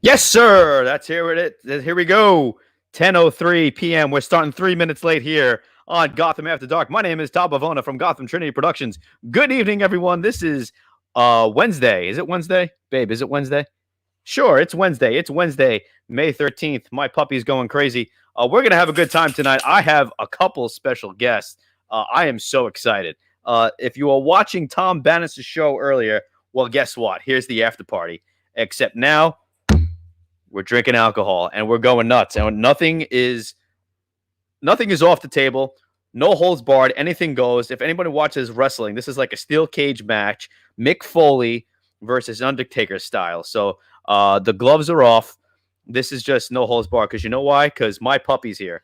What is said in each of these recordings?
Yes, sir. That's here it is. Here we go. 10:03 p.m. We're starting 3 minutes late here on Gotham After Dark. My name is Tom Bavona from Gotham Trinity Productions. Good evening, everyone. This is Wednesday. Is it Wednesday? Babe, is it Wednesday? Sure, it's Wednesday. It's Wednesday, May 13th. My puppy's going crazy. We're going to have a good time tonight. I have a couple special guests. I am so excited. If you were watching Tom Bannis' show earlier, well, guess what? Here's the after party. Except now, we're drinking alcohol and we're going nuts. And nothing is off the table. No holds barred. Anything goes. If anybody watches wrestling, this is like a steel cage match. Mick Foley versus Undertaker style. So the gloves are off. This is just no holds barred. Because you know why? Because my puppy's here.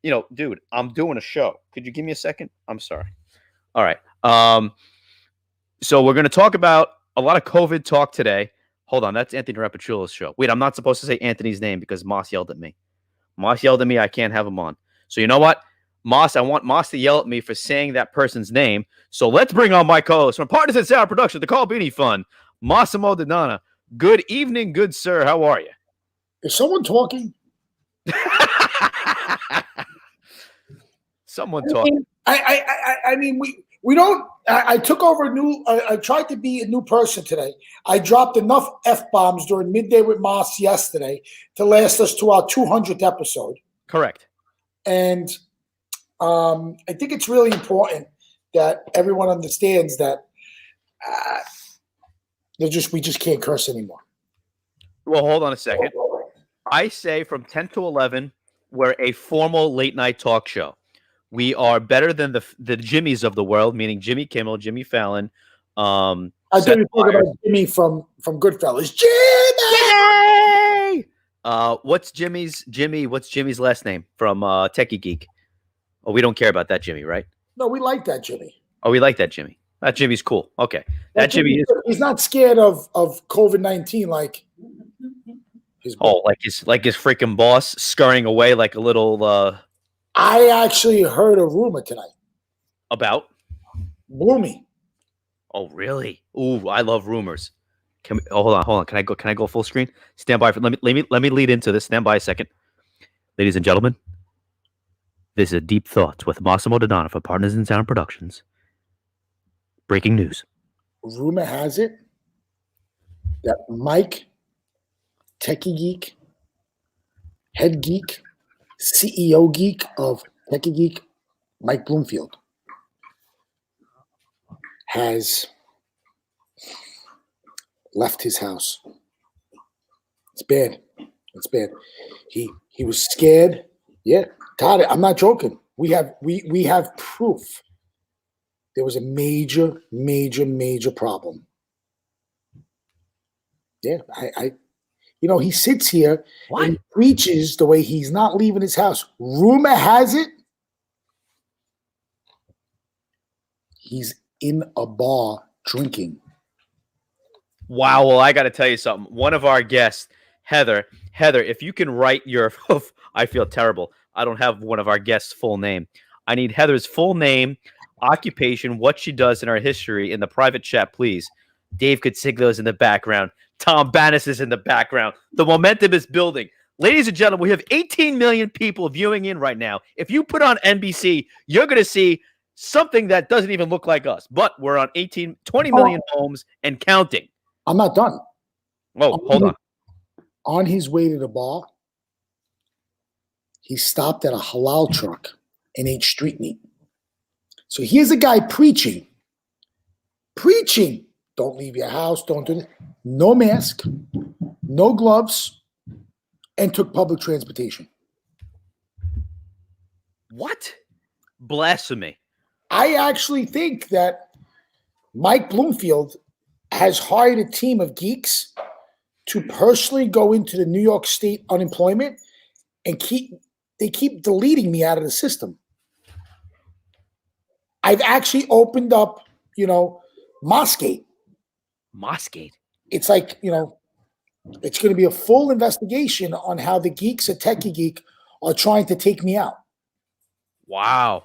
You know, dude, I'm doing a show. Could you give me a second? I'm sorry. All right. So we're going to talk about a lot of COVID talk today. Hold on, that's Anthony Rapaciulo's show. Wait, I'm not supposed to say Anthony's name because Moss yelled at me. Moss yelled at me. I can't have him on. So you know what? Moss, I want Moss to yell at me for saying that person's name. So let's bring on my co-host from Partners in Sound Production, the Call Beanie Fund, Massimo Dodonna. Good evening, good sir. How are you? Is someone talking? Someone talking. I mean, we don't. I took over a new. I tried to be a new person today. I dropped enough F-bombs during Midday with Moss yesterday to last us to our 200th episode. Correct. And I think it's really important that everyone understands that we just can't curse anymore. Well, hold on a second. I say from 10 to 11, we're a formal late night talk show. We are better than the Jimmys of the world, meaning Jimmy Kimmel, Jimmy Fallon. I thought you were talking about Jimmy from Goodfellas. Jimmy! What's Jimmy's last name from Techie Geek? Oh, we don't care about that Jimmy, right? No, we like that Jimmy. Oh, we like that Jimmy. That Jimmy's cool. Okay. That Jimmy is. He's not scared of COVID-19 like his boss. like his freaking boss scurrying away like a little I actually heard a rumor tonight. About? Bloomy. Oh, really? Ooh, I love rumors. Hold on. Can I go full screen? Stand by for let me lead into this. Stand by a second. Ladies and gentlemen, this is Deep Thoughts with Massimo Dodonna for Partners in Sound Productions. Breaking news. Rumor has it that Mike, Techie Geek, Head Geek, CEO Geek of Techie Geek, Mike Bloomfield, has left his house. It's bad. It's bad. He was scared. Yeah, Todd, I'm not joking. We have proof. There was a major problem. Yeah, he sits here and preaches the way he's not leaving his house. Rumor has it he's in a bar drinking. Wow. Well, I got to tell you something. One of our guests, Heather, if you can write your, I feel terrible. I don't have one of our guests' full name. I need Heather's full name, occupation, what she does in her history in the private chat, please. Dave Consiglio's in the background. Tom Bannis is in the background. The momentum is building. Ladies and gentlemen, we have 18 million people viewing in right now. If you put on NBC, you're going to see something that doesn't even look like us. But we're on 20 million homes and counting. I'm not done. Oh, hold on. On his way to the bar, he stopped at a halal truck and ate street meat. So here's a guy preaching. Don't leave your house. Don't do this. No mask, no gloves, and took public transportation. What? Blasphemy. I actually think that Mike Bloomfield has hired a team of geeks to personally go into the New York State unemployment and keep deleting me out of the system. I've actually opened up, Mosgate. Mosgate. It's like, it's going to be a full investigation on how the geeks at Techie Geek are trying to take me out. Wow.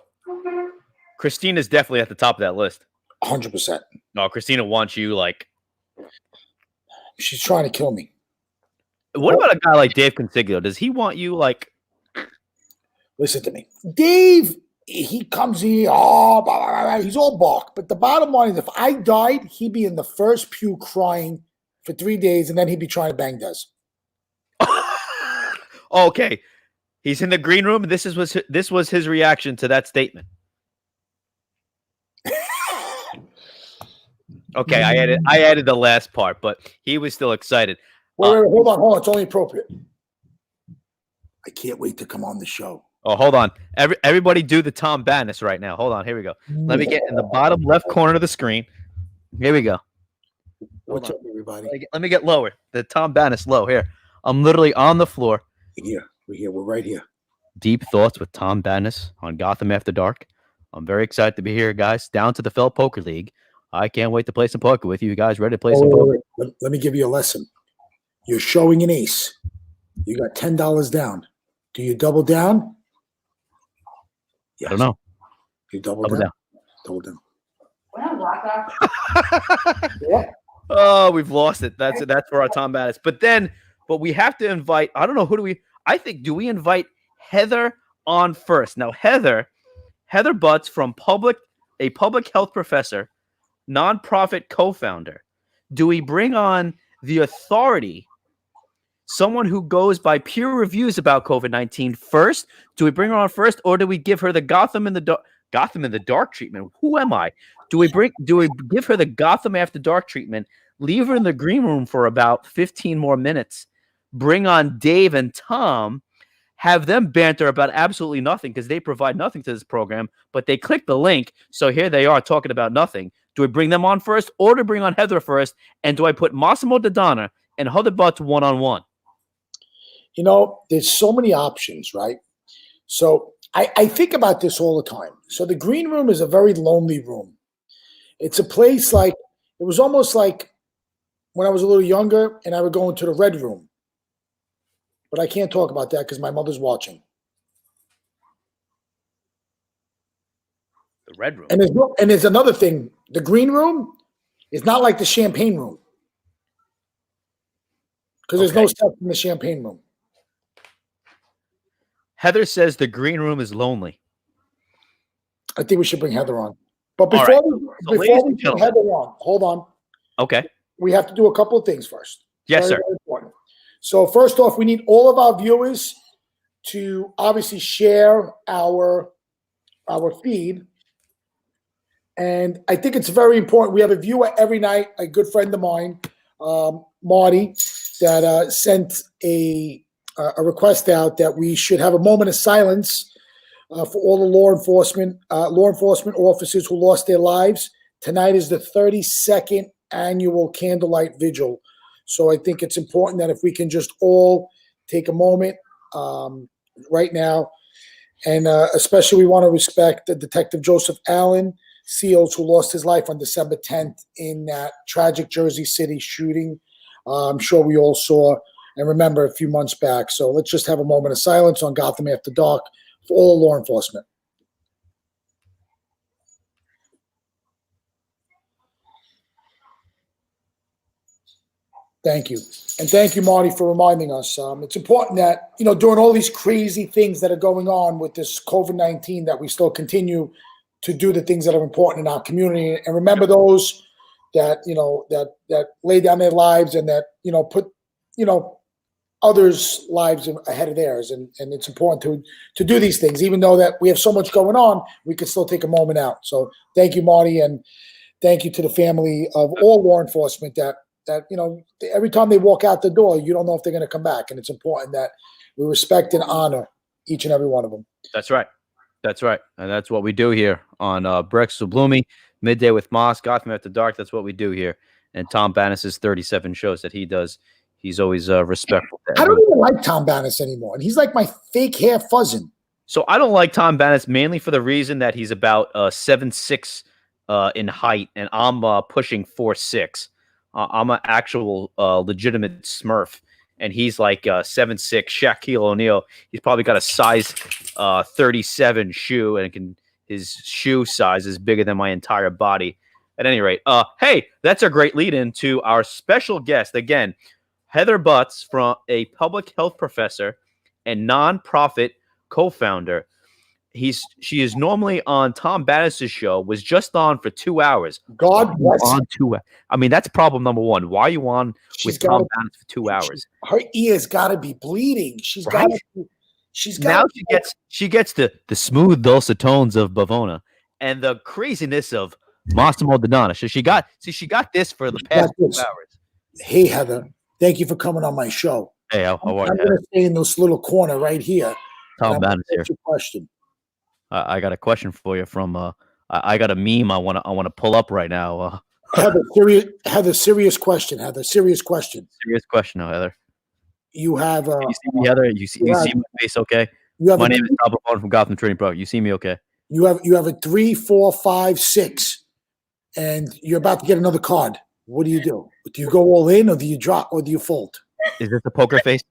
Christina's definitely at the top of that list. 100%. No, Christina wants you like. She's trying to kill me. What about a guy like Dave Consiglio? Does he want you like? Listen to me. Dave, he comes here, blah, blah, blah, he's all bark. But the bottom line is if I died, he'd be in the first pew crying for 3 days, and then he'd be trying to bang Des. Okay. He's in the green room. This was his reaction to that statement. Okay, I added the last part, but he was still excited. Wait, hold on. It's only appropriate. I can't wait to come on the show. Oh, hold on. Everybody do the Tom Bannis right now. Hold on. Here we go. Let me get in the bottom left corner of the screen. Here we go. What's up, everybody? Let me get lower. The Tom Bannis low. Here. I'm literally on the floor. We're here. We're right here. Deep Thoughts with Tom Bannis on Gotham After Dark. I'm very excited to be here, guys. Down to the Fell Poker League. I can't wait to play some poker with you. You guys ready to play some poker? Let me give you a lesson. You're showing an ace. You got $10 down. Do you double down? Yes. I don't know. You double down. Double down. Yeah. Oh, we've lost it. That's for our Tom Bannis. But we have to invite. I don't know who do we. I think do we invite Heather on first? Now Heather Butts from a public health professor, nonprofit co-founder. Do we bring on the authority? Someone who goes by peer reviews about COVID-19 first? Do we bring her on first, or do we give her the Gotham in the Dark treatment? Who am I? Do we give her the Gotham After Dark treatment? Leave her in the green room for about 15 more minutes. Bring on Dave and Tom. Have them banter about absolutely nothing because they provide nothing to this program, but they click the link. So here they are talking about nothing. Do we bring them on first, or do we bring on Heather first? And do I put Massimo Dodonna and Heather Butts one-on-one? There's so many options, right? So I think about this all the time. So the green room is a very lonely room. It's a place it was almost like when I was a little younger and I would go into the red room. But I can't talk about that because my mother's watching. The red room. And there's another thing. The green room is not like the champagne room. Because there's no stuff in the champagne room. Heather says the green room is lonely. I think we should bring Heather on. But before we bring Heather on, hold on. Okay. We have to do a couple of things first. Yes, sir. Very important. So first off, we need all of our viewers to obviously share our feed. And I think it's very important. We have a viewer every night, a good friend of mine, Marty, that sent a request out that we should have a moment of silence for all the law enforcement officers who lost their lives. Tonight is the 32nd annual candlelight vigil. So I think it's important that if we can just all take a moment right now, and especially we want to respect the Detective Joseph Allen Seals, who lost his life on December 10th in that tragic Jersey City shooting. I'm sure we all saw and remember a few months back. So let's just have a moment of silence on Gotham After Dark for all law enforcement. Thank you. And thank you, Marty, for reminding us. It's important that, during all these crazy things that are going on with this COVID-19, that we still continue to do the things that are important in our community and remember those that, that lay down their lives and that, put, others' lives ahead of theirs. And it's important to do these things, even though that we have so much going on, we can still take a moment out. So thank you, Marty. And thank you to the family of all law enforcement that every time they walk out the door, you don't know if they're going to come back. And it's important that we respect and honor each and every one of them. That's right. That's right. And that's what we do here on Breakfast with Bloomy, Midday with Moss, Gotham After Dark. That's what we do here. And Tom Bannis's 37 shows that he does, he's always respectful to I don't everyone. even like Tom Bannis anymore, and he's like my fake hair fuzzing. So I don't like Tom Bannis mainly for the reason that he's about 7'6" in height, and I'm pushing 4'6". I'm an actual legitimate Smurf, and he's like 7'6". Shaquille O'Neal, he's probably got a size 37 shoe, and his shoe size is bigger than my entire body. At any rate, hey, that's a great lead in to our special guest again, Heather Butts, from a public health professor and nonprofit co-founder. She is normally on Tom Bannis's show, was just on for 2 hours. God bless her. On 2 hours. I mean, that's problem number one. Why are you on with Tom Bannis for 2 hours? Her ears gotta be bleeding. She's Right? got She gets the smooth dulcet tones of Bavona and the craziness of Massimo Dodonna. So she got this for the past 2 hours. Hey Heather, thank you for coming on my show. Hey, how are you? I'm gonna stay in this little corner right here. Tom Bannis here. Your question. I got a question for you from I got a meme I want to pull up right now. Heather, serious question. Heather, serious question. Serious question, Heather. You have you see me, Heather? You see my face okay? My name is Bob from Gotham Trinity Pro. You see me okay? You have a 3, 4, 5, 6, and you're about to get another card. What do? Do you go all in, or do you drop, or do you fold? Is this a poker face?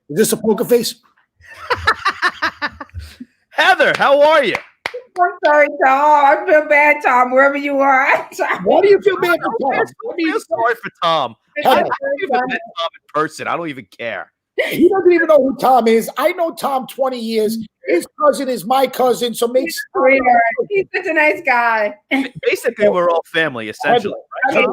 Is this a poker face? Heather, how are you? I'm sorry, Tom. I feel bad, Tom, wherever you are. Why do you feel bad for Tom? I feel sorry for Tom. I don't even met Tom in person. I don't even care. He doesn't even know who Tom is. I know Tom 20 years. His cousin is my cousin, so makes he's such a nice guy. Basically, we're all family, essentially. Right?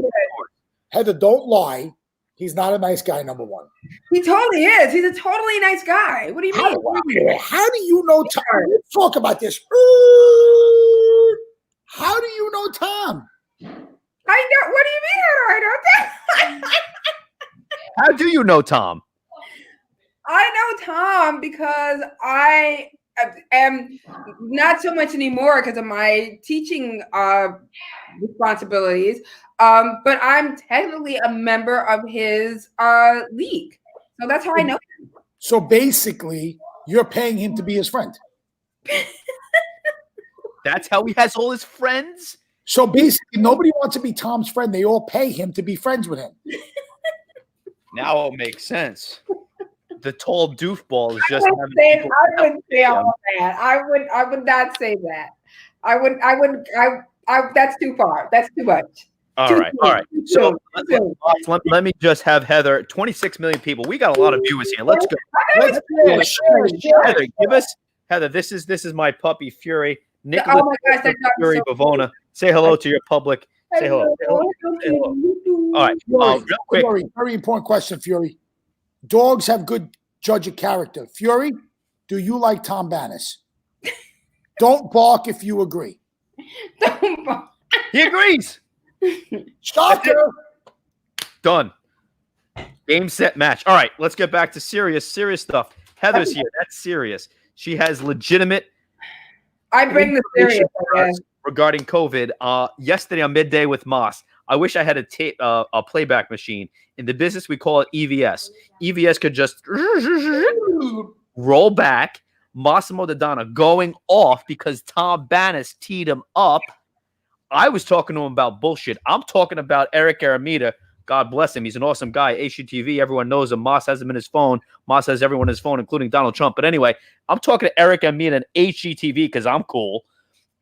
Heather, don't lie. He's not a nice guy, number one. He totally is. He's a totally nice guy. What do you mean? How do you know Tom? Let's talk about this. How do you know Tom? I know. What do you mean? I don't know. How do you know Tom? I know Tom because I am not so much anymore because of my teaching responsibilities. But I'm technically a member of his league. So that's how I know him. So basically, you're paying him to be his friend. That's how he has all his friends? So basically, nobody wants to be Tom's friend. They all pay him to be friends with him. Now it makes sense. The tall doofball is just. I wouldn't say all that. I would not say that. I would. That's too far. That's too much. All right. So let me just have Heather. 26 million people. We got a lot of viewers here. Let's go. Heather, give us Heather. This is my puppy Fury. Nicholas, oh my gosh, Fury Bavona. Say hello to your public. Say hello. Say hello. All right. Real quick. Fury, very important question, Fury. Dogs have good judge of character. Fury, do you like Tom Bannis? Don't bark if you agree. Don't bark. He agrees. Shocker. Done. Game, set, match. All right, let's get back to serious stuff. Heather's here. That's serious. She has legitimate. I bring the serious regarding COVID. Yesterday on Midday with Moss, I wish I had a playback machine. In the business, we call it EVS. EVS could just roll back. Massimo Dodonna going off because Tom Bannis teed him up. I was talking to him about bullshit. I'm talking about Eric Aramita. God bless him. He's an awesome guy. HGTV, everyone knows him. Moss has him in his phone. Moss has everyone in his phone, including Donald Trump. But anyway, I'm talking to Eric Aramita and HGTV because I'm cool.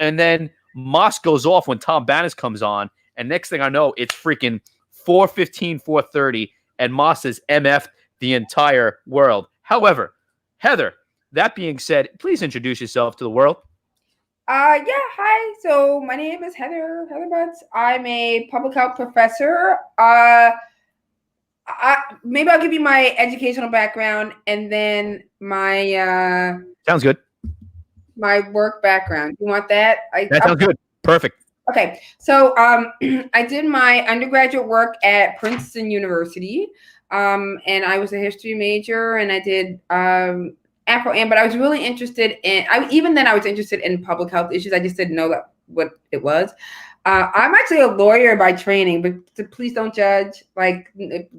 And then Moss goes off when Tom Bannis comes on. And next thing I know, it's freaking 4:15, 4:30, and Moss has MF'd the entire world. However, Heather, that being said, please introduce yourself to the world. Yeah, hi. So my name is Heather Butts. I'm a public health professor. Maybe I'll give you my educational background and then my sounds good. My work background. You want that? That sounds good. Perfect. Okay, so I did my undergraduate work at Princeton University, and I was a history major, and I did Afro-Am, but I was really interested in. I was interested in public health issues. I just didn't know what it was. I'm actually a lawyer by training, but please don't judge. Like, like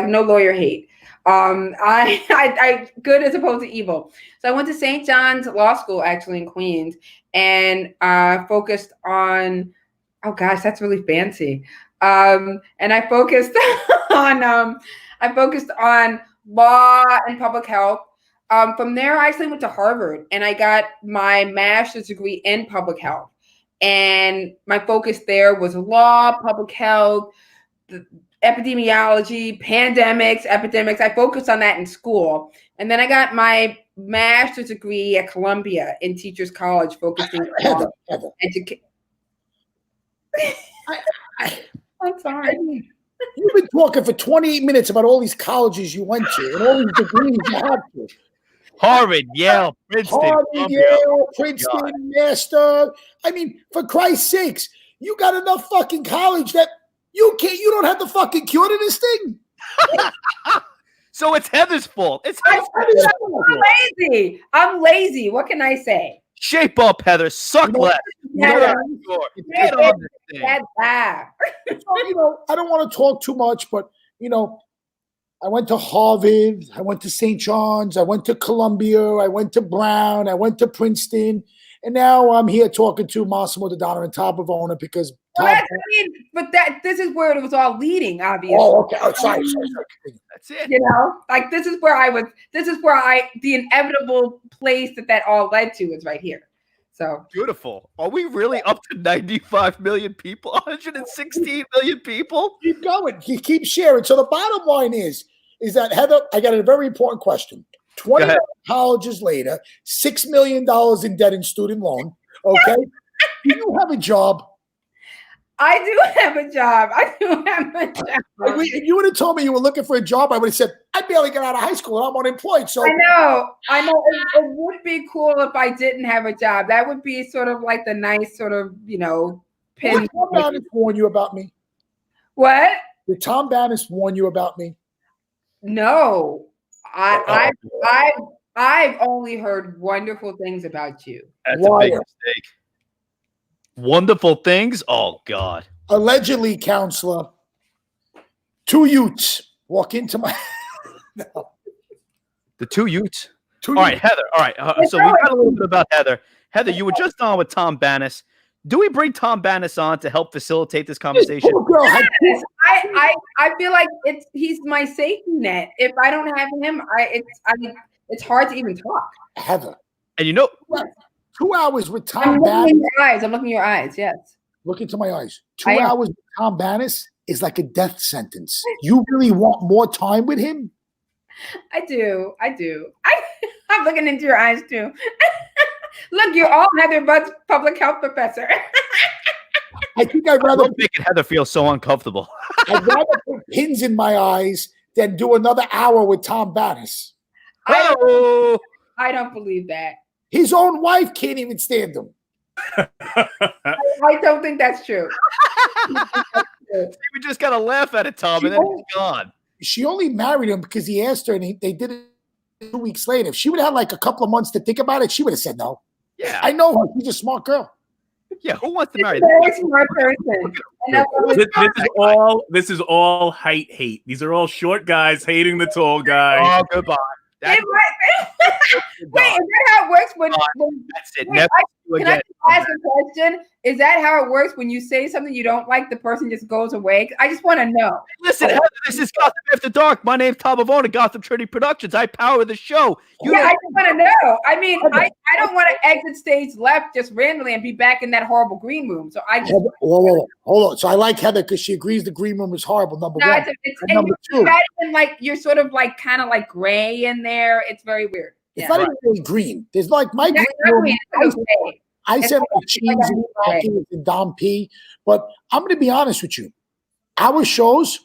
no lawyer hate. I good as opposed to evil. So I went to St. John's Law School actually in Queens, and focused on. Oh gosh, that's really fancy. And I focused on law and public health. From there, I actually went to Harvard, and I got my master's degree in public health. And my focus there was law, public health, epidemiology, pandemics, epidemics. I focused on that in school. And then I got my master's degree at Columbia in Teachers College, focusing on education. I'm sorry. You've been talking for 28 minutes about all these colleges you went to and all these degrees you had to. Harvard, Yale, Princeton. Harvard, Yale, Princeton, Master. I mean, for Christ's sakes, you got enough fucking college that you don't have the fucking cure to this thing. So it's Heather's fault. It's Heather's fault. I'm lazy. I'm lazy. What can I say? Shape up, Heather. Suck less. Yeah. Get on this thing. I don't want to talk too much, but I went to Harvard, I went to St. John's, I went to Columbia, I went to Brown, I went to Princeton, and now I'm here talking to Massimo Dodano and Tom Bavona because. This is where it was all leading, obviously. Oh, okay. Oh, sorry. That's it. Like this is where the inevitable place that all led to is right here. So beautiful. Are we really up to 95 million people? 116 million people? Keep going. Keep sharing. So the bottom line is that, Heather, I got a very important question. 20 colleges later, $6 million in debt and student loan. Okay. Do you have a job? I do have a job. If you would have told me you were looking for a job, I would have said, I barely got out of high school and I'm unemployed. So I know. It would be cool if I didn't have a job. That would be sort of like the nice sort of, pin. Did Tom Bannis warn you about me? What? Did Tom Bannis warn you about me? No. I've only heard wonderful things about you. That's a big mistake. Wonderful things? Oh, God. Allegedly, counselor, 2 Utes walk into my... No. The 2 Utes? All right, Heather. All right. So we got a little bit about Heather. Heather, you were just on with Tom Bannis. Do we bring Tom Bannis on to help facilitate this conversation? Yes. I feel like he's my safety net. If I don't have him, it's hard to even talk. Heather. And 2 hours with Tom Bannis. Bannis. I'm looking in your eyes, yes. Look into my eyes. 2 hours with Tom Bannis is like a death sentence. You really want more time with him? I do. I'm looking into your eyes too. Look, you're all Heather Budd's public health professor. I think I'd rather make Heather feel so uncomfortable. I'd rather put pins in my eyes than do another hour with Tom Bannis. Hello. I don't believe that. His own wife can't even stand him. I don't think that's true. We just gotta laugh at it, Tom, and then he's gone. She only married him because he asked her, and they did it 2 weeks later. If she would have had like a couple of months to think about it, she would have said no. Yeah, I know her. She's a smart girl. Yeah, who wants to marry? Very smart person. This is all height hate. These are all short guys hating the tall guy. Oh, goodbye. Wait, is that how it works when that's it. Can I just ask a question? Is that how it works when you say something you don't like, the person just goes away? I just want to know. Listen, Heather, this is Gotham After Dark. My name's Tom Bavona, Gotham Trinity Productions. I power the show. I just want to know. I mean, I don't want to exit stage left just randomly and be back in that horrible green room. So I just hold on. So I like Heather because she agrees the green room is horrible. Number one. Number two. Not even like you're sort of like kind of like gray in there. It's very weird. It's not even really green. There's like my green room. I said like cheese and Dom P, but I'm going to be honest with you. Our shows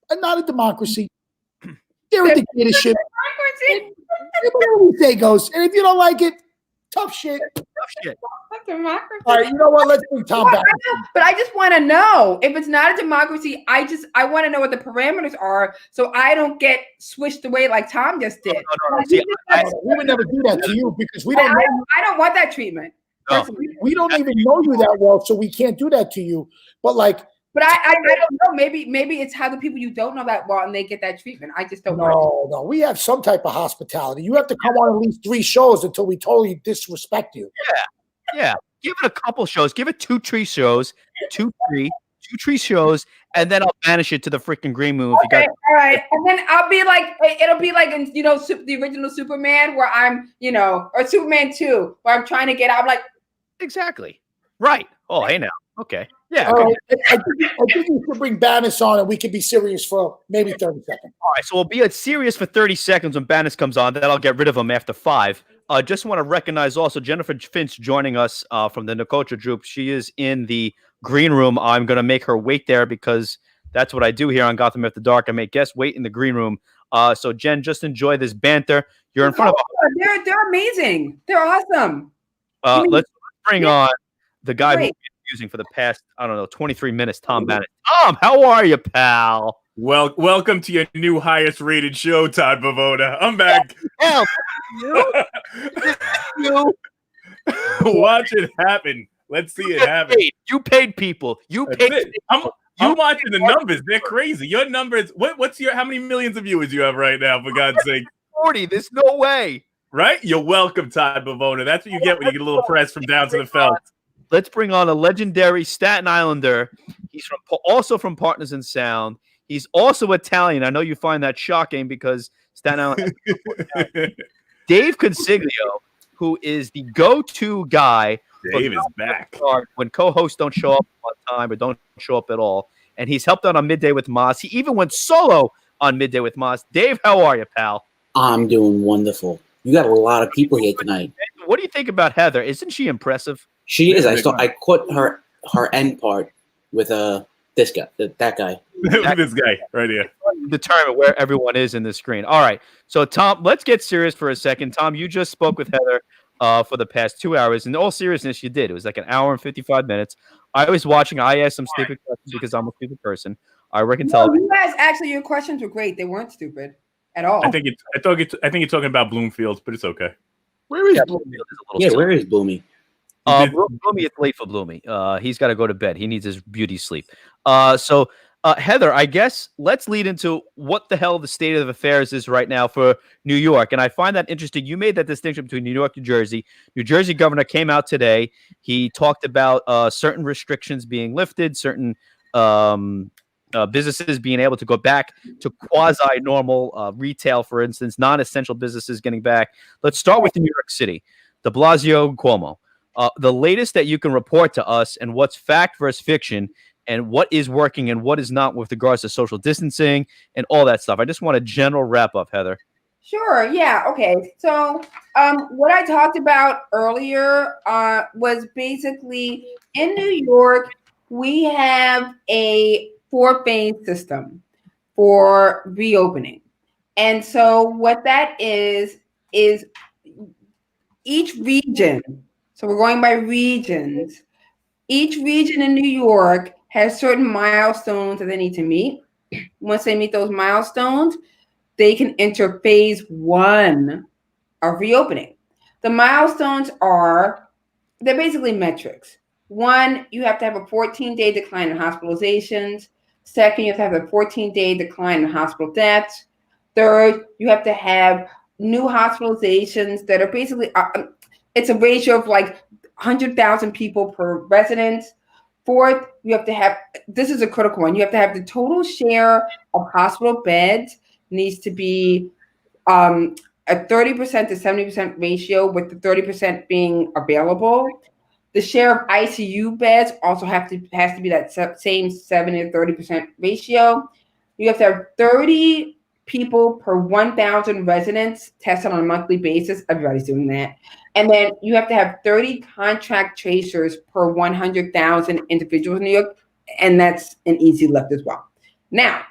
are not a democracy. They're a dictatorship. Day goes, and if you don't like it, tough shit. Democracy. All right, you know what? Let's bring Tom back. But I just want to know if it's not a democracy. I want to know what the parameters are, so I don't get swished away like Tom just did. No. See, we would never do that to you because we don't. I don't want that treatment. No. We don't even know you that well, so we can't do that to you. But like, But I don't know. Maybe it's how the people you don't know that well and they get that treatment. I just don't know. no, we have some type of hospitality. You have to come on at least 3 shows until we totally disrespect you. Yeah. Give it a couple shows. Give it 2 tree shows, 2 tree shows, and then I'll banish it to the freaking green room. Okay, all right. And then I'll be like, it'll be like, in, the original Superman where I'm, or Superman 2, where I'm trying to get out. I'm like, exactly. Right. Oh, hey now. Okay. Yeah. All right. I think you should bring Bannis on and we could be serious for maybe 30 seconds. All right. So we'll be serious for 30 seconds when Bannis comes on. Then I'll get rid of him after 5. Just want to recognize also Jennifer Finch joining us from the Nicotra group. She is in the green room. I'm going to make her wait there because that's what I do here on Gotham After Dark. I make guests wait in the green room. So Jen, just enjoy this banter. You're in front of. They're amazing. They're awesome. Let's bring on the guy who's been using for the past 23 minutes. Tom Bannis. Tom, how are you, pal? Well, welcome to your new highest rated show, Todd Bavona. I'm back. You. Watch it happen. Let's see it happen. You paid people. You paid. I'm watching the numbers. They're crazy. Your numbers. What's your? How many millions of viewers you have right now? For God's sake. 40. There's no way. Right? You're welcome, Todd Bavona. That's what you get when you get a little press from down to the felt. Let's bring on a legendary Staten Islander. He's also from Partners in Sound. He's also Italian. I know you find that shocking because Staten Island. Dave Consiglio, who is the go-to guy. Dave is back. When co-hosts don't show up on time or don't show up at all. And he's helped out on Midday with Moss. He even went solo on Midday with Moss. Dave, how are you, pal? I'm doing wonderful. You got a lot of people here tonight. What do you think about Heather? Isn't she impressive? She is. I caught her end part with this guy, that guy. This guy right here. Determine where everyone is in the screen. All right. So, Tom, let's get serious for a second. Tom, you just spoke with Heather for the past 2 hours. In all seriousness, you did. It was like an hour and 55 minutes. I was watching. I asked some stupid questions because I'm a stupid person. I reckon. You guys, actually, your questions were great. They weren't stupid at all. I think you're talking about Bloomfield, but it's okay. Where is Bloomy? Where is Bloomy? Bloomy, it's late for Bloomy. He's got to go to bed. He needs his beauty sleep. So Heather, I guess let's lead into what the hell the state of affairs is right now for New York. And I find that interesting. You made that distinction between New York, New Jersey. New Jersey governor came out today. He talked about certain restrictions being lifted, certain businesses being able to go back to quasi-normal retail, for instance, non-essential businesses getting back. Let's start with New York City. De Blasio and Cuomo. The latest that you can report to us and what's fact versus fiction and what is working and what is not with regards to social distancing and all that stuff. I just want a general wrap up, Heather. Sure. Yeah. Okay. So what I talked about earlier was basically in New York, we have a 4-phase system for reopening. And so what that is each region, so we're going by regions, each region in New York has certain milestones that they need to meet. Once they meet those milestones, they can enter phase 1 of reopening. The milestones they're basically metrics. 1, you have to have a 14-day decline in hospitalizations. 2nd, you have to have a 14-day decline in hospital deaths. 3rd, you have to have new hospitalizations that are basically, it's a ratio of like 100,000 people per resident. 4th, you have to have, this is a critical one, you have to have the total share of hospital beds needs to be a 30% to 70% ratio, with the 30% being available. The share of ICU beds also has to be that same 70 to 30% ratio. You have to have 30 people per 1,000 residents tested on a monthly basis. Everybody's doing that. And then you have to have 30 contact tracers per 100,000 individuals in New York. And that's an easy lift as well. Now,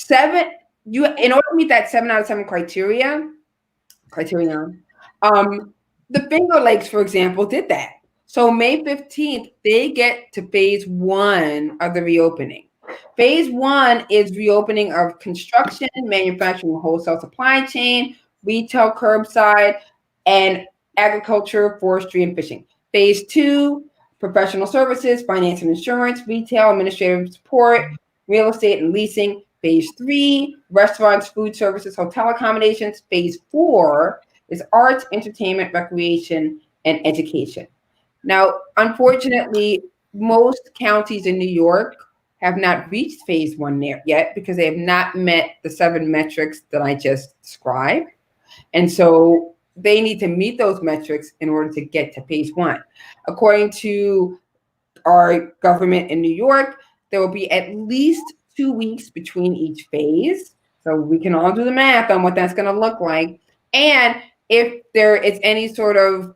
in order to meet that 7 out of 7 criterion, the Finger Lakes, for example, did that. So May 15th, they get to phase 1 of the reopening. Phase 1 is reopening of construction, manufacturing, wholesale supply chain, retail, curbside, and agriculture, forestry, and fishing. Phase 2, professional services, finance and insurance, retail, administrative support, real estate and leasing. Phase 3, restaurants, food services, hotel accommodations. Phase 4 is arts, entertainment, recreation, and education. Now, unfortunately, most counties in New York have not reached phase 1 yet because they have not met the 7 metrics that I just described. And so they need to meet those metrics in order to get to phase 1. According to our government in New York, there will be at least 2 weeks between each phase. So we can all do the math on what that's going to look like. And if there is any sort of,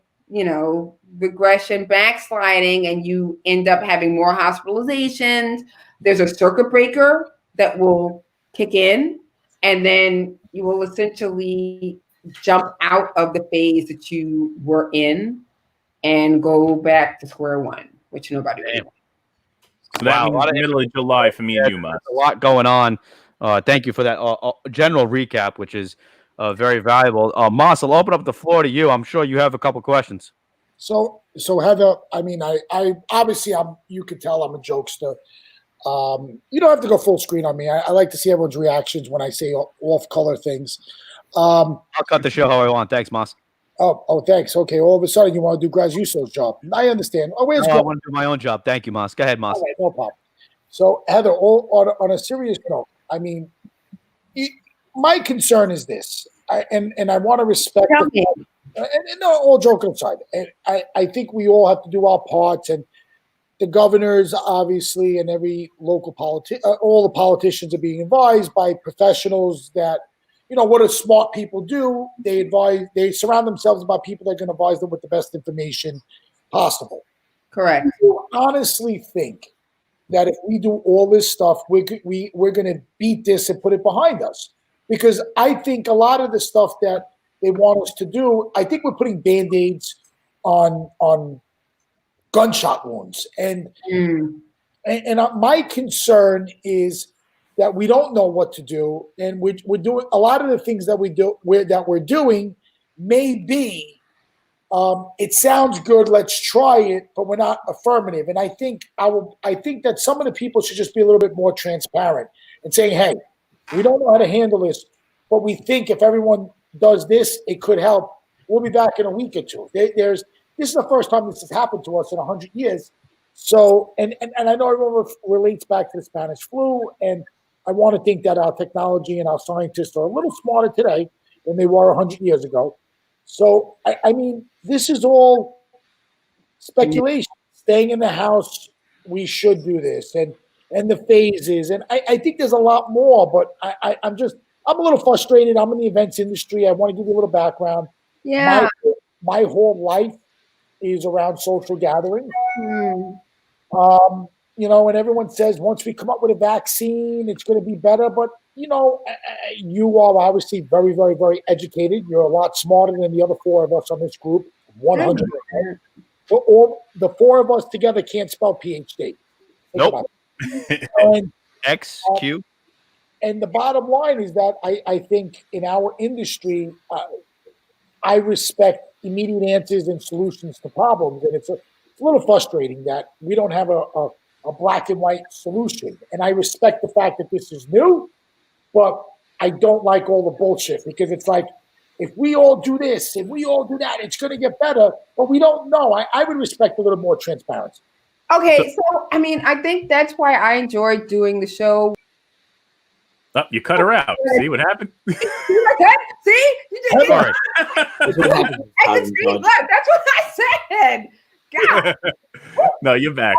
regression, backsliding, and you end up having more hospitalizations, there's a circuit breaker that will kick in, and then you will essentially jump out of the phase that you were in and go back to square one, which nobody really wants. So that means middle of July for me and you, Mas. A lot going on. Thank you for that general recap, which is very valuable. Mas, I'll open up the floor to you. I'm sure you have a couple questions. So Heather, I mean, I obviously you can tell I'm a jokester. You don't have to go full screen on me. I like to see everyone's reactions when I say off-color things. I'll cut the show how I want. Thanks, Mas. Oh, thanks. Okay, all of a sudden you want to do Grazioso's job. I understand. Oh, where's I want to do my own job. Thank you, Mas. Go ahead, Mas. All right, no problem. So, Heather, on a serious note, I mean, my concern is this, and I want to respect. And no, all joking aside, and I think we all have to do our parts, and the governors, obviously, and every local all the politicians are being advised by professionals that, what do smart people do? They surround themselves by people that are going to advise them with the best information possible. Correct. You honestly think that if we do all this stuff, we're going to beat this and put it behind us? Because I think a lot of the stuff that they want us to do, I think we're putting Band-Aids on gunshot wounds. And my concern is that we don't know what to do, and we're doing a lot of the things that we're doing may be it sounds good, let's try it, but we're not affirmative. And I think that some of the people should just be a little bit more transparent and saying, hey, we don't know how to handle this, but we think if everyone does this, it could help. We'll be back in a week or two. This is the first time this has happened to us in 100 years. So, and I know everyone relates back to the Spanish flu, and I want to think that our technology and our scientists are a little smarter today than they were 100 years ago. So, I mean, this is all speculation. Staying in the house, we should do this, and the phases. And I think there's a lot more, but I'm a little frustrated. I'm in the events industry. I want to give you a little background. Yeah. My whole life is around social gatherings. And everyone says once we come up with a vaccine, it's going to be better. But, you are obviously very, very, very educated. You're a lot smarter than the other 4 of us on this group, 100%. But all the 4 of us together can't spell PhD. Nope. And, XQ. And the bottom line is that I think in our industry, I respect immediate answers and solutions to problems. And it's a little frustrating that we don't have a black and white solution. And I respect the fact that this is new, but I don't like all the bullshit, because it's like, if we all do this and we all do that, it's going to get better, but we don't know. I would respect a little more transparency. Okay, so I mean, I think that's why I enjoy doing the show. Oh, you cut her out. See what happened? See, you just Sorry. Look, that's what I said. God. No, you're back.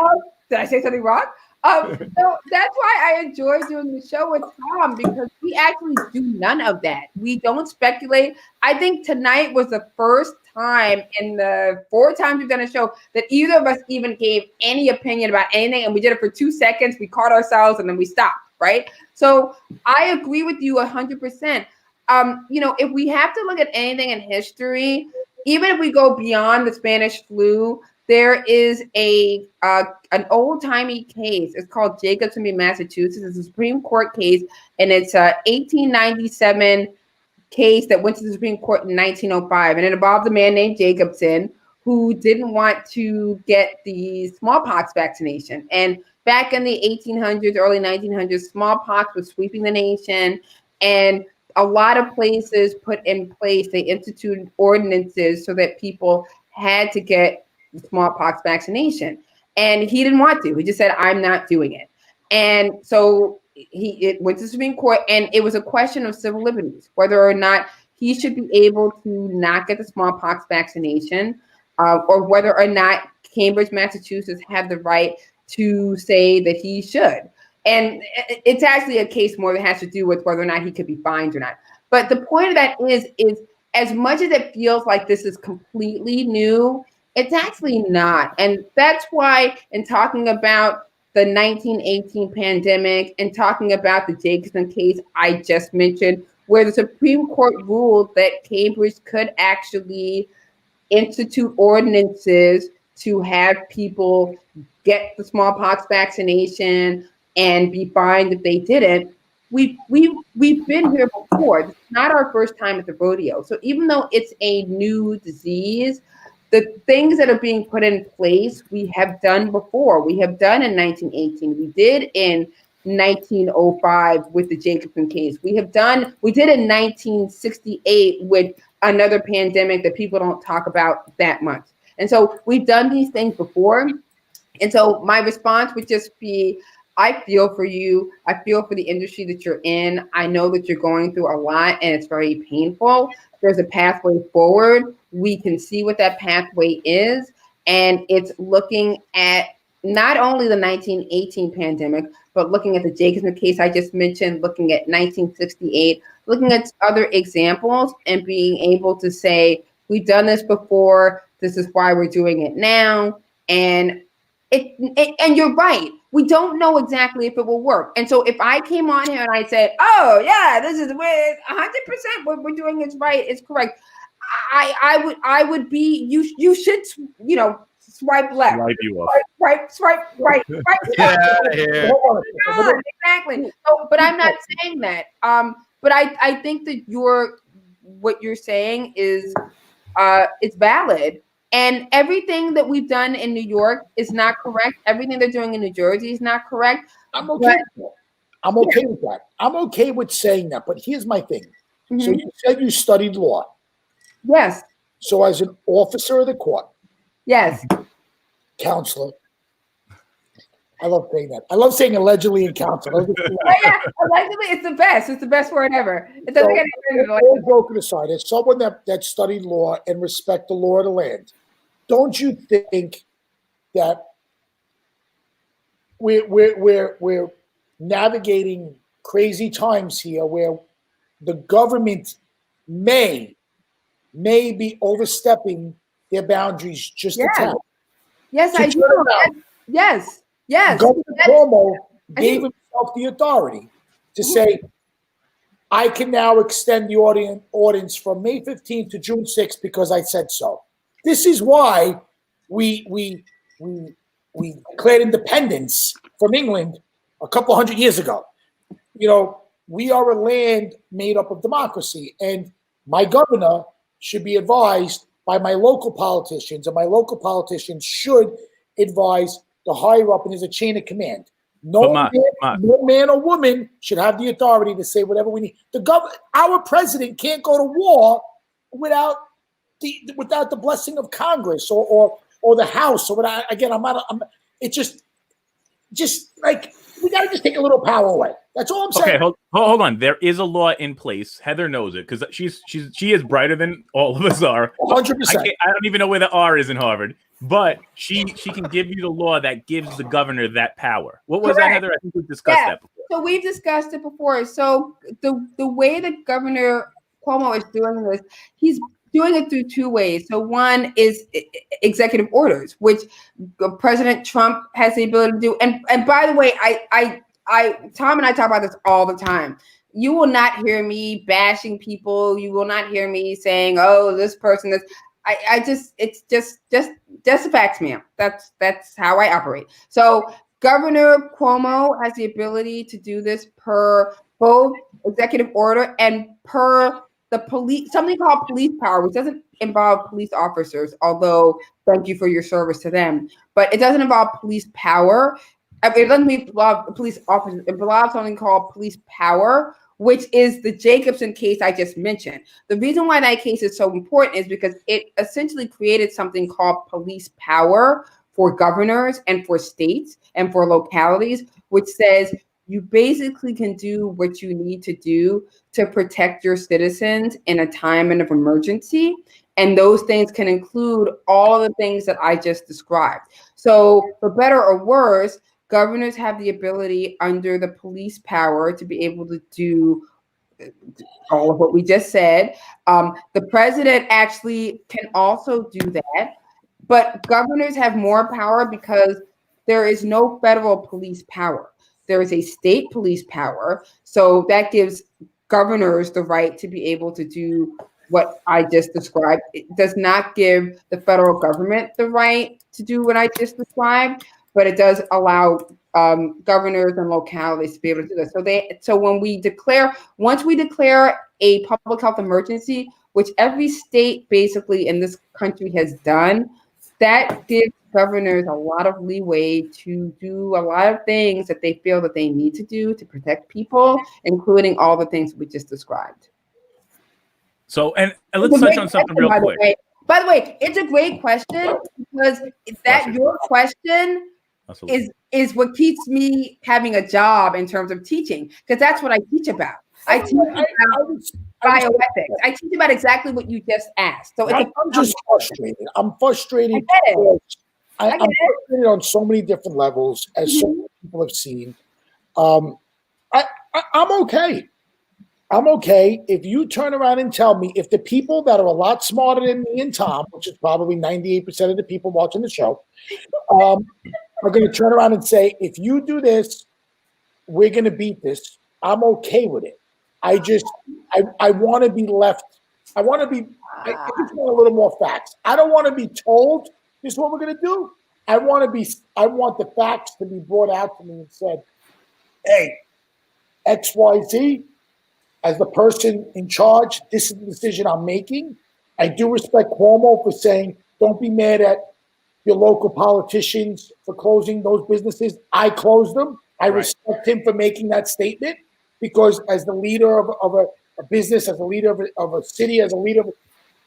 Did I say something wrong? So that's why I enjoy doing the show with Tom, because we actually do none of that. We don't speculate. I think tonight was the first time in the 4 times we've done a show that either of us even gave any opinion about anything, and we did it for 2 seconds. We caught ourselves and then we stopped, right? So I agree with you 100%. If we have to look at anything in history, even if we go beyond the Spanish flu, there is an old-timey case. It's called Jacobson v. Massachusetts. It's a Supreme Court case, and it's 1897 case that went to the Supreme Court in 1905, and it involved a man named Jacobson who didn't want to get the smallpox vaccination. And back in the 1800s, early 1900s, smallpox was sweeping the nation, and a lot of places put in place, they instituted ordinances so that people had to get the smallpox vaccination. And he didn't want to. He just said, I'm not doing it. And so it went to the Supreme Court, and it was a question of civil liberties, whether or not he should be able to not get the smallpox vaccination, or whether or not Cambridge, Massachusetts had the right to say that he should. And it's actually a case more that has to do with whether or not he could be fined or not. But the point of that is as much as it feels like this is completely new, it's actually not. And that's why in talking about the 1918 pandemic and talking about the Jacobson case I just mentioned, where the Supreme Court ruled that Cambridge could actually institute ordinances to have people get the smallpox vaccination and be fined if they didn't. We've been here before. It's not our first time at the rodeo. So even though it's a new disease, the things that are being put in place, we have done before. We have done in 1918. We did in 1905 with the Jacobson case. We did in 1968 with another pandemic that people don't talk about that much. And so we've done these things before. And so my response would just be, I feel for you. I feel for the industry that you're in. I know that you're going through a lot and it's very painful. There's a pathway forward. We can see what that pathway is. And it's looking at not only the 1918 pandemic, but looking at the Jacobson case I just mentioned, looking at 1968, looking at other examples and being able to say, we've done this before. This is why we're doing it now. And and you're right. We don't know exactly if it will work. And so if I came on here and I said, oh yeah, this is where 100% what we're doing is right, it's correct, I would be, you should, swipe left. Swipe you up. Swipe right. Get out of here. Exactly. So, but I'm not saying that. But I think that what you're saying is valid. And everything that we've done in New York is not correct. Everything they're doing in New Jersey is not correct. I'm okay with that. I'm okay with that. I'm okay with saying that. But here's my thing. Mm-hmm. So you said you studied law. Yes. So as an officer of the court. Yes. Counselor. I love saying that. I love saying allegedly in counsel. Yeah, allegedly, it's the best. It's the best word ever. It doesn't get anything. All joking aside, as someone that studied law and respect the law of the land, don't you think that we're navigating crazy times here, where the government may be overstepping their boundaries just a tad? Yes, I do. Yes. Yes. Governor Cuomo gave himself the authority to say, I can now extend the audience from May 15th to June 6th because I said so. This is why we declared independence from England a couple hundred years ago. We are a land made up of democracy, and my governor should be advised by my local politicians, and my local politicians should advise the higher up, and there's a chain of command. No man or woman should have the authority to say whatever we need. Our president can't go to war without the blessing of Congress or the House or whatever. Again, it's just like we gotta just take a little power away. That's all I'm saying. Okay, hold on. There is a law in place. Heather knows it because she is brighter than all of us are. 100%. I don't even know where the R is in Harvard, but she can give you the law that gives the governor that power. What was that, Heather? I think we've discussed that before. So we've discussed it before. So the way that Governor Cuomo is doing this, he's doing it through two ways. So one is executive orders, which President Trump has the ability to do. And by the way, Tom and I talk about this all the time. You will not hear me bashing people. You will not hear me saying, "Oh, this person is." It's just a fact, ma'am. That's how I operate. So Governor Cuomo has the ability to do this per both executive order and per the police, something called police power, which doesn't involve police officers, although thank you for your service to them, but it doesn't involve police power. It doesn't involve police officers. It involves something called police power, which is the Jacobson case I just mentioned. The reason why that case is so important is because it essentially created something called police power for governors and for states and for localities, which says you basically can do what you need to do to protect your citizens in a time of emergency. And those things can include all the things that I just described. So for better or worse, governors have the ability under the police power to be able to do all of what we just said. The president actually can also do that, but governors have more power because there is no federal police power. There is a state police power. So that gives governors the right to be able to do what I just described. It does not give the federal government the right to do what I just described, but it does allow governors and localities to be able to do this. So once we declare a public health emergency, which every state basically in this country has done, that gives governors a lot of leeway to do a lot of things that they feel that they need to do to protect people, including all the things we just described. So, and let's touch on something real quick. By the way, it's a great question because your question is what keeps me having a job in terms of teaching, because that's what I teach about. I teach about bioethics. I teach about exactly what you just asked. So I'm just frustrated. I'm frustrated. I'm frustrated on so many different levels, as so many people have seen. I'm okay. I'm okay if you turn around and tell me, if the people that are a lot smarter than me and Tom, which is probably 98% of the people watching the show, are going to turn around and say, if you do this, we're going to beat this. I'm okay with it. I want to be left. I just want a little more facts. I don't want to be told this is what we're going to do. I want the facts to be brought out to me and said, hey, XYZ, as the person in charge, this is the decision I'm making. I do respect Cuomo for saying, don't be mad at your local politicians for closing those businesses. I closed them. I respect him for making that statement, because as the leader of a business, as a leader of a city, as a leader,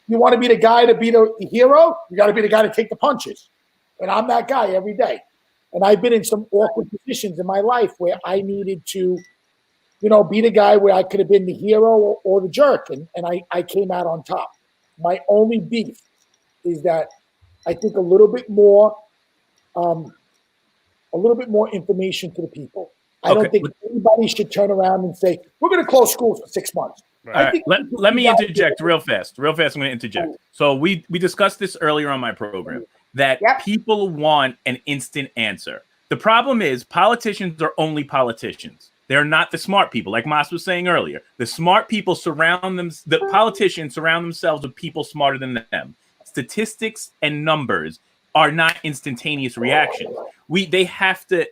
you want to be the guy to be the hero, you got to be the guy to take the punches. And I'm that guy every day. And I've been in some awkward positions in my life where I needed to, be the guy where I could have been the hero or the jerk, and I came out on top. My only beef is that I think a little bit more information to the people. I don't think anybody should turn around and say, we're going to close schools for 6 months. Right. Let me interject real fast. I'm going to interject. So we discussed this earlier on my program, that people want an instant answer. The problem is politicians are only politicians. They're not the smart people, like Mas was saying earlier. The smart people the politicians surround themselves with people smarter than them. Statistics and numbers are not instantaneous reactions. They have to,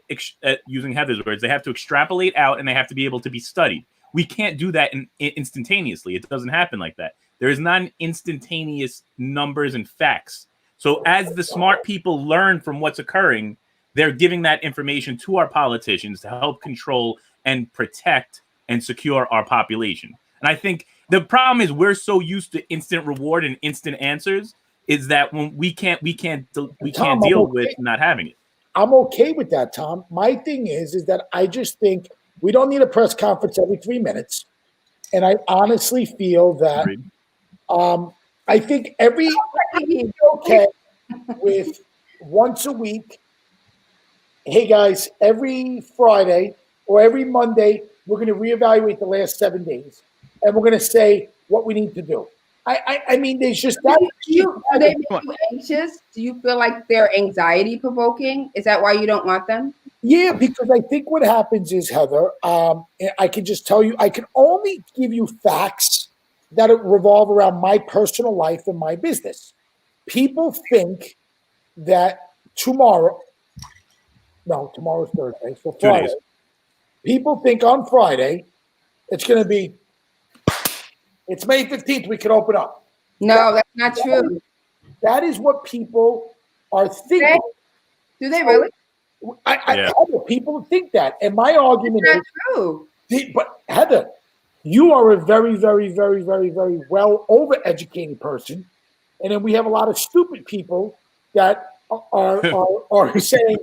using Heather's words, they have to extrapolate out, and they have to be able to be studied. We can't do that instantaneously. It doesn't happen like that. There is not an instantaneous numbers and facts. So as the smart people learn from what's occurring, they're giving that information to our politicians to help control and protect and secure our population. And I think the problem is we're so used to instant reward and instant answers, is that when we can't deal with not having it. I'm okay with that, Tom. My thing is that I just think we don't need a press conference every 3 minutes. And I honestly feel that I think everything okay with once a week. Hey guys, every Friday or every Monday, we're going to reevaluate the last 7 days, and we're going to say what we need to do. I mean, there's just that. Are they make you anxious? Do you feel like they're anxiety provoking? Is that why you don't want them? Yeah, because I think what happens is, Heather, I can just tell you, I can only give you facts that revolve around my personal life and my business. People think that tomorrow's Thursday, so Friday. People think on Friday it's going to be It's May 15th. We can open up. No, that's not true. That is what people are thinking. Do they really? People think that. And my argument That's not true. But Heather, you are a very, very, very, very, very well overeducated person. And then we have a lot of stupid people that are saying,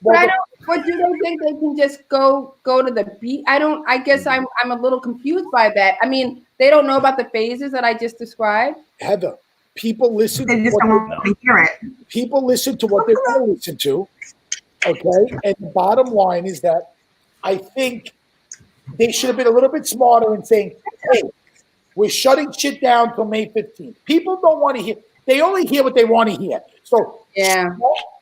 but do they think they can just go to the beach? I guess I'm a little confused by that. I mean, they don't know about the phases that I just described. Heather, people listen They just don't want to hear it. People listen to what they want to listen to. Okay. And the bottom line is that I think they should have been a little bit smarter in saying, hey, we're shutting shit down till May 15th. People don't want to hear. They only hear what they want to hear. So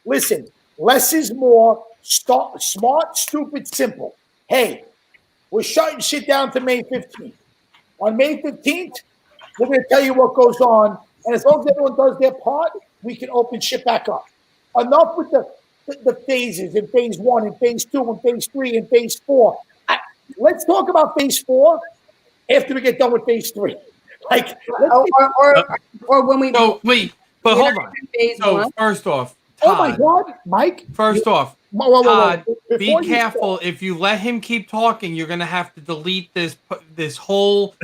listen, less is more. Smart, stupid, simple. Hey, we're shutting shit down to May 15th. On May 15th, we're going to tell you what goes on. And as long as everyone does their part, we can open shit back up. Enough with the phases in phase 1 and phase 2 and phase 3 and phase 4. Let's talk about phase 4 after we get done with phase 3. Like, or when we. So wait, but hold on. So first off, Todd, oh my God, Mike. First off, Todd, be careful. If you let him keep talking, you're gonna have to delete this whole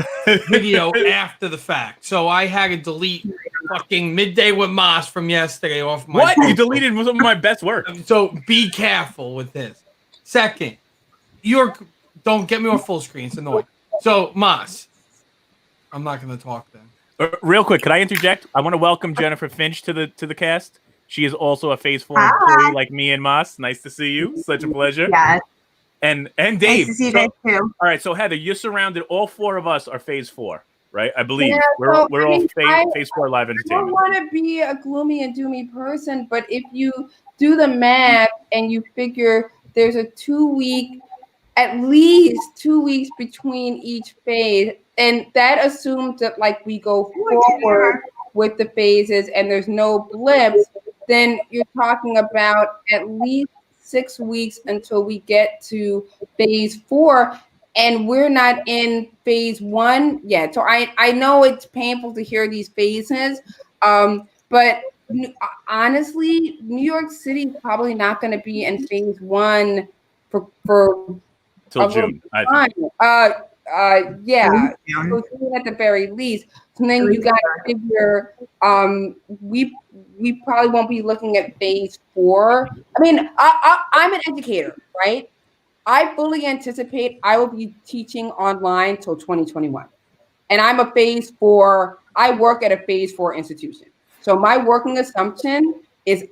video after the fact. So I had to delete fucking Midday with Moss from yesterday off my. What? You deleted some of my best work. So be careful with this. Second, don't get me on full screen. It's annoying. So Moss, I'm not gonna talk then. Real quick, could I interject? I want to welcome Jennifer Finch to the cast. She is also a Phase 4 employee like me and Moss. Nice to see you. Such a pleasure. Yes. And Dave. Nice to see you guys too. All right, so Heather, you're surrounded. All 4 of us are Phase 4, right? I believe Yeah, we're all Phase 4 live I entertainment. don't want to be a gloomy and doomy person, but if you do the math and you figure there's a 2-week, at least 2 weeks between each phase, and that assumes that like we go forward with the phases and there's no blips, then you're talking about at least 6 weeks until we get to phase 4, and we're not in phase 1 yet. So I know it's painful to hear these phases, but honestly, New York City is probably not going to be in phase 1 for till June. Yeah, so June at the very least. And then you got to figure, we probably won't be looking at phase 4. I mean, I'm an educator, right? I fully anticipate I will be teaching online till 2021. And I'm a phase 4, I work at a phase 4 institution. So my working assumption is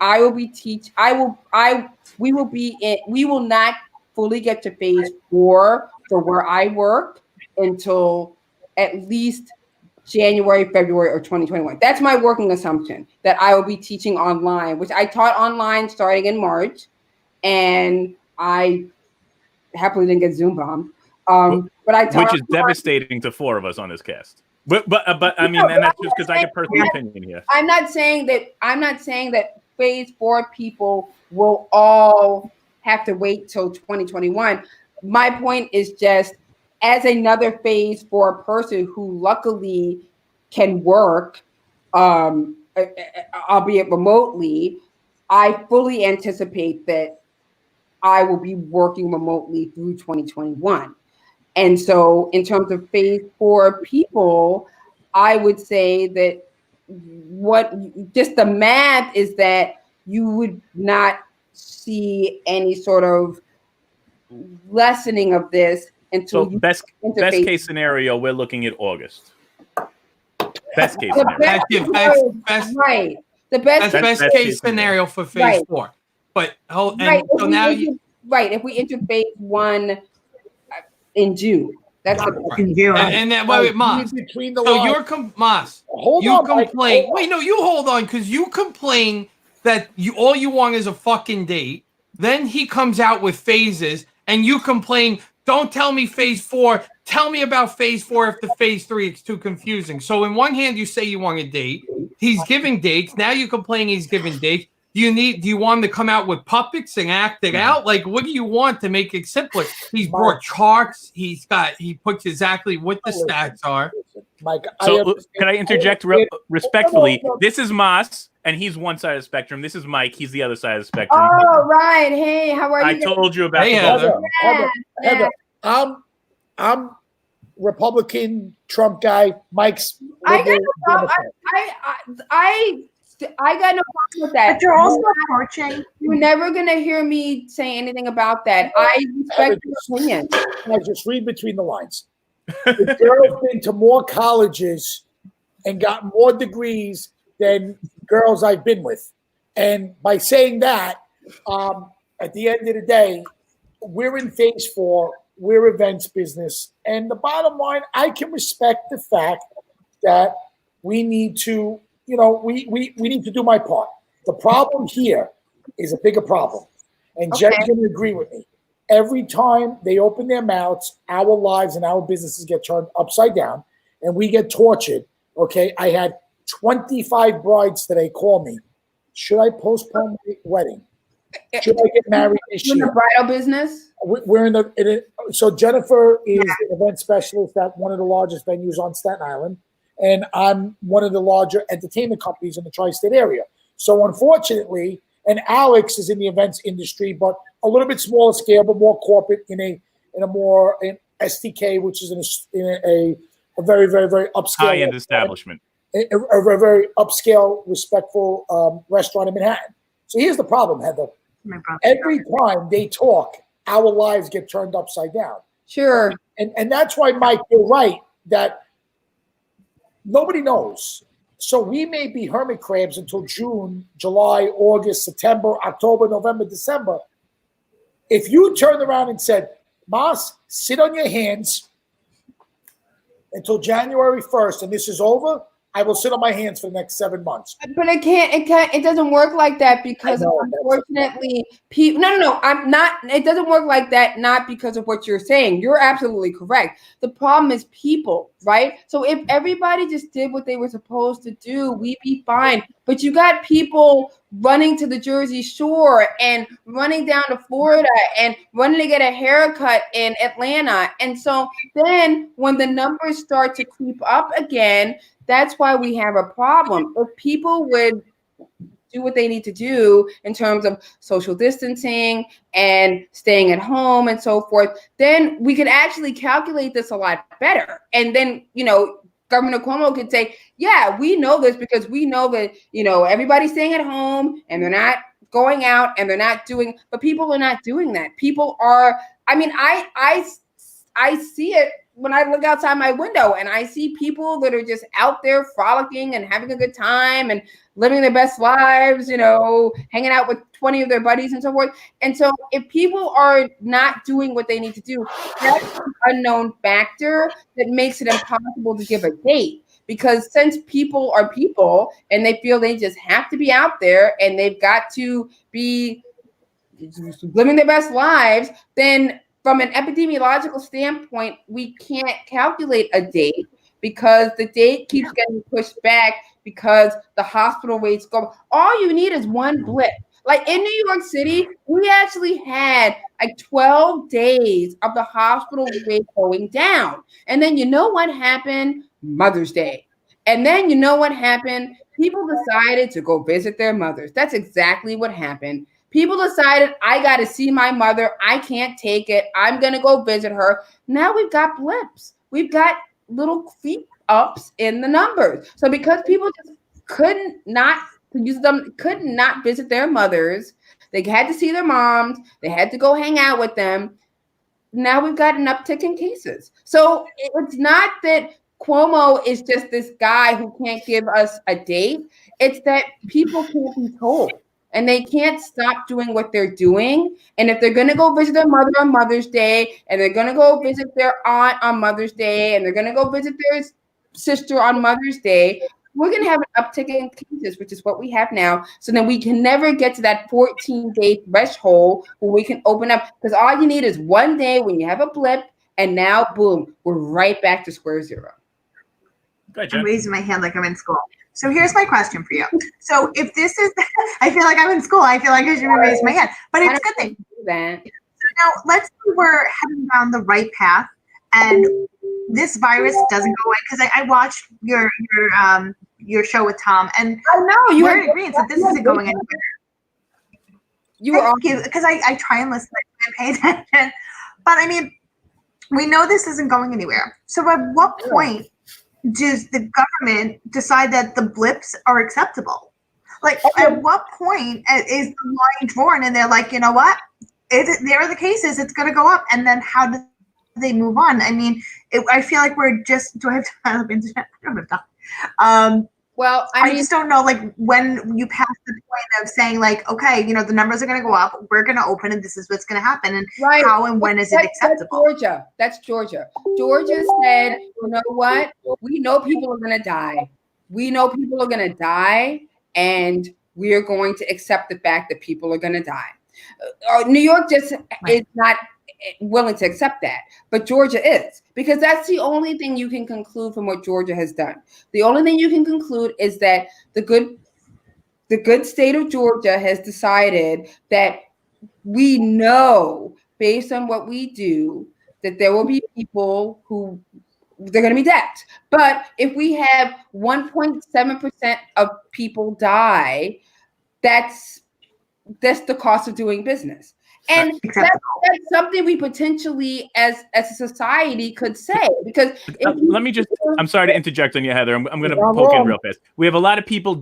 we will not fully get to phase 4 for where I work until at least January, February, or 2021. That's my working assumption, that I will be teaching online, which I taught online starting in March, and I happily didn't get Zoom bombed. But I taught, which is devastating to 4 of us on this cast. But I mean, and that's just because I get personal opinion here. I'm not saying that phase 4 people will all have to wait till 2021. My point is just, as another phase 4 person who luckily can work, albeit remotely, I fully anticipate that I will be working remotely through 2021. And so in terms of phase 4 people, I would say that just the math is that you would not see any sort of lessening of this until best case scenario, we're looking at August. Best case scenario. Right. The best case scenario for phase 4. But so now if we enter phase 1 in June. That's in June. And then wait, Moss. So you're Moss. You complain. Wait, no, you hold on, because you complain that all you want is a fucking date. Then he comes out with phases, and you complain, don't tell me phase 4. Tell me about phase 4 after phase 3. It's too confusing. So in one hand, you say you want a date. He's giving dates. Now you complain he's giving dates. Do you want him to come out with puppets and act it out? Like, what do you want to make it simpler? He's brought charts. He puts exactly what the stats are. Mike, so can I interject respectfully? This is Moss, and he's one side of the spectrum. This is Mike. He's the other side of the spectrum. Oh, right. Hey, how are you? I told you about Heather, I'm Republican Trump guy. Mike's. I got no problem. I got no problem with that. But you're also approaching. You're never gonna hear me say anything about that. I respect your opinion. I just read between the lines. The girl's been to more colleges and got more degrees than girls I've been with. And by saying that, at the end of the day, we're in phase 4. We're events business. And the bottom line, I can respect the fact that we need to, we need to do my part. The problem here is a bigger problem. And Jen's going to agree with me. Every time they open their mouths, our lives and our businesses get turned upside down and we get tortured. Okay. I had 25 brides today call me. Should I postpone my wedding? Should I get married this year? In the bridal business? We're so Jennifer is an event specialist at one of the largest venues on Staten Island. And I'm one of the larger entertainment companies in the tri-state area. So unfortunately, and Alex is in the events industry, but a little bit smaller scale, but more corporate in STK, which is in a very, very, very upscale high-end establishment. A very upscale, respectful restaurant in Manhattan. So here's the problem, Heather. Every time they talk, our lives get turned upside down. Sure. And that's why, Mike, you're right that nobody knows. So we may be hermit crabs until June, July, August, September, October, November, December. If you turned around and said, Mas, sit on your hands until January 1st and this is over, I will sit on my hands for the next 7 months. But it doesn't work like that because unfortunately, people. No. I'm not. It doesn't work like that. Not because of what you're saying. You're absolutely correct. The problem is people, right? So if everybody just did what they were supposed to do, we'd be fine. But you got people running to the Jersey Shore and running down to Florida and running to get a haircut in Atlanta. And so then when the numbers start to creep up again, that's why we have a problem. If people would do what they need to do in terms of social distancing and staying at home and so forth, then we could actually calculate this a lot better. And then, Governor Cuomo could say, yeah, we know this because we know that, everybody's staying at home and they're not going out and they're not doing, but people are not doing that. People are, I see it when I look outside my window and I see people that are just out there frolicking and having a good time and living their best lives, hanging out with 20 of their buddies and so forth. And so if people are not doing what they need to do, that's an unknown factor that makes it impossible to give a date. Because since people are people and they feel they just have to be out there and they've got to be living their best lives, then from an epidemiological standpoint, we can't calculate a date because the date keeps getting pushed back because the hospital rates go. All you need is one blip. Like in New York City, we actually had like 12 days of the hospital rate going down. And then you know what happened? Mother's Day. And then you know what happened? People decided to go visit their mothers. That's exactly what happened. People decided, I got to see my mother. I can't take it. I'm going to go visit her. Now we've got blips. We've got little feet ups in the numbers. So because people just could not visit their mothers, they had to see their moms, they had to go hang out with them. Now we've got an uptick in cases. So it's not that Cuomo is just this guy who can't give us a date. It's that people can't be told. And they can't stop doing what they're doing. And if they're going to go visit their mother on Mother's Day, and they're going to go visit their aunt on Mother's Day, and they're going to go visit their sister on Mother's Day, we're going to have an uptick in cases, which is what we have now. So then we can never get to that 14-day threshold where we can open up. Because all you need is one day when you have a blip, and now, boom, we're right back to square zero. I'm raising my hand like I'm in school. So here's my question for you. So if this is, I feel like I'm in school. I feel like I should raise my hand, but it's a good thing. So now let's say we're heading down the right path, and this virus doesn't go away. Because I watched your show with Tom, and I know you're in agreement that this isn't going anywhere. You were because I try and listen and pay attention, but I mean, we know this isn't going anywhere. So at what point does the government decide that the blips are acceptable? Like, at what point is the line drawn and they're like, you know what? There are the cases, it's going to go up. And then how do they move on? I mean, I feel like we're just, do I have time? I don't have time. Well, I just don't know, like, when you pass the point of saying, like, okay, you know, the numbers are going to go up, we're going to open, and this is what's going to happen, and how and when is it acceptable? That's Georgia. Georgia said, you know what? We know people are going to die. We know people are going to die, and we are going to accept the fact that people are going to die. New York just is not willing to accept that, but Georgia is, because that's the only thing you can conclude from what Georgia has done. The only thing you can conclude is that the good state of Georgia has decided that we know, based on what we do, that there will be people who they're going to be deaths. But if we have 1.7% of people die, that's the cost of doing business. And that's something we potentially, as a society, could say, because let me just. I'm sorry to interject on you, Heather. I'm going to poke in real fast. We have a lot of people.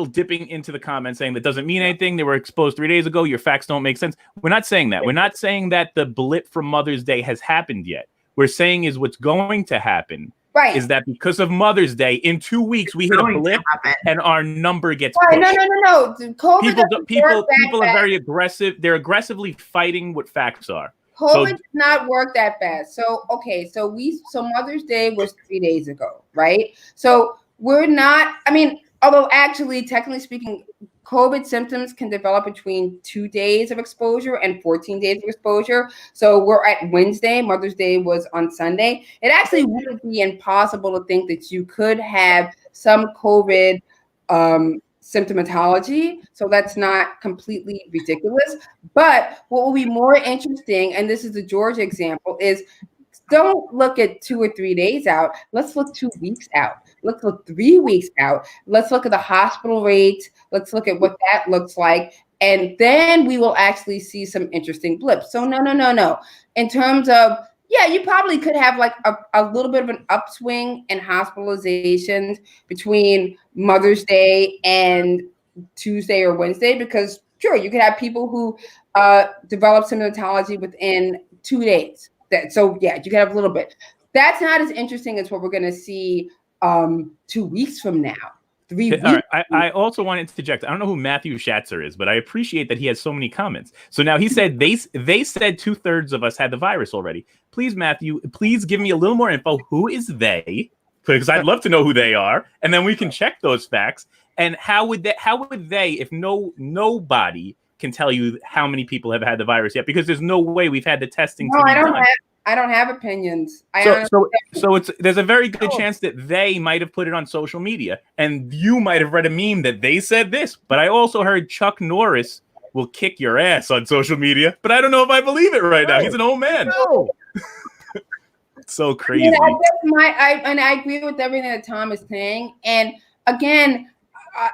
Dipping into the comments saying that doesn't mean anything. They were exposed 3 days ago. Your facts don't make sense. We're not saying that. We're not saying that the blip from Mother's Day has happened yet. We're saying is what's going to happen. Right. Is that because of Mother's Day, in 2 weeks we hit a blip and our number gets pushed. No. People are very aggressive. They're aggressively fighting what facts are. COVID does not work that fast. So Mother's Day was 3 days ago, right? So we're not. I mean, although actually, technically speaking, COVID symptoms can develop between 2 days of exposure and 14 days of exposure. So we're at Wednesday. Mother's Day was on Sunday. It actually wouldn't be impossible to think that you could have some COVID symptomatology. So that's not completely ridiculous. But what will be more interesting, and this is the Georgia example, is don't look at 2 or 3 days out. Let's look 2 weeks out. Let's look 3 weeks out. Let's look at the hospital rates. Let's look at what that looks like. And then we will actually see some interesting blips. So no. In terms of, you probably could have like a little bit of an upswing in hospitalizations between Mother's Day and Tuesday or Wednesday, because sure, you could have people who develop symptomatology within 2 days. So you can have a little bit. That's not as interesting as what we're going to see 2 weeks from now. 3 weeks. All right. I also want to interject. I don't know who Matthew Schatzer is, but I appreciate that he has so many comments. So now he said they said 2/3 of us had the virus already. Please, Matthew, please give me a little more info. Who is they? Because I'd love to know who they are, and then we can check those facts. And how would they, if nobody can tell you how many people have had the virus yet, because there's no way we've had the testing. No, I don't have opinions. So there's a very good chance that they might have put it on social media, and you might have read a meme that they said this. But I also heard Chuck Norris will kick your ass on social media, but I don't know if I believe it right now. He's an old man. No. It's so crazy. I agree with everything that Tom is saying. And again,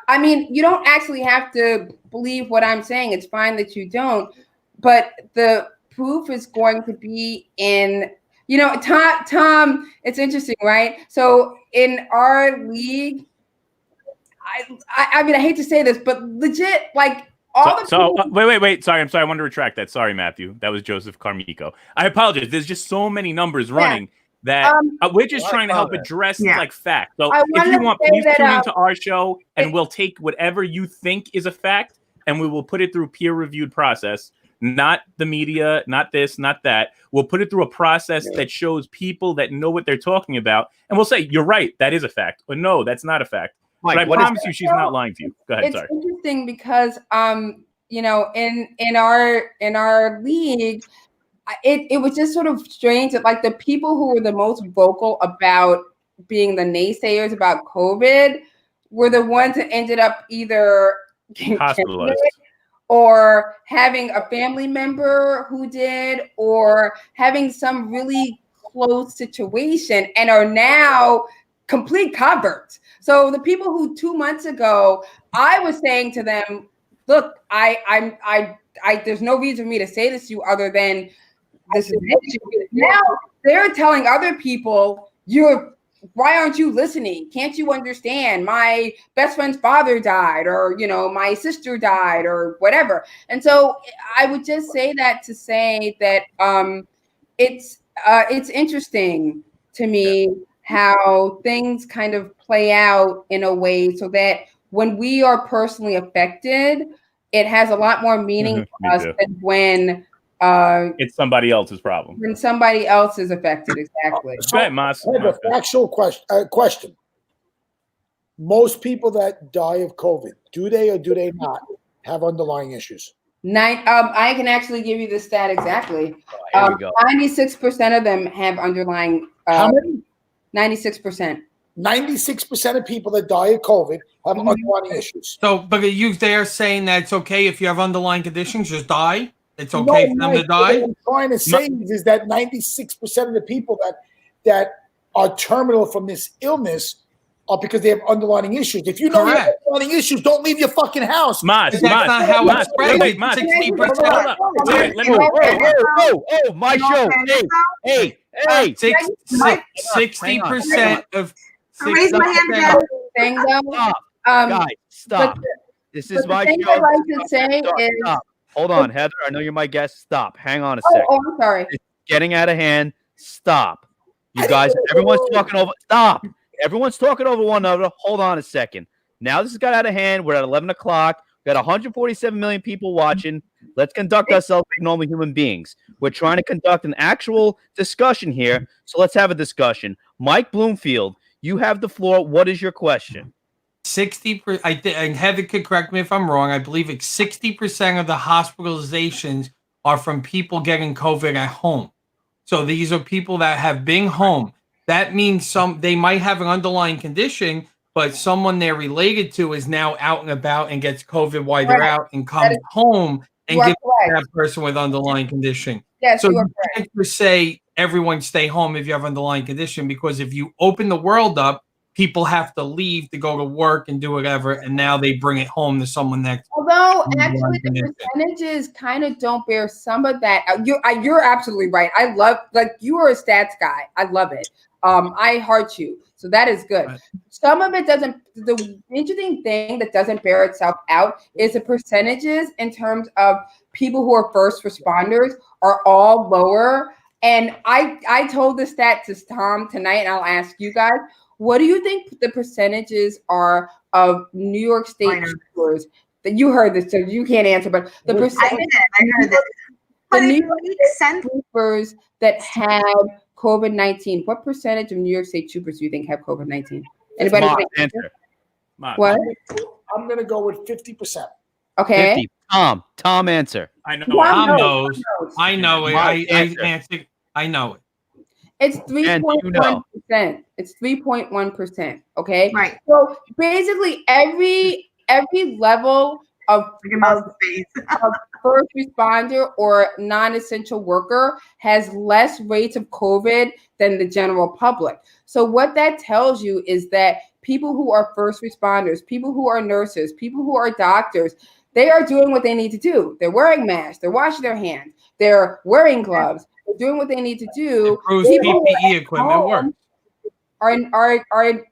I mean, you don't actually have to believe what I'm saying. It's fine that you don't, but the proof is going to be in, Tom, it's interesting, right? So in our league, I mean, I hate to say this, but legit, like wait. Sorry. I wanted to retract that. Sorry, Matthew. That was Joseph Carmico. I apologize. There's just so many numbers running that we're just trying to help address like facts. So if you want, please tune into our show and we'll take whatever you think is a fact and we will put it through peer-reviewed process. Not the media, not this, not that. We'll put it through a process that shows people that know what they're talking about. And we'll say, you're right, that is a fact. Or no, that's not a fact. Mike, but I promise you she's not lying to you. Go ahead, sorry. It's interesting because, in our league, it was just sort of strange that like the people who were the most vocal about being the naysayers about COVID were the ones that ended up either hospitalized or having a family member who did, or having some really close situation and are now complete converts. So the people who 2 months ago, I was saying to them, look, I there's no reason for me to say this to you other than this is an issue. Now they're telling other people, why aren't you listening? Can't you understand? My best friend's father died, or my sister died, or whatever. And so I would just say that to say that it's interesting to me how things kind of play out in a way so that when we are personally affected, it has a lot more meaning for us than when it's somebody else's problem. When somebody else is affected, exactly. So, I have a factual question. Most people that die of COVID, do they or do they not have underlying issues? I can actually give you the stat exactly. 96% of them have underlying. How many? 96%. 96% of people that die of COVID have underlying issues. So, but they're saying that it's okay if you have underlying conditions, just die? It's okay for them to die? What I'm trying to say is that 96% of the people that are terminal from this illness are because they have underlying issues. If you know you have underlying issues, don't leave your fucking house. That's not how it's spread. 60%. Oh, my show. Hey. 60% of. Raise my hand again. Guys, stop. This is my show. I'd like to say is, stop. Hold on, Heather. I know you're my guest. Stop. Hang on a second. Oh, I'm sorry. It's getting out of hand. Stop. You guys, everyone's talking over. Stop. Everyone's talking over one another. Hold on a second. Now this has got out of hand. We're at 11 o'clock. We've got 147 million people watching. Let's conduct ourselves like normal human beings. We're trying to conduct an actual discussion here. So let's have a discussion. Mike Bloomfield, you have the floor. What is your question? 60%, and Heather could correct me if I'm wrong. I believe it's 60% of the hospitalizations are from people getting COVID at home. So these are people that have been home. That means they might have an underlying condition, but someone they're related to is now out and about and gets COVID while they're out and comes home and gets that person with underlying condition. Yes, so you are you can't say everyone stay home if you have underlying condition, because if you open the world up, people have to leave to go to work and do whatever, and now they bring it home to someone next. Although actually the percentages kind of don't bear some of that. You're absolutely right. I love, like, you are a stats guy. I love it. I heart you, so that is good. Right. Some of it doesn't. The interesting thing that doesn't bear itself out is the percentages in terms of people who are first responders are all lower. And I told the stat to Tom tonight, and I'll ask you guys. What do you think the percentages are of New York State troopers? That you heard this, so you can't answer, but the percentage I heard this. The New York State troopers that have COVID-19. What percentage of New York State troopers do you think have COVID-19? Anybody? Answer. What? I'm going to go with 50%. Okay. 50. Tom, answer. I know. Tom knows. I know it. I know it. It's 3.1%. It's 3.1%. Okay. Right. So basically, every level of first responder or non-essential worker has less rates of COVID than the general public. So what that tells you is that people who are first responders, people who are nurses, people who are doctors, they are doing what they need to do. They're wearing masks. They're washing their hands. They're wearing gloves. They're doing what they need to do. PPE equipment works. Are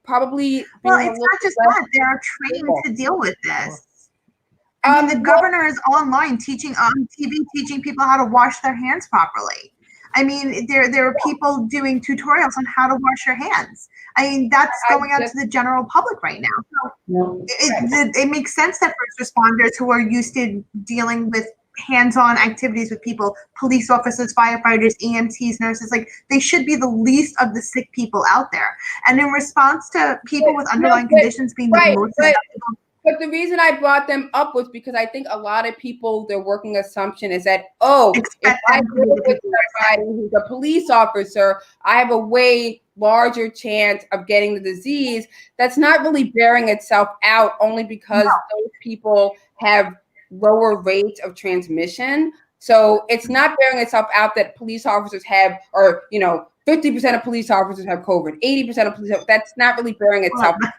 probably well, it's not just that. They are trained to deal with this. I mean, the governor is online teaching on TV, teaching people how to wash their hands properly. I mean, there are people doing tutorials on how to wash your hands. I mean, that's going out to the general public right now. So it makes sense that first responders who are used to dealing with hands-on activities with people, police officers, firefighters, EMTs, nurses, like they should be the least of the sick people out there. And in response to people with underlying conditions being the most susceptible. But the reason I brought them up was because I think a lot of people, their working assumption is that, if I deal with somebody who's a police officer, I have a way larger chance of getting the disease, that's not really bearing itself out only because those people have lower rates of transmission. So it's not bearing itself out that police officers have, or 50% of police officers have COVID, 80% of police, that's not really bearing itself out.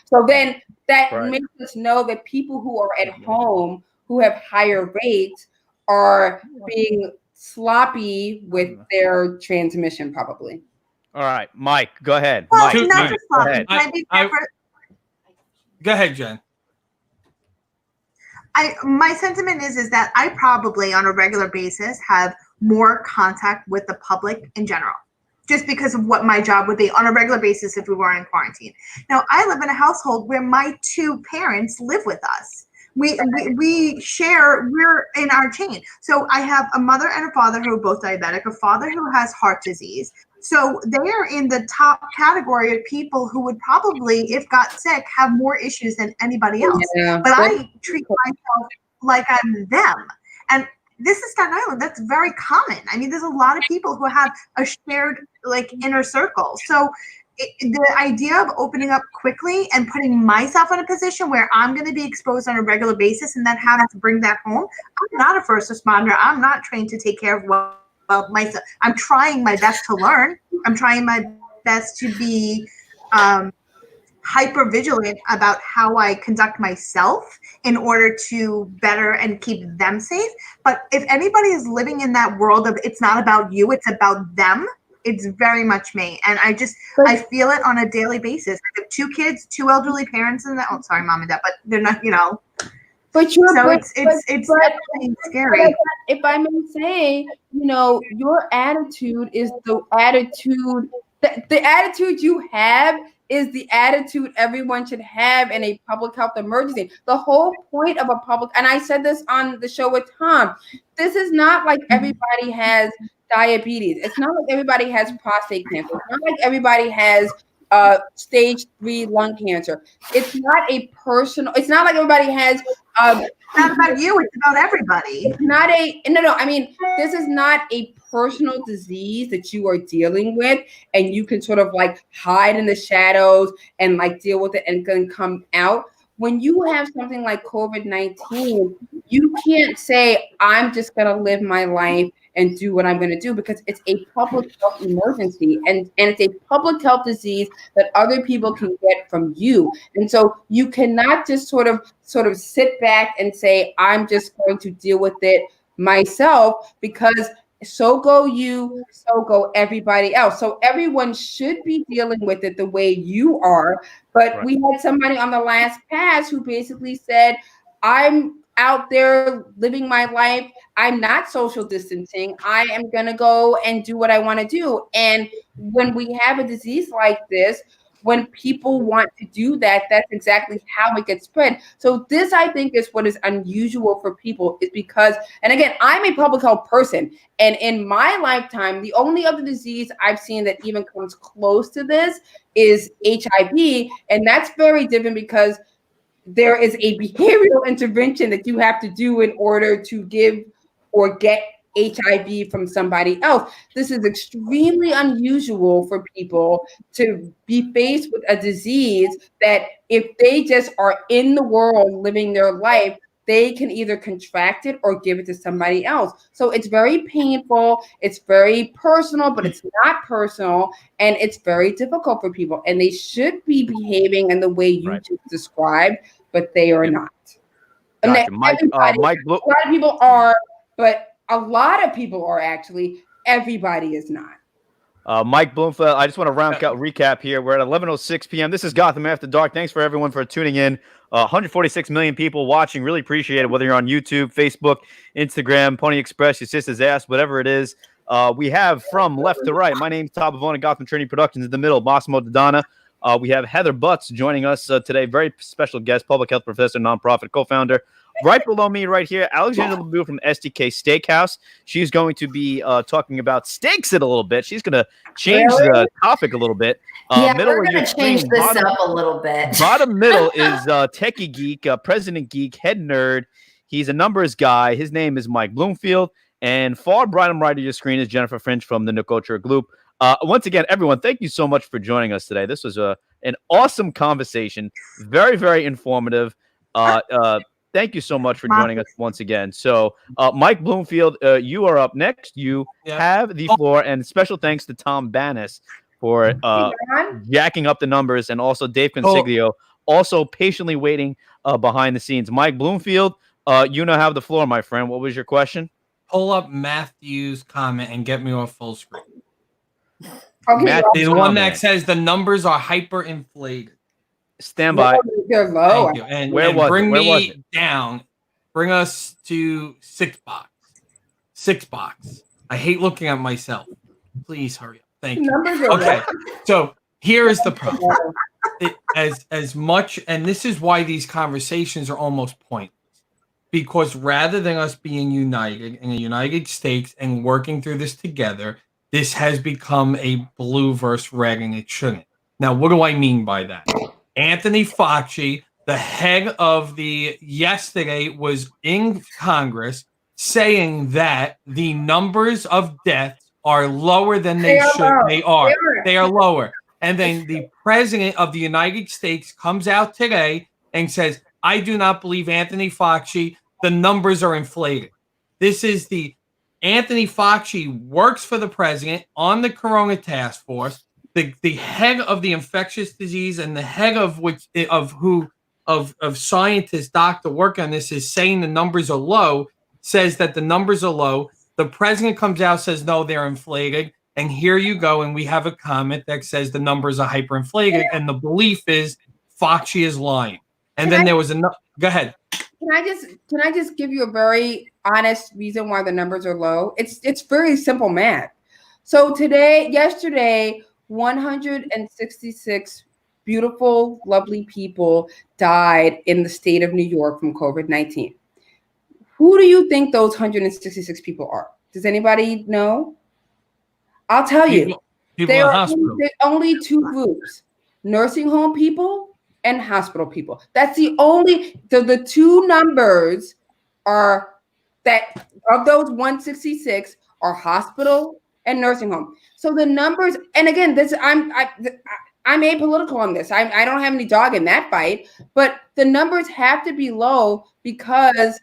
So then that makes us know that people who are at home who have higher rates are being sloppy with their transmission, probably. All right, Mike, go ahead. Well, Mike, not just sloppy. Go ahead, Jen. My sentiment is that I probably on a regular basis have more contact with the public in general, just because of what my job would be on a regular basis if we were in quarantine. Now, I live in a household where my two parents live with us. We share, we're in our chain. So I have a mother and a father who are both diabetic, a father who has heart disease. So they are in the top category of people who would probably, if got sick, have more issues than anybody else. Yeah. But I treat myself like I'm them. And this is Staten Island. That's very common. I mean, there's a lot of people who have a shared inner circle. So the idea of opening up quickly and putting myself in a position where I'm going to be exposed on a regular basis and then having to bring that home, I'm not a first responder. I'm not trained to take care of myself. I'm trying my best to learn. I'm trying my best to be hyper vigilant about how I conduct myself in order to better and keep them safe. But if anybody is living in that world of it's not about you, it's about them, it's very much me. And I feel it on a daily basis. I have 2 kids, 2 elderly parents in that. Oh, sorry, mom and dad, but they're not, But it's definitely scary. If I may say, your attitude is the attitude. The attitude you have is the attitude everyone should have in a public health emergency. The whole point of a public, and I said this on the show with Tom, this is not like everybody has diabetes. It's not like everybody has prostate cancer. It's not like everybody has stage 3 lung cancer. It's not like everybody has it's not about you, it's about everybody. It's not I mean, this is not a personal disease that you are dealing with and you can sort of hide in the shadows and deal with it and then come out. When you have something like COVID-19, you can't say, I'm just going to live my life and do what I'm going to do, because it's a public health emergency and it's a public health disease that other people can get from you. And so you cannot just sort of sit back and say, I'm just going to deal with it myself, because so go you, so go everybody else. So everyone should be dealing with it the way you are. But we had somebody on the last pass who basically said, I'm out there living my life. I'm not social distancing. I am going to go and do what I want to do. And when we have a disease like this, when people want to do that, that's exactly how it gets spread. So this, I think, is what is unusual for people, is because, and again, I'm a public health person, and in my lifetime, the only other disease I've seen that even comes close to this is HIV, and that's very different because there is a behavioral intervention that you have to do in order to give or get HIV from somebody else. This is extremely unusual for people to be faced with a disease that if they just are in the world living their life, they can either contract it or give it to somebody else. So it's very painful, it's very personal, but it's not personal, and it's very difficult for people. And they should be behaving in the way you just described, but they are not. Gotcha. And Mike, a lot of people are, but a lot of people are actually. Everybody is not. Mike Bloomfield, I just want to recap here. We're at 11:06 p.m. This is Gotham After Dark. Thanks for everyone for tuning in. 146 million people watching. Really appreciate it, whether you're on YouTube, Facebook, Instagram, Pony Express, your sister's ass, whatever it is. We have from left to right. My name's Tom Bavona, Gotham Trinity Productions. In the middle, Massimo Dodonna. We have Heather Butts joining us today. Very special guest, public health professor, nonprofit co-founder. Right below me right here, Alexandra LoBue from STK Steakhouse. She's going to be talking about steaks in a little bit. She's going to change the topic a little bit. We're going to change this up a little bit. Bottom middle is Techie Geek, President Geek, Head Nerd. He's a numbers guy. His name is Mike Bloomfield. And far bottom right of your screen is Jennifer Finch from the Nicotra Group. Once again, everyone, thank you so much for joining us today. This was an awesome conversation, very, very informative. Thank you so much for joining us once again. So, Mike Bloomfield, you are up next. You have the floor, and special thanks to Tom Bannis for jacking up the numbers, and also Dave Consiglio, also patiently waiting behind the scenes. Mike Bloomfield, you now have the floor, my friend. What was your question? Pull up Matthew's comment and get me on full screen. Okay, the one that says the numbers are hyperinflated. Stand by. They're low. Thank you. And, Where was bring it? Where me was it? down. Bring us to 6 box. 6 box. I hate looking at myself. Please hurry up. Thank you. Okay. So here is the problem. As much, and this is why these conversations are almost pointless. Because rather than us being united in a United States and working through this together, this has become a blue versus red, and it shouldn't. Now, what do I mean by that? Anthony Fauci, the head of the yesterday, was in Congress saying that the numbers of deaths are lower than they should. They are. They are lower. And then the president of the United States comes out today and says, I do not believe Anthony Fauci. The numbers are inflated. This is the Anthony Fauci works for the president on the Corona Task Force. The head of the infectious disease and the head of scientists, doctor work on this is saying the numbers are low, says that the numbers are low. The president comes out, says, no, they're inflated. And here you go. And we have a comment that says the numbers are hyperinflated. And the belief is Fauci is lying. And then there was another. Go ahead. Can I just give you a very honest reason why the numbers are low? It's very simple math. So yesterday, 166 beautiful, lovely people died in the state of New York from COVID-19. Who do you think those 166 people are? Does anybody know? I'll tell you. There are only 2 groups: nursing home people and hospital people. That's the only, the 2 numbers are that of those 166 are hospital and nursing home. So the numbers, and again, I'm apolitical on this. I don't have any dog in that fight, but the numbers have to be low, because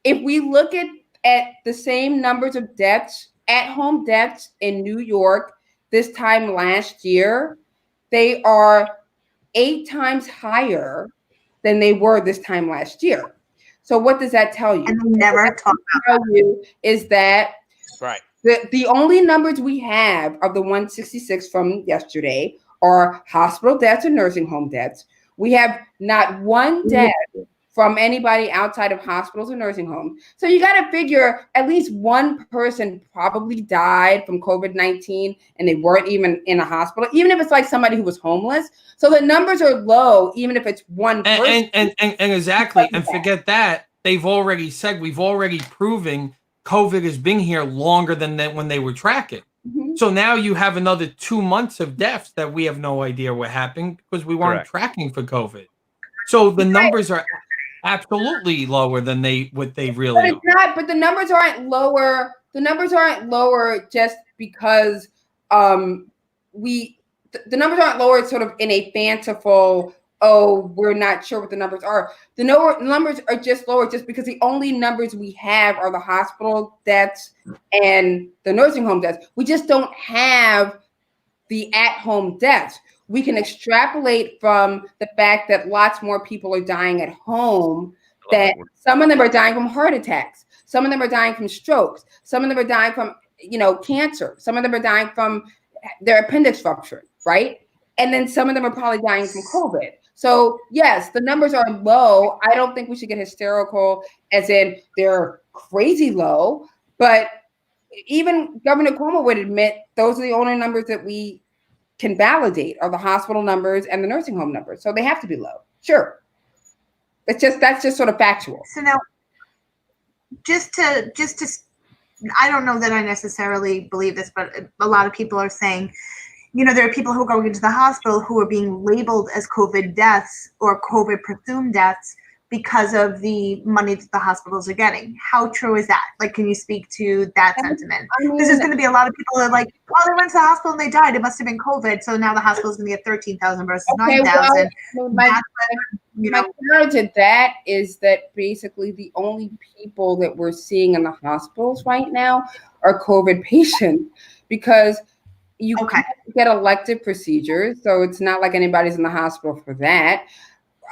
if we look at the same numbers of deaths, at-home deaths in New York this time last year, they are 8 times higher than they were this time last year. So what does that tell you? And we never talk about you is that right. The only numbers we have of the 166 from yesterday are hospital deaths and nursing home deaths. We have not one death from anybody outside of hospitals or nursing homes. So you got to figure at least one person probably died from COVID-19 and they weren't even in a hospital, even if it's like somebody who was homeless. So the numbers are low, even if it's one person. And exactly. And forget that. They've already said, we've already proven COVID has been here longer than when they were tracking. Mm-hmm. So now you have another 2 months of deaths that we have no idea what happened because we weren't tracking for COVID. So the numbers are absolutely lower than what they really are. But the numbers aren't lower. The numbers aren't lower just because the numbers aren't lower sort of in a fanciful, we're not sure what the numbers are. The numbers are just lower just because the only numbers we have are the hospital deaths and the nursing home deaths. We just don't have the at-home deaths. We can extrapolate from the fact that lots more people are dying at home, that some of them are dying from heart attacks. Some of them are dying from strokes. Some of them are dying from, cancer. Some of them are dying from their appendix rupture, right? And then some of them are probably dying from COVID. So yes, the numbers are low. I don't think we should get hysterical as in they're crazy low, but even Governor Cuomo would admit those are the only numbers that we can validate are the hospital numbers and the nursing home numbers. So they have to be low. Sure. That's just sort of factual. So now, just to, I don't know that I necessarily believe this, but a lot of people are saying, there are people who are going into the hospital who are being labeled as COVID deaths or COVID presumed deaths because of the money that the hospitals are getting. How true is that? Like, can you speak to that sentiment? Because there's going to be a lot of people that are like, oh, they went to the hospital and they died. It must have been COVID. So now the hospital's going to get 13,000 versus 9,000. My counter to that is that basically the only people that we're seeing in the hospitals right now are COVID patients, because you can't get elective procedures. So it's not like anybody's in the hospital for that.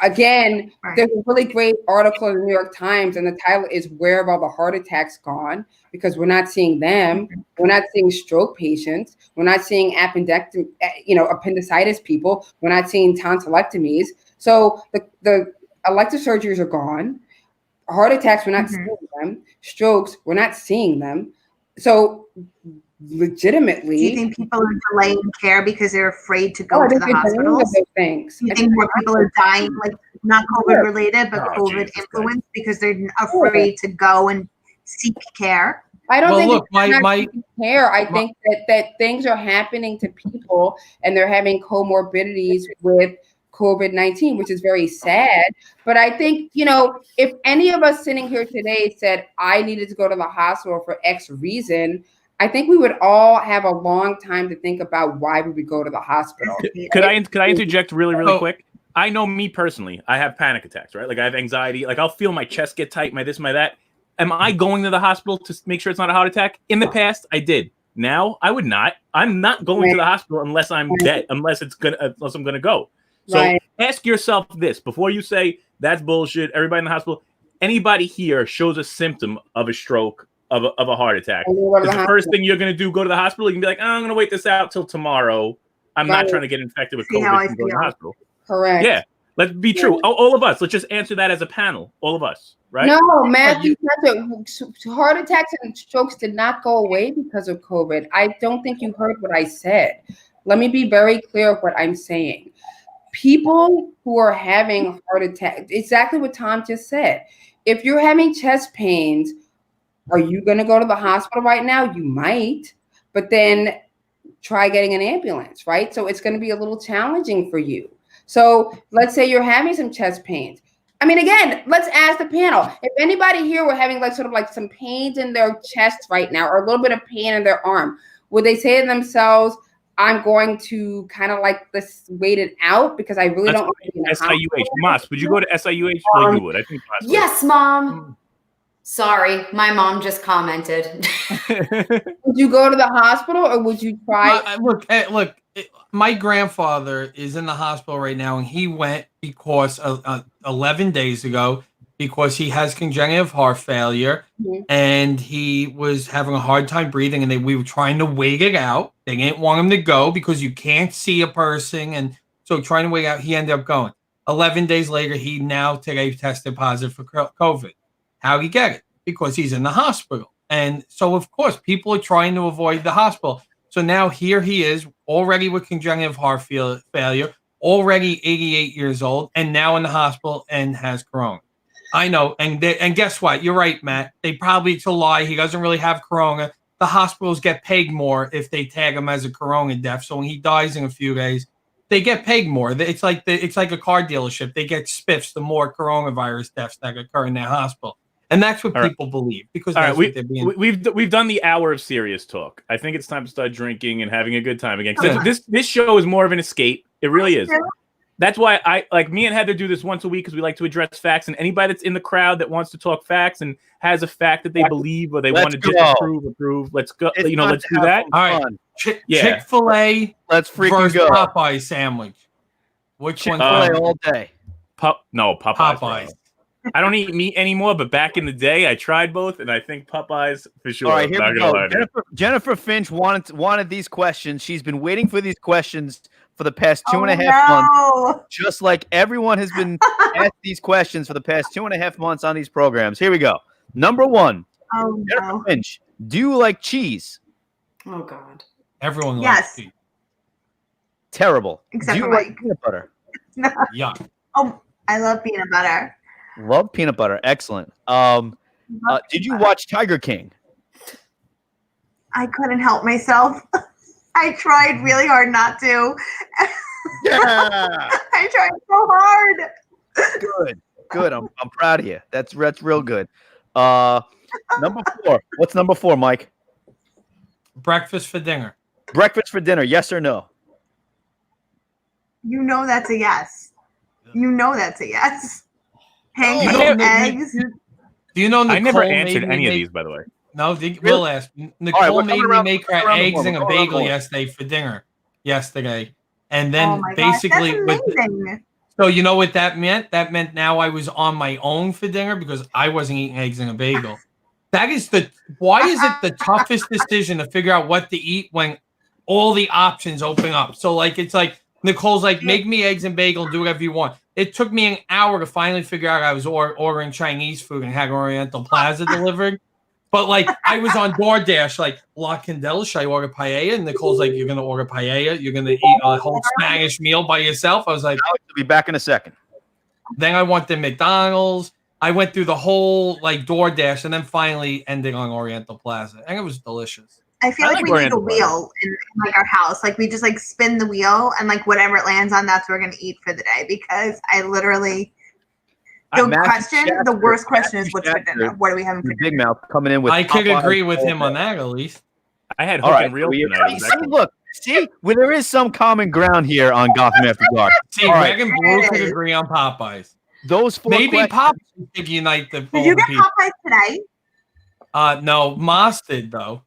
Again, there's a really great article in the New York Times, and the title is "Where Have All the Heart Attacks Gone?" Because we're not seeing them. We're not seeing stroke patients. We're not seeing appendicitis people. We're not seeing tonsillectomies. So the elective surgeries are gone. Heart attacks, we're not seeing them. Strokes, we're not seeing them. So legitimately, do you think people are delaying care because they're afraid to go to the hospitals? Things. You think more people are dying, like not COVID related, but COVID influenced, because they're afraid to go and seek care? I don't think it's care. I think that things are happening to people and they're having comorbidities with COVID-19, which is very sad. But I think, if any of us sitting here today said I needed to go to the hospital for X reason, I think we would all have a long time to think about why we would go to the hospital. Could I interject really quick? I know me personally, I have panic attacks, right? Like I have anxiety. Like I'll feel my chest get tight, my this, my that. Am I going to the hospital to make sure it's not a heart attack? In the past, I did. Now I would not. I'm not going to the hospital unless I'm dead, unless I'm gonna go. So ask yourself this before you say that's bullshit. Everybody in the hospital, anybody here shows a symptom of a stroke, of a heart attack, is the first thing you're going to do go to the hospital? You can be like, I'm going to wait this out till tomorrow. I'm not trying to get infected with COVID and go to the hospital. Correct. Yeah. Let's be true. All of us. Let's just answer that as a panel. All of us. Right? No, Matthew, heart attacks and strokes did not go away because of COVID. I don't think you heard what I said. Let me be very clear of what I'm saying. People who are having heart attacks, exactly what Tom just said. If you're having chest pains, are you going to go to the hospital right now? You might, but then try getting an ambulance, right? So it's going to be a little challenging for you. So let's say you're having some chest pains. I mean, again, let's ask the panel. If anybody here were having some pains in their chest right now, or a little bit of pain in their arm, would they say to themselves, I'm going to kind of like this wait it out because I really don't want to be in the SIUH. Moss, would you go to SIUH? Like you would. I think Moss yes, Mom. Sorry, my mom just commented. Would you go to the hospital or would you try? Look, my grandfather is in the hospital right now, and he went because 11 days ago because he has congenital heart failure, and he was having a hard time breathing, and we were trying to wait it out. They didn't want him to go because you can't see a person, and so trying to wait out, he ended up going. 11 days later, he now today tested positive for COVID. How he get it? Because he's in the hospital. And so, of course, people are trying to avoid the hospital. So now here he is, already with congenital heart failure, already 88 years old, and now in the hospital and has corona. I know. And guess what? You're right, Matt. It's a lie. He doesn't really have corona. The hospitals get paid more if they tag him as a corona death. So when he dies in a few days, they get paid more. It's like a car dealership. They get spiffs the more coronavirus deaths that occur in their hospital. And that's what people believe, because that's what they're being. We've done the hour of serious talk. I think it's time to start drinking and having a good time again. This show is more of an escape. It really is. That's why me and Heather do this once a week, because we like to address facts. And anybody that's in the crowd that wants to talk facts and has a fact that they believe or they want to disapprove or prove, let's go. Let's do that. All right. Chick-fil-A. Let's freaking go. Popeye sandwich. Which one? Chick-fil-A all day. Popeyes. I don't eat meat anymore, but back in the day, I tried both, and I think Popeyes for sure. All right, here we go. Jennifer Finch wanted these questions. She's been waiting for these questions for the past 2.5 months, just like everyone has been asked these questions for the past 2.5 months on these programs. Here we go. Number one, Jennifer Finch, do you like cheese? Oh, God. Everyone likes cheese. Terrible. Except do you like peanut butter? Yuck. Oh, I love peanut butter. Love peanut butter. Excellent. Did you watch Tiger King? I couldn't help myself. I tried really hard not to. Yeah. I tried so hard. Good. Good. I'm proud of you. That's real good. Number 4. What's number 4, Mike? Breakfast for dinner. Breakfast for dinner. Yes or no? You know that's a yes. You know that's a yes. Pancakes, You know, eggs. Do you know Nicole I never made answered me any of make- these, by the way. No, we'll ask. Nicole we're made coming me around- make we're her coming around the eggs horn. and a We're coming around the bagel horn. yesterday for dinner. Yesterday, and Oh then my gosh, basically that's with amazing. so you know what that meant? That meant now I was on my own for dinner because I wasn't eating eggs and a bagel. That is why is it the toughest decision to figure out what to eat when all the options open up? So like it's like Nicole's like, make me eggs and bagel and do whatever you want. It took me an hour to finally figure out I was ordering Chinese food and had Oriental Plaza delivered. But like I was on DoorDash, like La Candela, should I order paella? And Nicole's like, you're gonna order paella, you're gonna eat a whole Spanish meal by yourself. I was like, Alex will be back in a second. then I went to McDonald's. I went through the whole like DoorDash and then finally ended on Oriental Plaza. And it was delicious. I feel I like like we need a Oriental Plaza. wheel in like our house. Like we just like spin the wheel and like whatever it lands on, that's what we're gonna eat for the day. Because I literally the worst question is what's for dinner? What are we having for Big dinner? Mouth coming in with. I could Popeyes agree with all him day. on that at least. I had All hook right, and reel we- tonight. It was see, excellent. look, well, there is some common ground here on Gotham After Dark. See, All right. Greg and Blue could agree on Popeyes. Those 4 Maybe questions- Popeyes could unite the Did you get people. Popeyes today? No, Moss did though.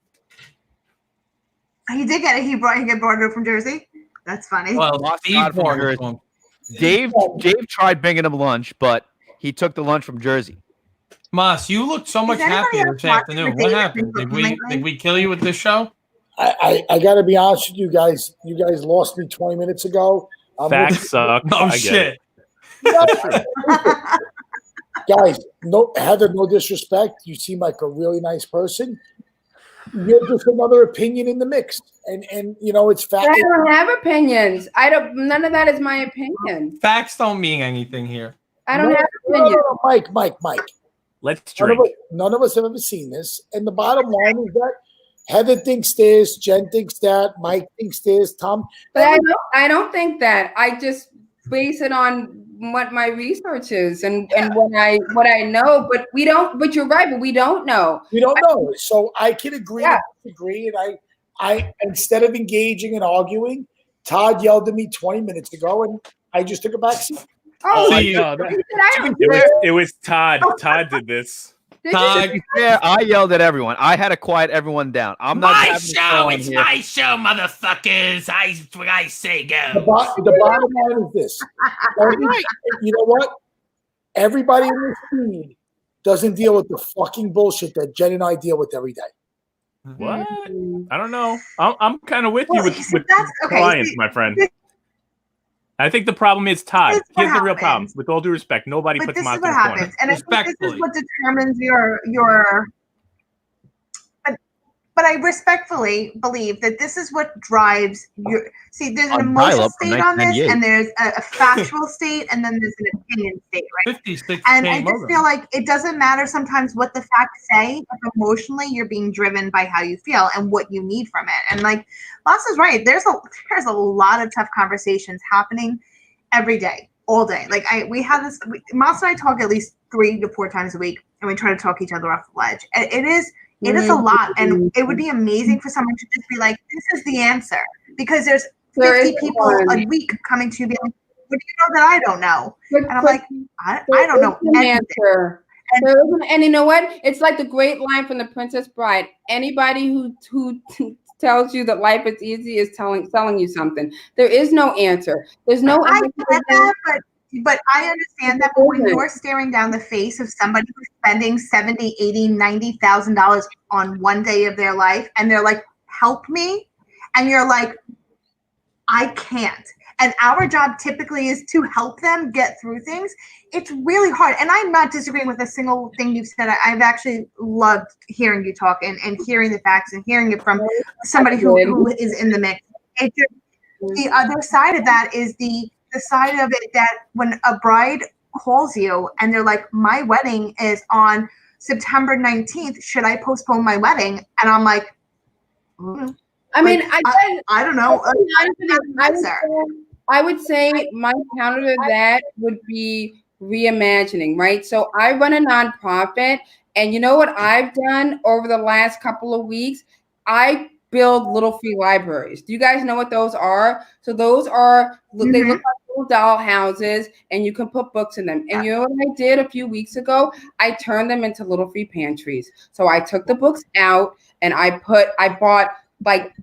He did get it. He brought it from Jersey. That's funny. Well, Moss Steve got it from brought it Jersey. to him. Dave tried bringing him lunch, but he took the lunch from Jersey. Moss, you look so much anybody happier else this watching afternoon. the What David happened? Finch Did lately? we kill you with this show? I got to be honest with you guys. You guys lost me 20 minutes ago. Facts suck. Oh I get it. shit. Guys, no, Heather, no disrespect. You seem like a really nice person. You're just another opinion in the mix, and you know it's fact. I don't have opinions. None of that is my opinion. Facts don't mean anything here. I don't have opinions. No, Mike. Let's None drink. of us have ever seen this, and the bottom line is that Heather thinks this, Jen thinks that, Mike thinks this, Tom. But I don't think that. I just base it on what my research is and what I know. But we don't. But you're right. But we don't know. We don't know. So I can agree Yeah. to disagree. And I instead of engaging and arguing, Todd yelled at me 20 minutes ago, and I just took a back seat. Oh, I know that. It was Todd. Todd did this. To be fair, I yelled at everyone. I had to quiet everyone down. I'm not having to go on here. my show, motherfuckers. What I say The bottom line is this. You know what? Everybody in this feed doesn't deal with the fucking bullshit that Jen and I deal with every day. What? I don't know. I'm kind of with you with that's okay. clients, my friend. I think the problem is Todd. This is what Here's the real problem. happens. With all due respect, nobody But puts this him is out what to the corner. happens, and I think this Respectfully. is what determines your. But I respectfully believe that this is what drives your. See, there's an On emotional dial-up from state on this, 1998. and there's a factual state, and then there's an opinion state, right? 56 And I just feel like it doesn't matter sometimes what the facts say, if emotionally you're being driven by how you feel and what you need from it. And like Moss is right, there's a lot of tough conversations happening every day, all day. Like we have this. Moss and I talk at least 3 to 4 times a week, and we try to talk each other off the ledge. It is a lot, and it would be amazing for someone to just be like, "This is the answer," because there's 50 people a week coming to you being like, "What do you know that I don't know?" And I'm like, I don't know An anything. answer. And you know what? It's like the great line from The Princess Bride. Anybody who tells you that life is easy is telling you something. There is no answer. There's no I answer. get that, but I understand that. But when you're staring down the face of somebody who's spending $70,000, $80,000, $90,000 on one day of their life, and they're like, "Help me," and you're like, "I can't." And our job typically is to help them get through things. It's really hard. And I'm not disagreeing with a single thing you've said. I've actually loved hearing you talk and hearing the facts and hearing it from somebody who is in the mix. It's just, the other side of that is the side of it that when a bride calls you and they're like, "My wedding is on September 19th. Should I postpone my wedding?" And I'm like, I mean, I don't know. I would say my counter to that would be reimagining, right? So I run a nonprofit, and you know what I've done over the last couple of weeks? I build little free libraries. Do you guys know what those are? So those are, they look like little doll houses, and you can put books in them. And you know what I did a few weeks ago? I turned them into little free pantries. So I took the books out, and I bought like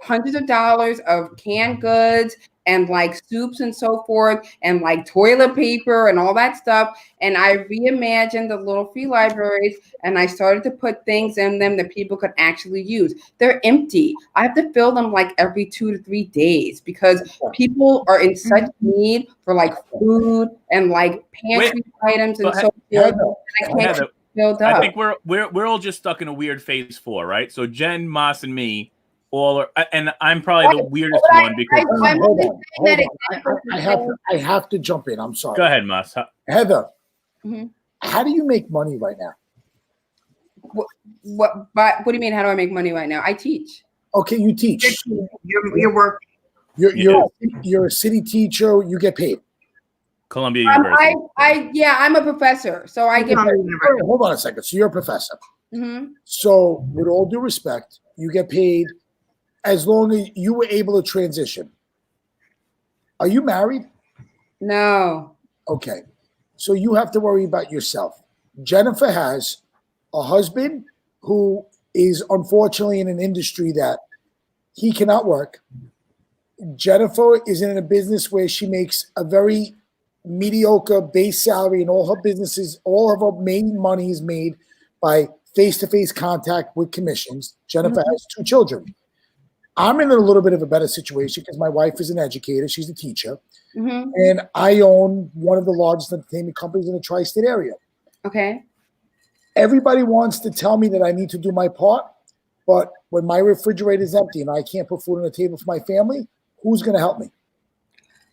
hundreds of dollars of canned goods and like soups and so forth, and like toilet paper and all that stuff. And I reimagined the little free libraries, and I started to put things in them that people could actually use. They're empty. I have to fill them like every 2 to 3 days because people are in such need for like food and like pantry items and so forth. I can't build up. I think we're all just stuck in a weird phase 4, right? So Jen, Moss, and me all are, and I'm probably the weirdest one because I have to jump in. I'm sorry. Go ahead, Moss. Heather, how do you make money right now? What do you mean? How do I make money right now? I teach. Okay, you teach. You're working. You're a city teacher. You get paid. Columbia University. I'm a professor, so I get paid. Hold on a second. So you're a professor. So with all due respect, you get paid as long as you were able to transition. Are you married? No. Okay. So you have to worry about yourself. Jennifer has a husband who is unfortunately in an industry that he cannot work. Jennifer is in a business where she makes a very mediocre base salary, and all her businesses, all of her main money is made by face-to-face contact with commissions. Jennifer has 2 children. I'm in a little bit of a better situation because my wife is an educator. She's a teacher. And I own one of the largest entertainment companies in the tri-state area. Okay. Everybody wants to tell me that I need to do my part, but when my refrigerator is empty and I can't put food on the table for my family, who's going to help me?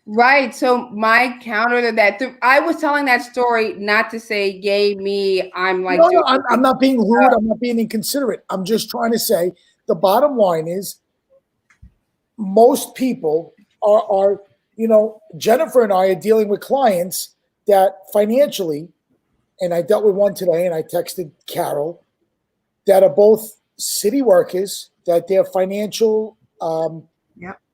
Right. So my counter to that, I was telling that story not to say, yay, me, I'm like. No, I'm not being rude. I'm not being inconsiderate. I'm just trying to say the bottom line is most people are, Jennifer and I are dealing with clients that financially, and I dealt with one today and I texted Carol, that are both city workers, that their financial,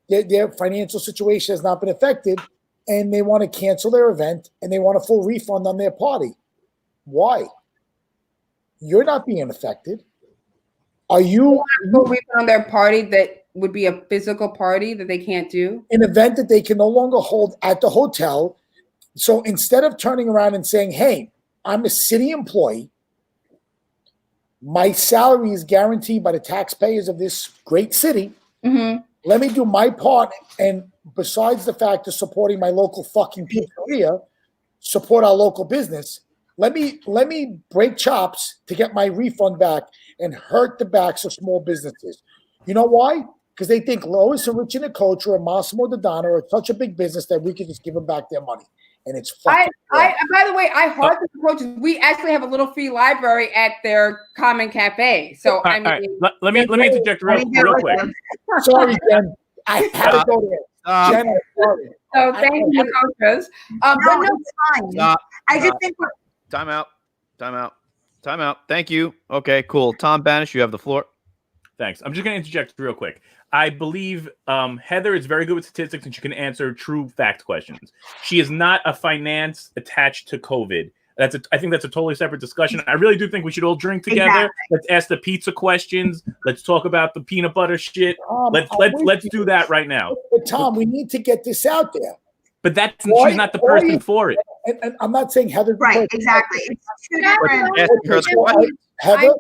their financial situation has not been affected, and they want to cancel their event and they want a full refund on their party. Why? You're not being affected. Are you full refund on their party that would be a physical party that they can't do? An event that they can no longer hold at the hotel. So instead of turning around and saying, hey, I'm a city employee, my salary is guaranteed by the taxpayers of this great city. Let me do my part, and besides the fact of supporting my local fucking pizzeria, support our local business. Let me break chops to get my refund back and hurt the backs of small businesses. You know why? Because they think Lois and Rich and Nicotra and Massimo Dodano are such a big business that we can just give them back their money. And it's fucking by the way, I heart the approaches. We actually have a little free library at their common cafe. So all right. Let me interject real quick. Sorry, Jen. I had to go there. Jen, I'm sorry. So thank you, Nicotras. No, it's fine. Stop. I just think Time out. Thank you. Okay, cool. Tom Banish, you have the floor. Thanks. I'm just going to interject real quick. I believe Heather is very good with statistics and she can answer true fact questions. She is not a finance attached to COVID. I think that's a totally separate discussion. I really do think we should all drink together. Exactly. Let's ask the pizza questions. Let's talk about the peanut butter shit. Let's do that right now. But Tom, we need to get this out there. But she's not the person for it. And I'm not saying Heather. Right, exactly. It's two different. Heather,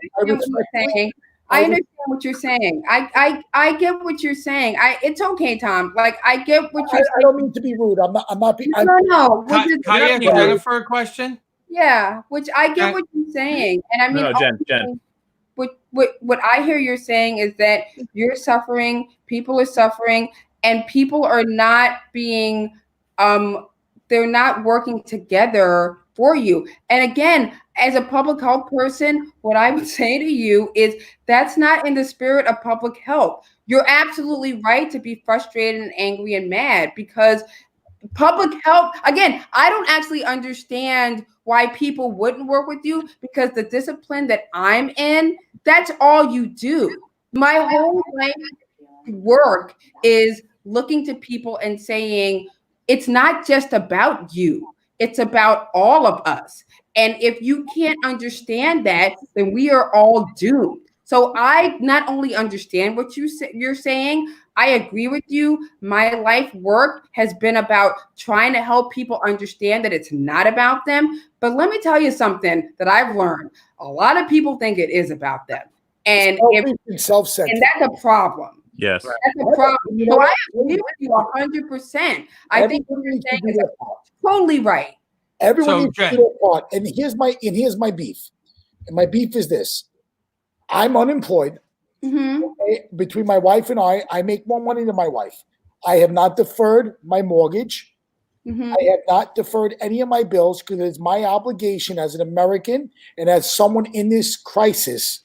I understand what you're saying. I get what you're saying. It's okay, Tom. Like I get what you're saying. I don't mean to be rude. I'm not being. No. Can I ask Jennifer a question? Yeah, which I get what you're saying, and I mean, Jen. What I hear you're saying is that you're suffering. People are suffering, and people are not being. They're not working together for you. And again, as a public health person, what I would say to you is that's not in the spirit of public health. You're absolutely right to be frustrated and angry and mad because public health, again, I don't actually understand why people wouldn't work with you, because the discipline that I'm in, that's all you do. My whole life work is looking to people and saying, it's not just about you, it's about all of us. And if you can't understand that, then we are all doomed. So I not only understand what you're saying, I agree with you. My life work has been about trying to help people understand that it's not about them. But let me tell you something that I've learned. A lot of people think it is about them. And self-centered. And that's a problem. Yes. That's a problem. So I agree with you 100%. I think what you're saying is totally right. Everyone needs to do their part. And here's my beef. And my beef is this. I'm unemployed. Okay? Between my wife and I make more money than my wife. I have not deferred my mortgage. I have not deferred any of my bills because it's my obligation as an American and as someone in this crisis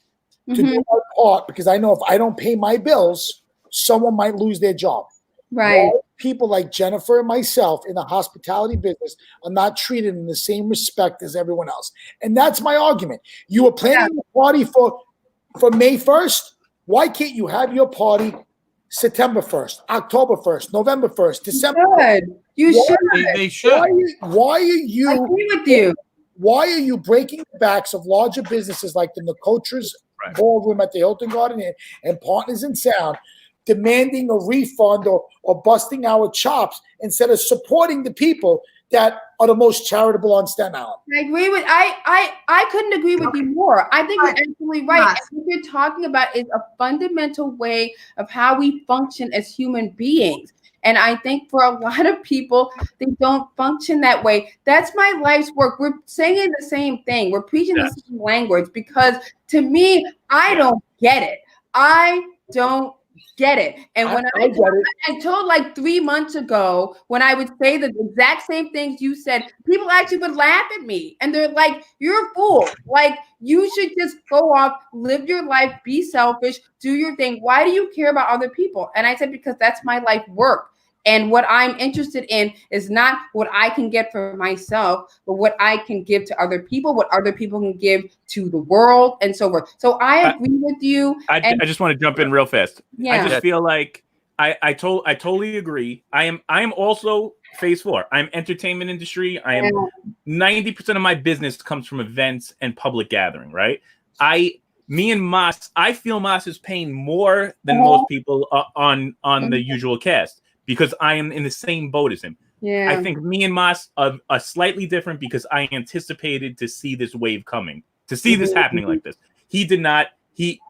to do my part, because I know if I don't pay my bills, someone might lose their job. Right. People like Jennifer and myself in the hospitality business are not treated in the same respect as everyone else. And that's my argument. You were planning a party for May 1st. Why can't you have your party September 1st, October 1st, November 1st, December 1st? You should. They should. Why are you? I agree with you. Why are you breaking the backs of larger businesses like the Nicotra's ballroom at the Hilton Garden Inn and Partners in Sound, demanding a refund or busting our chops instead of supporting the people that are the most charitable on Staten Island? I agree with I couldn't agree with you more. I think you're absolutely right. Yes. And what you're talking about is a fundamental way of how we function as human beings. And I think for a lot of people, they don't function that way. That's my life's work. We're saying the same thing. We're preaching the same language, because to me, I don't get it. I don't get it. And when I told like 3 months ago, when I would say the exact same things you said, people actually would laugh at me. And they're like, you're a fool. Like, you should just go off, live your life, be selfish, do your thing. Why do you care about other people? And I said, because that's my life work. And what I'm interested in is not what I can get for myself, but what I can give to other people, what other people can give to the world, and so forth. So I agree with you. I just want to jump in real fast. Yeah. I just feel like I totally agree. I am also phase 4. I'm entertainment industry. I am 90% of my business comes from events and public gathering, right? Me and Mas, I feel Mas is paying more than most people on the usual cast, because I am in the same boat as him. Yeah. I think me and Mas are slightly different because I anticipated to see this wave coming, to see this happening like this. He did not.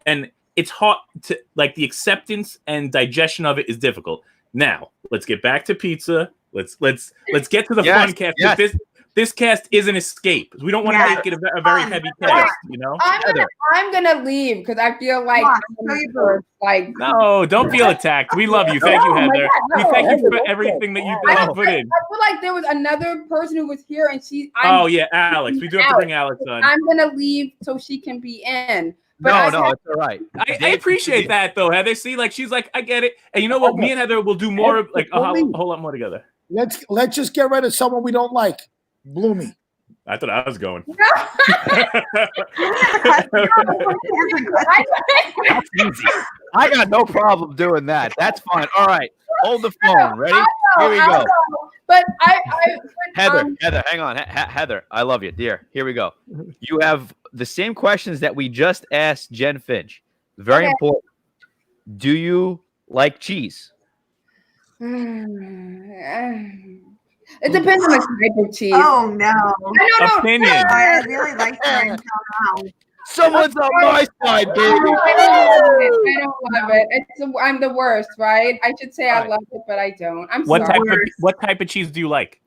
And it's hard to, like, the acceptance and digestion of it is difficult. Now, let's get back to pizza. Let's get to the fun cast. Yes. This cast is an escape. We don't want to make it a very heavy cast, you know? I'm gonna leave because I feel like no, don't feel attacked. We love you. Thank you, Heather. We thank you for everything that you put in. I feel like there was another person who was here, and Alex. We do have to bring Alex on. I'm gonna leave so she can be in. But no, it's all right. I appreciate that, though, Heather. See, like, she's like, I get it. And you know what? Me and Heather will do more, like a whole lot more together. Let's just get rid of someone we don't like. Bloomy. I thought I was going. That's easy. I got no problem doing that. That's fine. All right. Hold the phone. Ready? Here we go. But Heather, hang on. Heather, I love you, dear. Here we go. You have the same questions that we just asked Jen Finch. Very important. Do you like cheese? It depends on the type of cheese. Oh no! Opinion. I really like that. Someone's on my side, baby. I don't love it. I'm the worst, right? I should say I love it, but I don't. I'm sorry. What type of cheese do you like?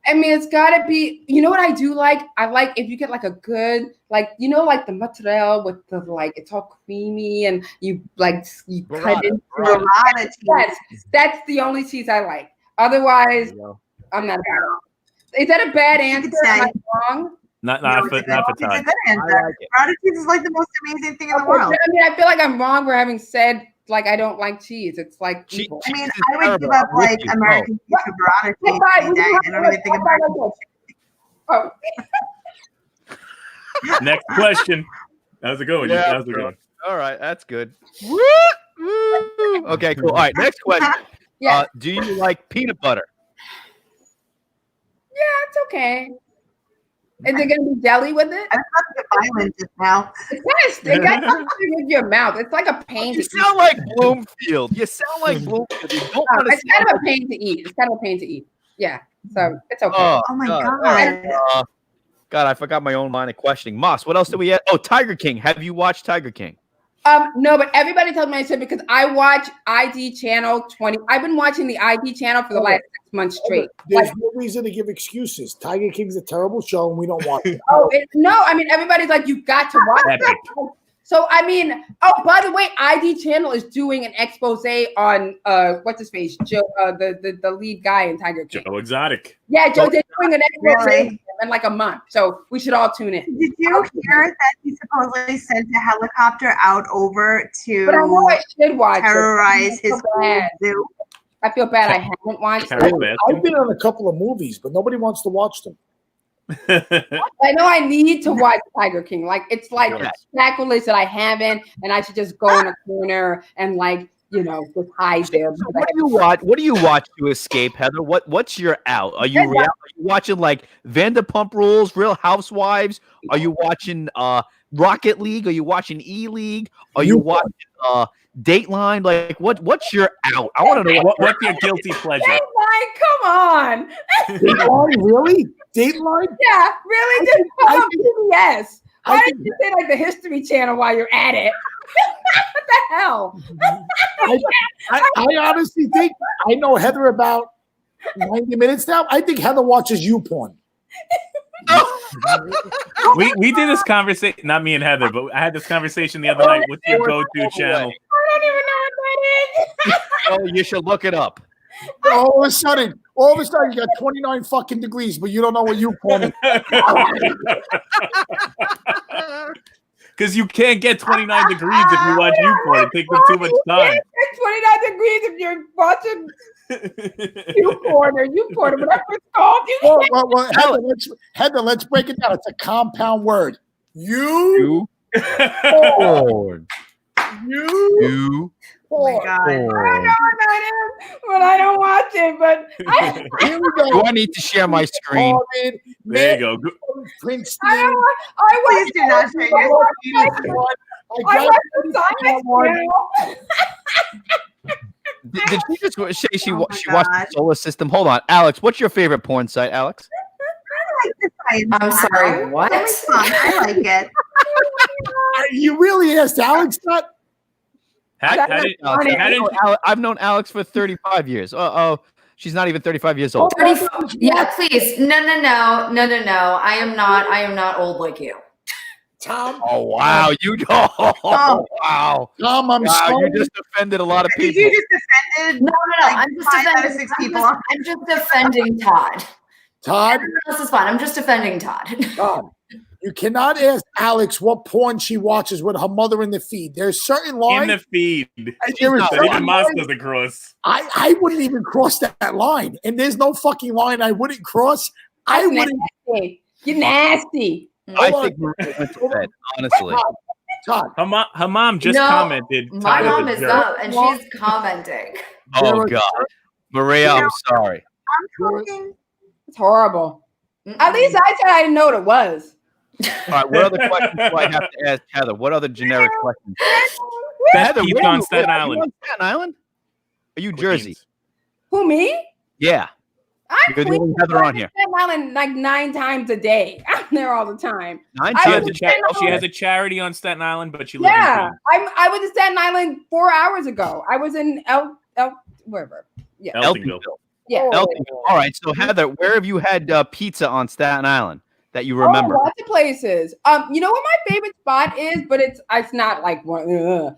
I mean, it's gotta be. You know what I do like? I like if you get like a good, like, you know, like the mozzarella with the, like, it's all creamy and you cut into it. That's the only cheese I like. Otherwise, I'm not about it. Is that a bad answer? Am I wrong? Not for Todd. It's a good answer. Cheese is like the most amazing thing in the world. I mean, I feel like I'm wrong for having said like I don't like cheese. It's like evil. I mean, I would give up like American burrata cheese any day. I don't even think American cheese. Oh. Next question. How's it going? Yeah, How's it going? All right, that's good. Woo! Okay, cool. All right, next question. Yeah. Do you like peanut butter? Yeah, it's okay. Is there gonna be jelly with it? I was about to get violent just now. It's kind of in your mouth. It's like a pain You to sound like Bloomfield. You sound like Bloomfield. You don't want to It's kind of a pain to eat. It's kind of a pain to eat. Yeah. So it's okay. Oh my God. God, I forgot my own line of questioning. Moss, what else did we have? Oh, Tiger King. Have you watched Tiger King? No, but everybody tells me I should because I watch ID channel 20. I've been watching the ID channel for the last 6 months straight. There's no reason to give excuses. Tiger King's a terrible show, and we don't watch it. No, I mean everybody's like, you've got to watch it. So I mean, by the way, ID channel is doing an expose on what's his face, Joe, the lead guy in Tiger King. Joe Exotic. Yeah, Joe, they're doing an expose in like a month, so we should all tune in. Did you hear that he supposedly sent a helicopter out over to But I know I should watch terrorize his zoo? I feel bad. I haven't watched it. I've been on a couple of movies, but nobody wants to watch them. I know I need to watch Tiger King. Like it's like sacrilege that I haven't, and I should just go in a corner and like just hide there. So what do you watch? What do you watch to escape, Heather? What's your out? Are you watching like Vanderpump Rules, Real Housewives? Are you watching Rocket League? Are you watching E League? Are you watching Dateline? Like what's your out? I want to know what's your guilty pleasure. Dateline, come on. Dateline, really? Dateline? Yeah, really? Just put on PBS. Why didn't you say like the History Channel while you're at it? What the hell? I honestly think I know Heather about 90 minutes now. I think Heather watches YouPorn. we did this conversation, not me and Heather, but I had this conversation the other night. What's your go-to channel? I don't even know what that is. Oh, you should look it up. All of a sudden, you got 29 fucking degrees, but you don't know what YouPorn is. Because you can't get 29 degrees if you watch YouPorn. It takes up too much time. 29 degrees if you're watching YouPorn or whatever it's called. Well, Heather, let's break it down. It's a compound word. You. Porn. You. Oh my God. I don't know what that is, but I don't watch it. But Here we go. Do I need to share my screen? There you go. Princeton. Please do not share your screen. I watch the science channel. Did she just say she watched the solar system? Hold on, Alex. What's your favorite porn site, Alex? I like the science. I'm sorry, what? It's fun. I like it. You really asked Alex that? I've known Alex for 35 years. She's not even 35 years old. Yeah, please. No. I am not old like you. Tom. Oh wow, wow. Tom, I'm sorry. You just offended a lot of people. Did you just offended? No. I'm just 5 out of defending 6 people. I'm just defending Todd. Todd. This is fine. I'm just defending Todd. Tom, you cannot ask Alex what porn she watches with her mother in the feed. There's certain lines. In the feed. Even Moss doesn't cross. I wouldn't even cross that line. And there's no fucking line I wouldn't cross. I wouldn't. You're nasty. I think Maria went to bed, honestly. Todd. Her mom just commented. My mom is up, and she's commenting. Oh, God. Maria, I'm sorry. I'm talking. It's horrible. At least I said I didn't know what it was. All right, what other questions do I have to ask Heather? What other generic questions? Heather, where on Staten Island? Are you on Staten Island? Are you Jersey? Who, me? Yeah. I'm You're the only Heather on here. Staten Island like 9 times a day. I'm there all the time. 9 times. times. She has a charity on Staten Island, but she lives in Queens. I was in Staten Island 4 hours ago. I was in wherever. Yeah. Eltingville. Yeah. Eltingville. All right. So Heather, where have you had pizza on Staten Island that you remember? Lots of places. You know what my favorite spot is, but it's not like one.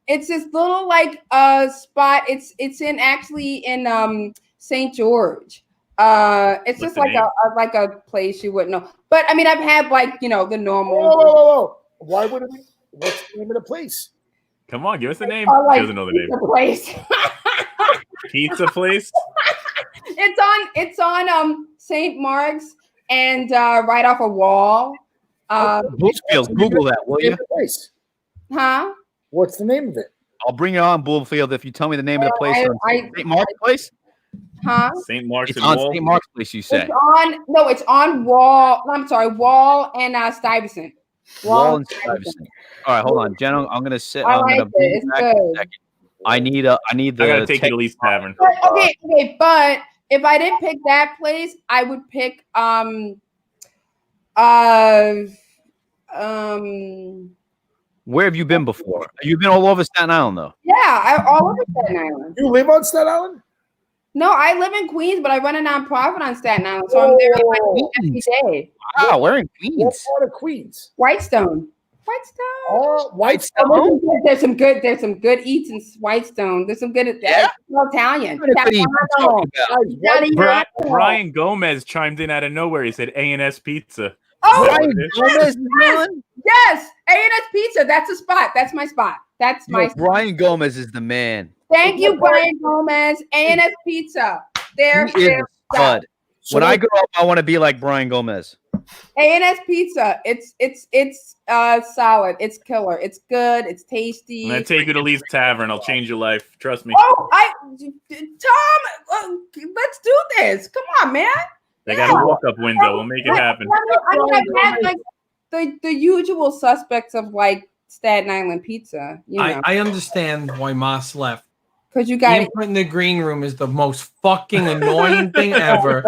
It's this little like spot. It's in St. George. It's just like a place you wouldn't know. But I mean, I've had like the normal. Whoa. Why would it? What's the name of the place? Come on, give us the name. Like, she doesn't know the name. Place. Pizza place. It's on St. Mark's and right off a wall. Bluefield, Google that, will you? Huh? What's the name of it? I'll bring it on Bluefield if you tell me the name of the place. St. Mark's Place? Huh? St. Mark's. It's on St. Mark's Place, you say? It's on Wall. I'm sorry, Wall and Stuyvesant. Wall and Stuyvesant. All right, hold on, Jen. I'm gonna sit. I'm like gonna be it. It's back in a good. second. I need the. I gotta take you to Lee's Tavern. Okay, but if I didn't pick that place, I would pick Where have you been before? You've been all over Staten Island, though. Yeah, all over Staten Island. You live on Staten Island? No, I live in Queens, but I run a nonprofit on Staten Island, so I'm there like every day. Wow, we're in Queens. What part of Queens? Whitestone. Oh, Whitestone. There's some good eats in Whitestone. There's some good Italian. Brian Gomez chimed in out of nowhere. He said A&S Pizza. Oh, Brian Gomez, yes, A&S Pizza. That's a spot. That's my spot. That's my spot. Brian Gomez is the man. Thank you, Brian Gomez. A&S Pizza. There. Bud. When I grow up, I want to be like Brian Gomez. A&S Pizza. It's solid. It's killer. It's good. It's tasty. I'm gonna take you to Lee's Tavern. I'll change your life. Trust me. Oh, Tom, let's do this. Come on, man. They got a walk-up window. We'll make it happen. I've had like the usual suspects of like Staten Island pizza. You know, I understand why Moss left. Because you guys in the green room is the most fucking annoying thing ever,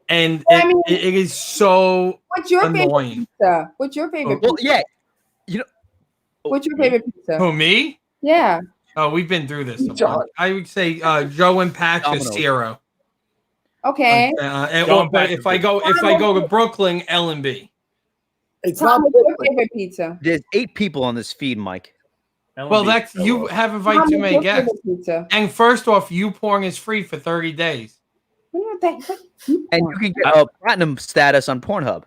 and it is so What's your annoying. favorite pizza? What's your favorite? Well, pizza? yeah, What's your favorite pizza? Who, me? Yeah. Oh, we've been through this. I would say Joe and Pat's Zero. Okay. If I go to Brooklyn, L&B. It's not your favorite pizza. There's 8 people on this feed, Mike. Well, that's you have invited too many guests. And first off, you pouring is free for 30 days. And you can get a platinum status on Pornhub.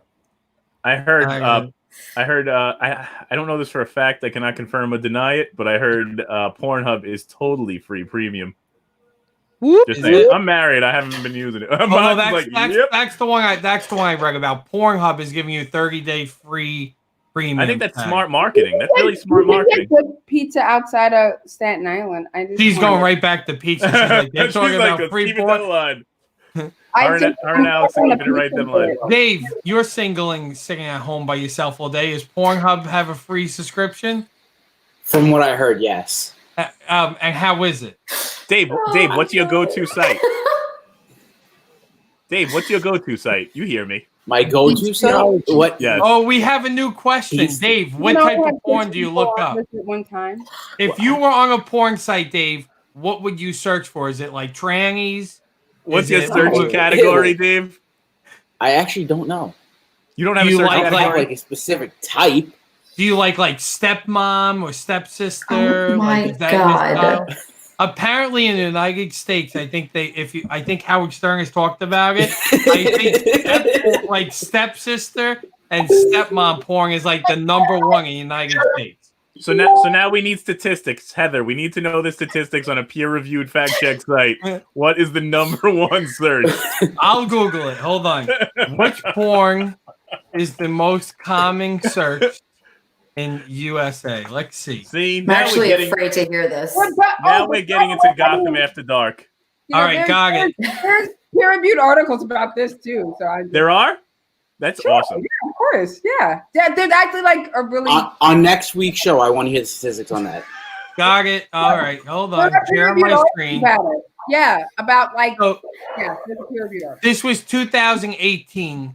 I heard. I don't know this for a fact. I cannot confirm or deny it, but I heard Pornhub is totally free premium. Just saying, I'm married. I haven't been using it. That's the one I read about. Pornhub is giving you 30-day free premium. I think that's smart marketing. That's really smart marketing. Good pizza outside of Staten Island. She's going right back to pizza. She's like, they're talking about free porn. Her and Alex are keeping it right down the line. Dave, you're sitting at home by yourself all day. Is Pornhub have a free subscription? From what I heard, yes. And how is it? Dave, what's your go-to site? Dave, what's your go-to site? You hear me? My go-to site? What? Yes. Oh, we have a new question. Dave, what type of porn do you look up? One time. If you were on a porn site, Dave, what would you search for? Is it like trannies? What's your search category, Dave? I actually don't know. You don't have a search category? Like a specific type. Do you like stepmom or stepsister? Oh my God. Apparently, in the United States, I think Howard Stern has talked about it. I think like stepsister and stepmom porn is like the number one in the United States. So now we need statistics, Heather. We need to know the statistics on a peer-reviewed fact-check site. What is the number one search? I'll Google it. Hold on. Which porn is the most common search in USA? Let's see. I'm actually afraid to hear this. Now we're getting into Gotham After Dark. All right, got it. There's peer-reviewed articles about this too. So there are? That's awesome. Yeah, of course. Yeah. They're actually like a really on next week's show. I want to hear the statistics on that. Got it. All right, hold on. Share my screen. Yeah, about like peer-reviewed articles. This was 2018.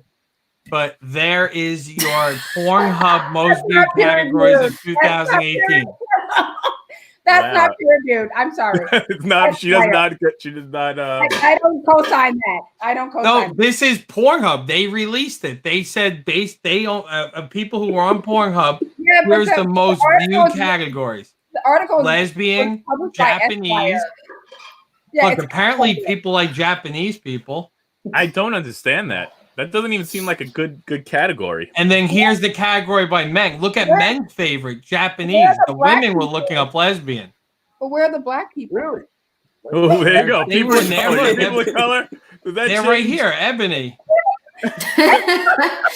But there is your Pornhub most viewed categories of 2018. That's not peer-reviewed. I'm sorry. It's not. She does not. I don't co-sign that. I don't co-sign. No, this is Pornhub. They released it. They said they don't. People who are on Pornhub. Yeah, here's the most viewed categories. The article. Lesbian, Japanese. Yeah, look, apparently people like Japanese people. I don't understand that. That doesn't even seem like a good category. And then here's the category by men. Look at men's favorite, Japanese. The women were looking up lesbian. But where are the black people? Really? Oh, there you go. They People were of there. color. Look, People of color. Does that They're change? right here, ebony.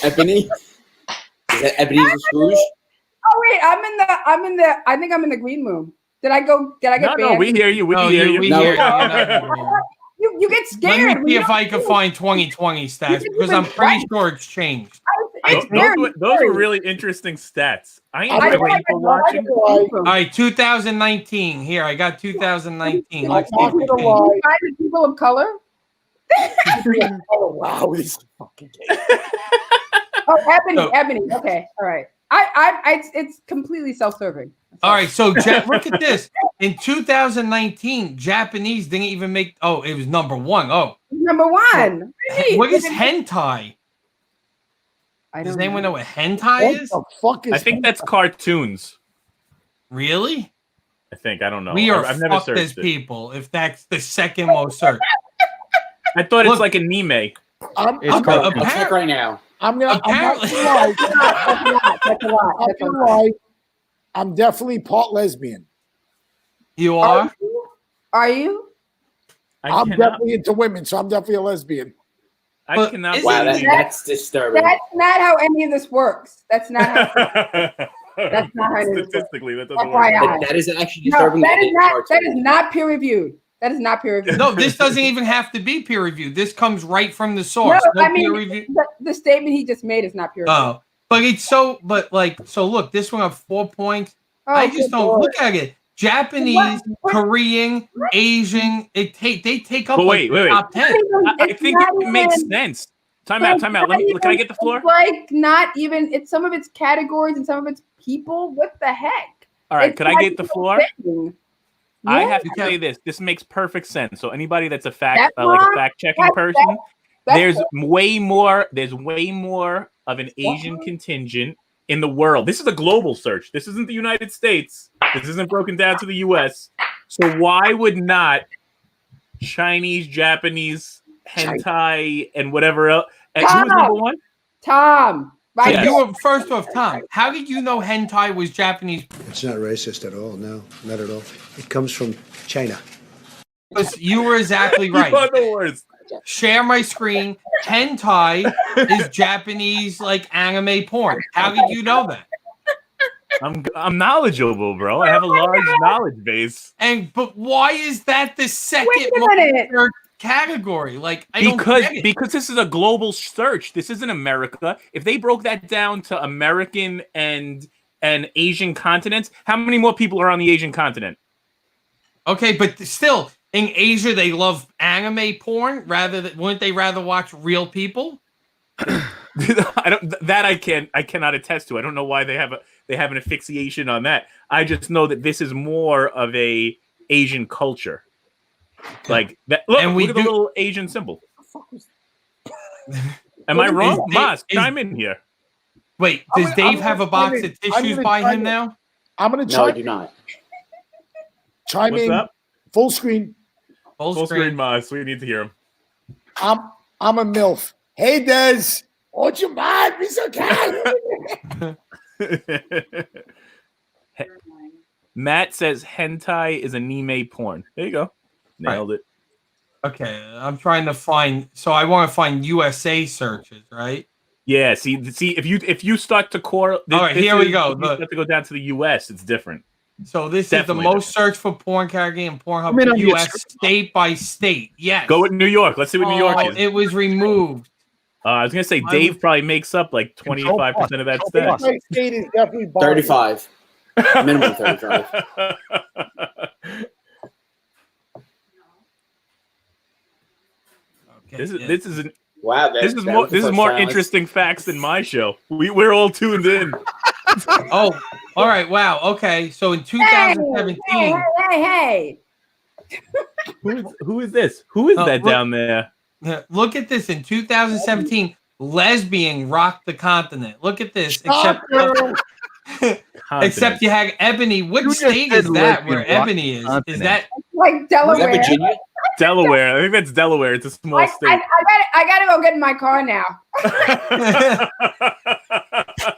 Ebony? Is that Ebenezer Scrooge? Oh wait, I think I'm in the green room. Did I get banned? No, we hear you. We No, hear you. we No. hear you. You get scared. Let me see if I can find 2020 stats because I'm pretty sure it's changed. It's Those were really interesting stats. I I enjoy like people watching. All right, 2019. Here, I got 2019. Let's see if we Not can. gonna lie. people of color. Oh wow, this is fucking gay. Oh, ebony, So- ebony. Okay, all right. It's completely self-serving. All right, so look at this. In 2019, Japanese didn't even make. Oh, it was number one. Oh, Number one. what is hentai? I Does don't anyone know what What hentai is? the fuck is? I think that's cartoons. Really? I think. I don't know. We are I've never fucked as searched it. people. If that's the second most searched. I thought Look. it's like an anime. I'm It's I'm called- I'll check right now. I'm not Apparently- gonna lie. That's a lot. I'm That's a gonna lot. lie. I'm definitely part lesbian. You are? Are you? I'm cannot. definitely into women, so I'm definitely a lesbian. I But cannot. isn't Wow, believe- that's disturbing. That's not how any of this works. That's not how. That's not how it is. Statistically, that doesn't work. FYI. That is actually No, disturbing. that and is it's not. hard That to- is not peer reviewed. That is not peer reviewed. No, this doesn't even have to be peer reviewed. This comes right from the source. No, I mean, peer review. the statement he just made is not peer reviewed. Oh, but it's so. But like, so look, this one got 4 points. I just good don't Lord. look at it. Japanese, Korean, Asian. They take up But like wait. the top 10. I It's think not it makes even- sense. Time out. Let me. Can I get the floor? It's like not even. It's some of its categories and some of its people. What the heck? All right. It's Could I not get the even floor? thing. I Yeah, have to You say this. This makes perfect sense. So anybody that's a That's fact checking that's- person, that's- there's way more of an Asian contingent in the world. This is a global search. This isn't the United States. This isn't broken down to the US. So why would not Chinese, Japanese, hentai, and whatever else? And who was number one? Tom. Right. Yes. You were first off, Tom. How did you know hentai was Japanese? It's not racist at all. No, not at all. It comes from China. Because you were exactly You are right. the worst. Share my screen. Hentai is Japanese like anime porn. How did you know that? I'm knowledgeable, bro. I have a large knowledge base. But why is that the second Wait a most minute. searched category? Like I don't get it. Because this is a global search. This isn't America. If they broke that down to American and Asian continents, how many more people are on the Asian continent? Okay, but still, in Asia they love anime porn wouldn't they rather watch real people? I cannot attest to. I don't know why they have an asphyxiation on that. I just know that this is more of a Asian culture. Like that. Look, And we look at the do- little Asian symbol. Am I wrong? Is- Mas, is- chime in here. Wait, I'm does gonna- Dave I'm have a gonna box chime of in. I'm tissues gonna by chime him in. now? I'm gonna No, I chime do not. chime What's in up? full screen. Full screen. Mas. We need to hear him. I'm a MILF. Hey Des, what's your mind? Be so kind. Matt says hentai is anime porn. There you go. Nailed it. Okay, I'm trying to find. So I want to find USA searches, right? Yeah. See. If you start to core. All right, here we go. If you start to go down to the US, it's different. So this Definitely is the most searched for porn category in Pornhub I mean, on the US search- state by state. Yes. Go with New York. Let's see what New York Oh, is. it was removed. I was gonna say I Dave would- probably makes up like 25% of that stat. My state is definitely bottom. 35. Minimum 35. Okay, yeah. This is Wow. this is more interesting facts than my show. We're all tuned in. Oh, all right. Wow. Okay. So in 2017, Hey. Who is this? Who is Oh, that look- down there? look at this. In 2017, lesbian rocked the continent. Look at this. Except Continent. you had Ebony. What You just state said is that lesbian where rocked Ebony is? Is continent. that Like Was that Delaware. Virginia? Delaware. I think that's Delaware. It's a small state. I gotta go get in my car now.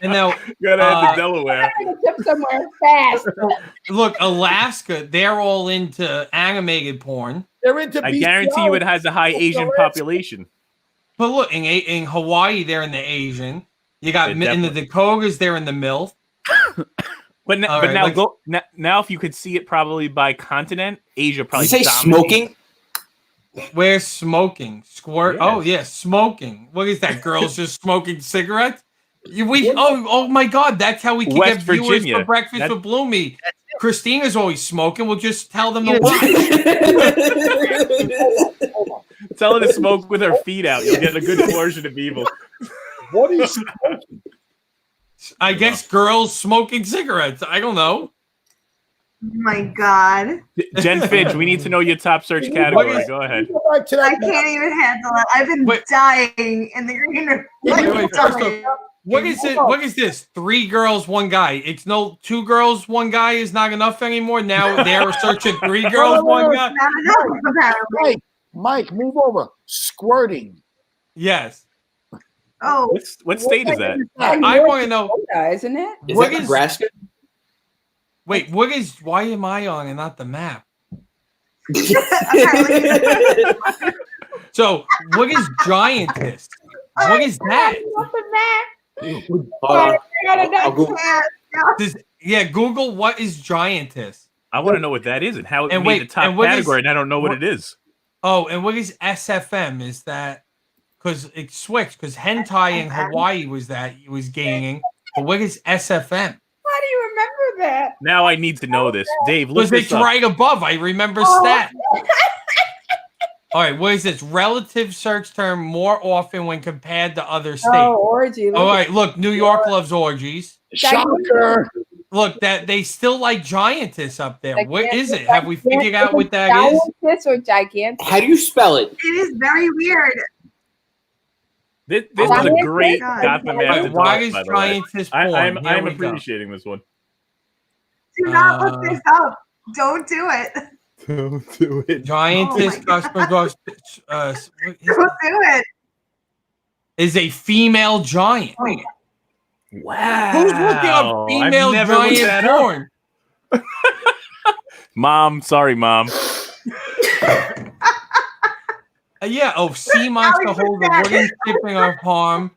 And now, gotta head to Delaware. I gotta trip somewhere fast. Look, Alaska, they're all into animated porn. They're into. I guarantee you, it has a high Asian population. But look, in Hawaii, they're in the Asian. You got in the Dakotas, they're in the MILF. But now, if you could see it probably by continent, Asia probably. Did you say smoking? Where's smoking? Squirt? Yes. Oh yeah, smoking. What is that? Girls just smoking cigarettes? Oh my God, that's how we can West get viewers Virginia. for Breakfast with Bloomy. Christina's always smoking. We'll just tell them to watch. Tell her to smoke with her feet out. You'll get a good portion of evil. What is smoking? I guess girls smoking cigarettes. I don't know. Oh my God. Jen Finch, we need to know your top search category. Go ahead. I can't even handle it. I've been dying in the green room. What is it? What is this? 3 girls, 1 guy. It's no 2 girls, 1 guy is not enough anymore. Now they're searching 3 girls, 1 guy. Mike, move over. Squirting. Yes. Oh. What state is that? I want to know. Isn't it? Is that Nebraska? Wait, why am I on and not the map? So, what is giantess? What is that? Google what is giantess. I want to know what that is and how it made the top what category, and I don't know what it is. Oh, and what is SFM? Is that because it switched? Because hentai in Hawaii was gaining. But what is SFM? How do you remember that? Now I need to know this. Dave, look this it's up. right above. I remember stat. All right, what is this? Relative search term more often when compared to other states. Oh, orgy. All right, look, New York loves orgies. Shocker. Look, that they still like giantess up there. What is it? Have we figured out what that is? Giantess or gigantic? How do you spell it? It is very weird. This is a great Gotham After Why Dark, is by the way. giantess porn? I'm appreciating this one. Do not look this up. Don't do it. Don't do it. Giantess customer don't do it. Is a female giant. Wow. Who's looking up female giant porn? Mom, sorry, Mom. Yeah. Oh, sea monster hold a wooden chip in our palm.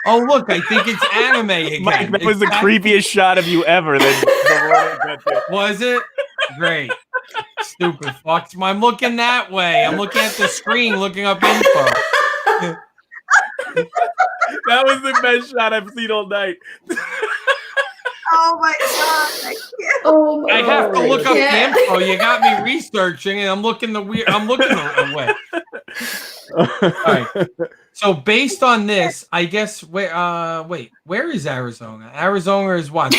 Oh, look, I think it's anime again. Mike, that was the creepiest shot of you ever. Was it? Great. Stupid fucks. I'm looking that way. I'm looking at the screen, looking up info. That was the best shot I've seen all night. Oh my God! I can't. Oh I have to look up the info. You got me researching, and I'm looking away. All right. So based on this, I guess where is Arizona? Arizona is what?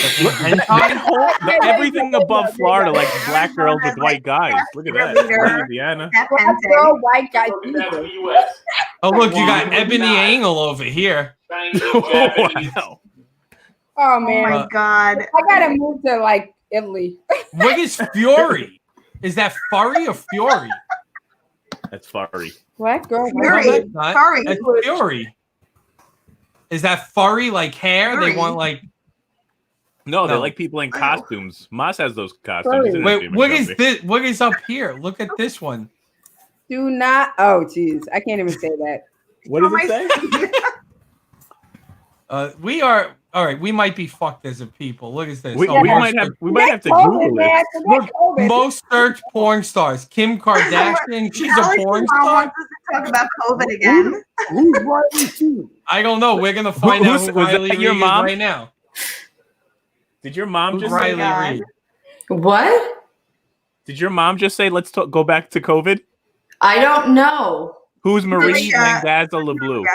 Everything above Florida, like black girls with white guys. Look at that. Indiana. Black girl, white guy. Oh, look, you got Ebony Angle over here. Wow. Oh man! Oh my God! I gotta move to like Italy. What is Fury? Is that furry or Fury? That's furry. What girl? Fury. Furry. That's Fury. Is that furry like hair? Furry. They want like. No, they like people in costumes. Moss has those costumes. Wait, what is this? What is up here? Look at this one. Do not. Oh, jeez, I can't even say that. What does it say? We are. All right, we might be fucked as a people. Look at this. We might have to Google it. Look, most searched porn stars. Kim Kardashian, she's a porn star. Wants us to talk about COVID again. Who's Riley too? I don't know. We're gonna find out who Riley Reid your mom? is right now. Did your mom just Riley say Reid? What? Did your mom just say let's go back to COVID? I don't know. Who's Marie Mangazza LoBue?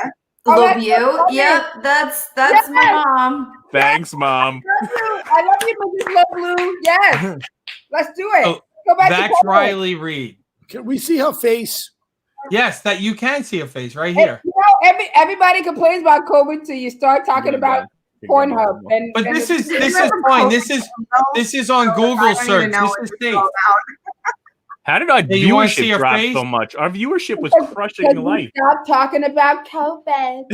LoBue? Yep, that's my mom. Thanks, Mom. I love you, Mrs. LoBue. Yes, let's do it. Oh, Go back that's to COVID. Riley Reid. Can we see her face? Yes, that you can see a face right here. You know, everybody complains about COVID, so you start talking about Pornhub. But this is fine. This is on Google search. This is safe. How did our Hey, you wanna see viewership her drop face? so much? Our viewership was crushing Because we life. stopped talking about COVID.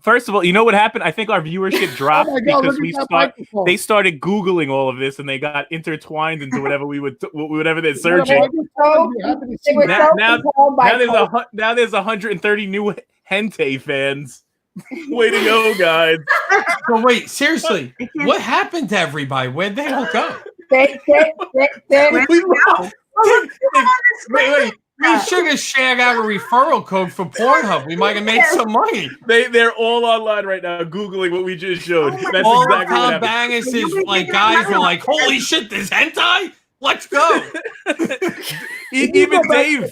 First of all, you know what happened? I think our viewership dropped Oh my God, because look at that microphone. they started Googling all of this and they got intertwined into whatever they're searching. Now there's 130 new hentai fans. Way to go, guys! But wait, seriously, what happened to everybody? Where'd they all go? Wait. We should have shared out a referral code for Pornhub. We might have made some money. They're all online right now, Googling what we just showed. That's all exactly what Tom happened. Bangus's like guys were like, "Holy shit, this hentai! Let's go!" Even Dave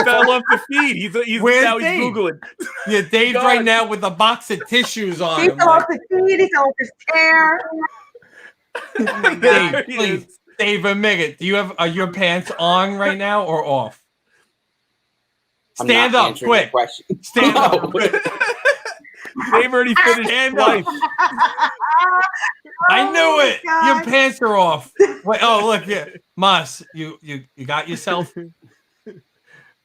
fell off the feed. He's Where's now Dave? he's Googling. Yeah, Dave's right now with a box of tissues on He him. fell off his feet. He fell off his chair. Oh my God. Dave, please, Dave, admit it. Are your pants on right now or off? I'm Stand not up, answering quick. the question. Stand up, quick. They've already finished Stand life. I knew it. God. Your pants are off. Wait, oh look here, Mas, you got yourself.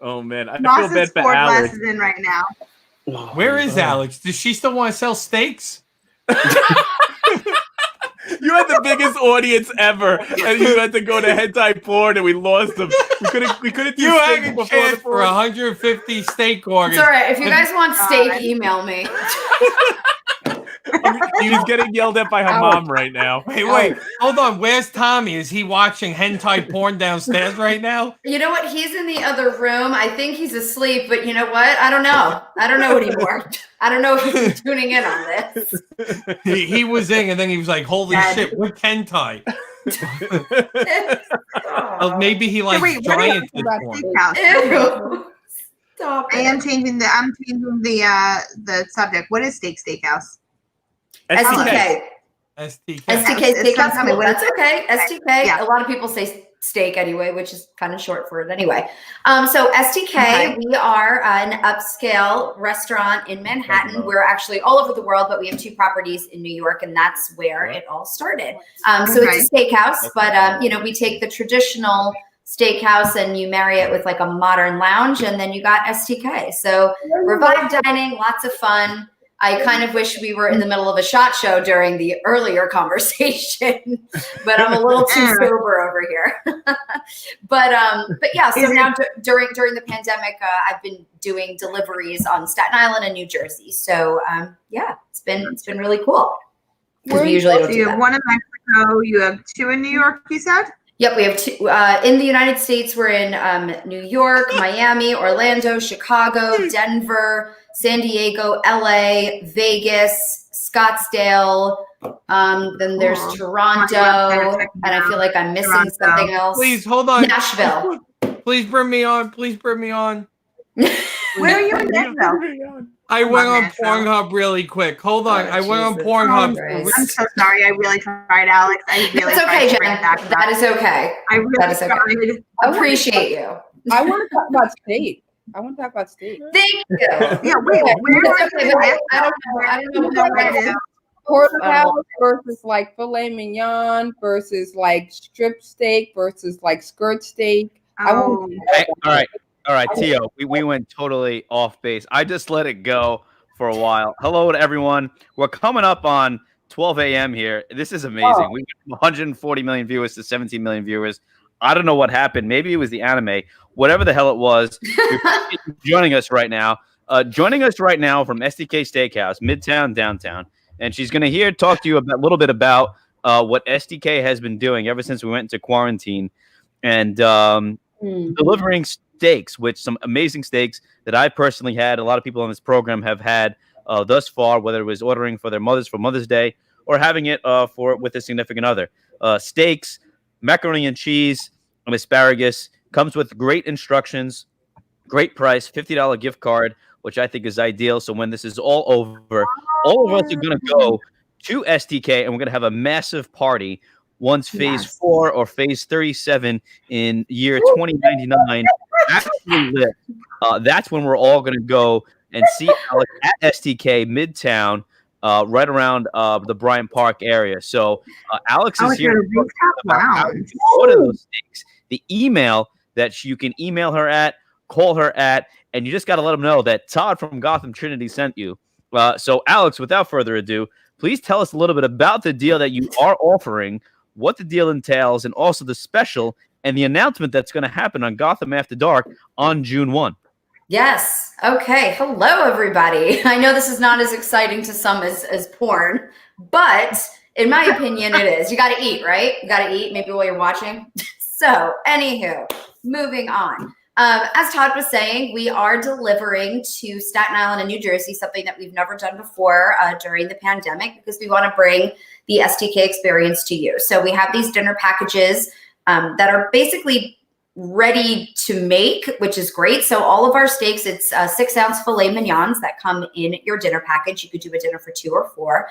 Oh man, I Moss feel bad is for 4 Alex. glasses in right now. Where is Alex? Does she still want to sell steaks? You had the biggest audience ever, and you had to go to hentai porn, and we lost them. We couldn't do You steak had a before chance the for porn. 150 steak organs. It's all right. If you guys want steak, email me. She's getting yelled at by her mom right now. Wait, hold on. Where's Tommy? Is he watching hentai porn downstairs right now? You know what? He's in the other room. I think he's asleep, but you know what? I don't know. I don't know anymore. I don't know if he's tuning in on this. He was in, and then he was like, "Holy shit, what hentai?" Maybe he likes wait, what are you giant talking about? porn. Steakhouse. Ew. Stop it. I'm changing the subject. What is Steakhouse? STK. STK. STK It's Steakhouse. something Cool. with- That's okay. STK. Yeah. A lot of people say steak anyway, which is kind of short for it anyway. So STK, Okay. we are an upscale restaurant in Manhattan. We're actually all over the world, but we have 2 properties in New York, and that's where it all started. So it's a steakhouse, but we take the traditional steakhouse and you marry it with like a modern lounge, and then you got STK. So revived dining, lots of fun. I kind of wish we were in the middle of a shot show during the earlier conversation, but I'm a little too sober over here. but yeah, so now during the pandemic, I've been doing deliveries on Staten Island and New Jersey. So yeah, it's been really cool. Because we usually don't do You that. have 1 in Mexico. You have 2 in New York. You said. Yep, we have 2 in the United States. We're in New York, Miami, Orlando, Chicago, Denver, San Diego, LA, Vegas, Scottsdale. Then there's Toronto, and I feel like I'm missing something else. Please hold on. Nashville. Please bring me on. Please bring me on. Where are you in Nashville? I went on Nashville. Pornhub really quick. Hold on. Oh, I went on Jesus Pornhub. Christ. I'm so sorry. I really tried, Alex. I really It's okay, tried to Jen. bring it back. That is okay. I really that is okay. tried. Appreciate you. I want to talk about steak. Thank you. Thank you. Yeah, wait. Where It's are okay, you but in I don't know. I don't know Where it is? Porterhouse versus like filet mignon versus like strip steak versus like skirt steak. Oh, Hey, all right, Tio. We went totally off base. I just let it go for a while. Hello to everyone. We're coming up on 12 a.m. here. This is amazing. We went from 140 million viewers to 17 million viewers. I don't know what happened. Maybe it was the anime. Whatever the hell it was. Joining us right now. Joining us right now from STK Steakhouse, Midtown, downtown. And she's going to talk to you a little bit about what STK has been doing ever since we went into quarantine and delivering steaks, which some amazing steaks that I personally had. A lot of people on this program have had thus far, whether it was ordering for their mothers for Mother's Day or having it with a significant other. Steaks, macaroni and cheese, and asparagus. Comes with great instructions, great price, $50 gift card, which I think is ideal. So when this is all over, all of us are going to go to STK and we're going to have a massive party once phase 4 or phase 37 in year 2099 actually lit. That's when we're all going to go and see Alex at STK Midtown, right around the Bryant Park area. So Alex is here to talk about how you can order those steaks. The email that you can email her at, call her at, and you just got to let them know that Todd from Gotham Trinity sent you. So Alex, without further ado, please tell us a little bit about the deal that you are offering, what the deal entails, and also the special and the announcement that's going to happen on Gotham After Dark on June 1. Yes. Okay. Hello, everybody. I know this is not as exciting to some as porn, but in my opinion, it is. You got to eat, right? You got to eat, maybe while you're watching. So, anywho, moving on. As Todd was saying, we are delivering to Staten Island and New Jersey, something that we've never done before during the pandemic, because we want to bring the STK experience to you. So we have these dinner packages that are basically ready to make, which is great. So all of our steaks, it's 6-ounce filet mignons that come in your dinner package. You could do a dinner for 2 or 4.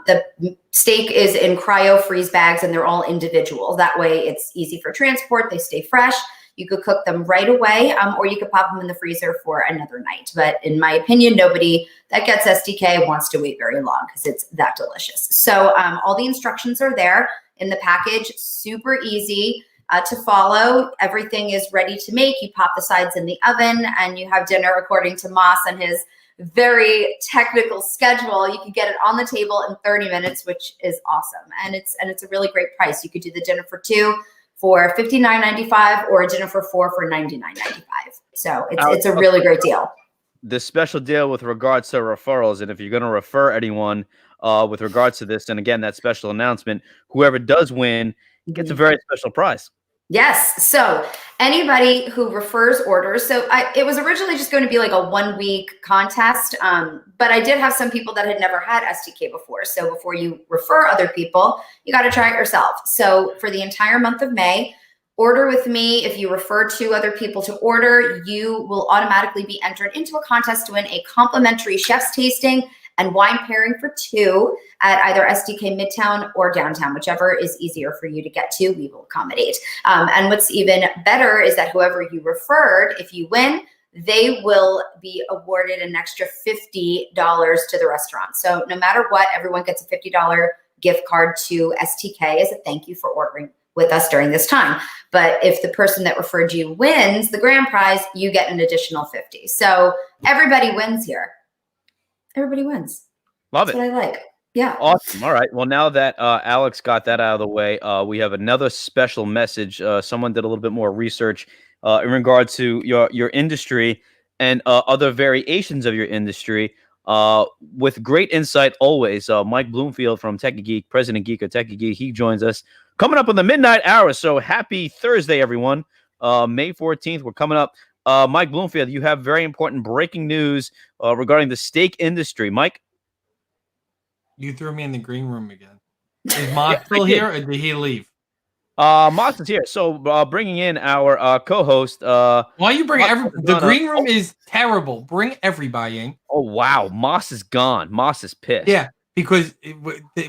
The steak is in cryo freeze bags, and they're all individual. That way it's easy for transport. They stay fresh. You could cook them right away, or you could pop them in the freezer for another night. But in my opinion, nobody that gets STK wants to wait very long because it's that delicious. So all the instructions are there in the package, super easy to follow. Everything is ready to make. You pop the sides in the oven and you have dinner according to Moss and his very technical schedule. You can get it on the table in 30 minutes, which is awesome. And it's a really great price. You could do the dinner for 2 for $59.95 or a dinner for 4 for $99.95. So it's a really great deal. The special deal with regards to referrals, and if you're going to refer anyone with regards to this, and again, that special announcement, whoever does win gets a very special prize. Yes. So anybody who refers orders, so it was originally just going to be like a 1-week contest, but I did have some people that had never had STK before. So before you refer other people, you got to try it yourself. So for the entire month of May, order with me. If you refer 2 other people to order, you will automatically be entered into a contest to win a complimentary chef's tasting and wine pairing for 2 at either STK Midtown or downtown, whichever is easier for you to get to, we will accommodate. And what's even better is that whoever you referred, if you win, they will be awarded an extra $50 to the restaurant. So no matter what, everyone gets a $50 gift card to STK as a thank you for ordering with us during this time. But if the person that referred you wins the grand prize, you get an additional $50. So everybody wins here. Everybody wins. Love That's it. what I like. Yeah. Awesome. All right. Well, now that Alex got that out of the way, we have another special message. Someone did a little bit more research in regards to your industry and other variations of your industry with great insight always. Mike Bloomfield from Techie Geek, President Geek of Techie Geek, he joins us coming up on the midnight hour. So happy Thursday, everyone. May 14th, we're coming up. Mike Bloomfield, you have very important breaking news regarding the steak industry. Mike? You threw me in the green room again. Is Moss still here, or did he leave? Moss is here. So bringing in our co-host. Why you bring the green room is terrible. Bring everybody in. Oh, wow. Moss is gone. Moss is pissed. Yeah, because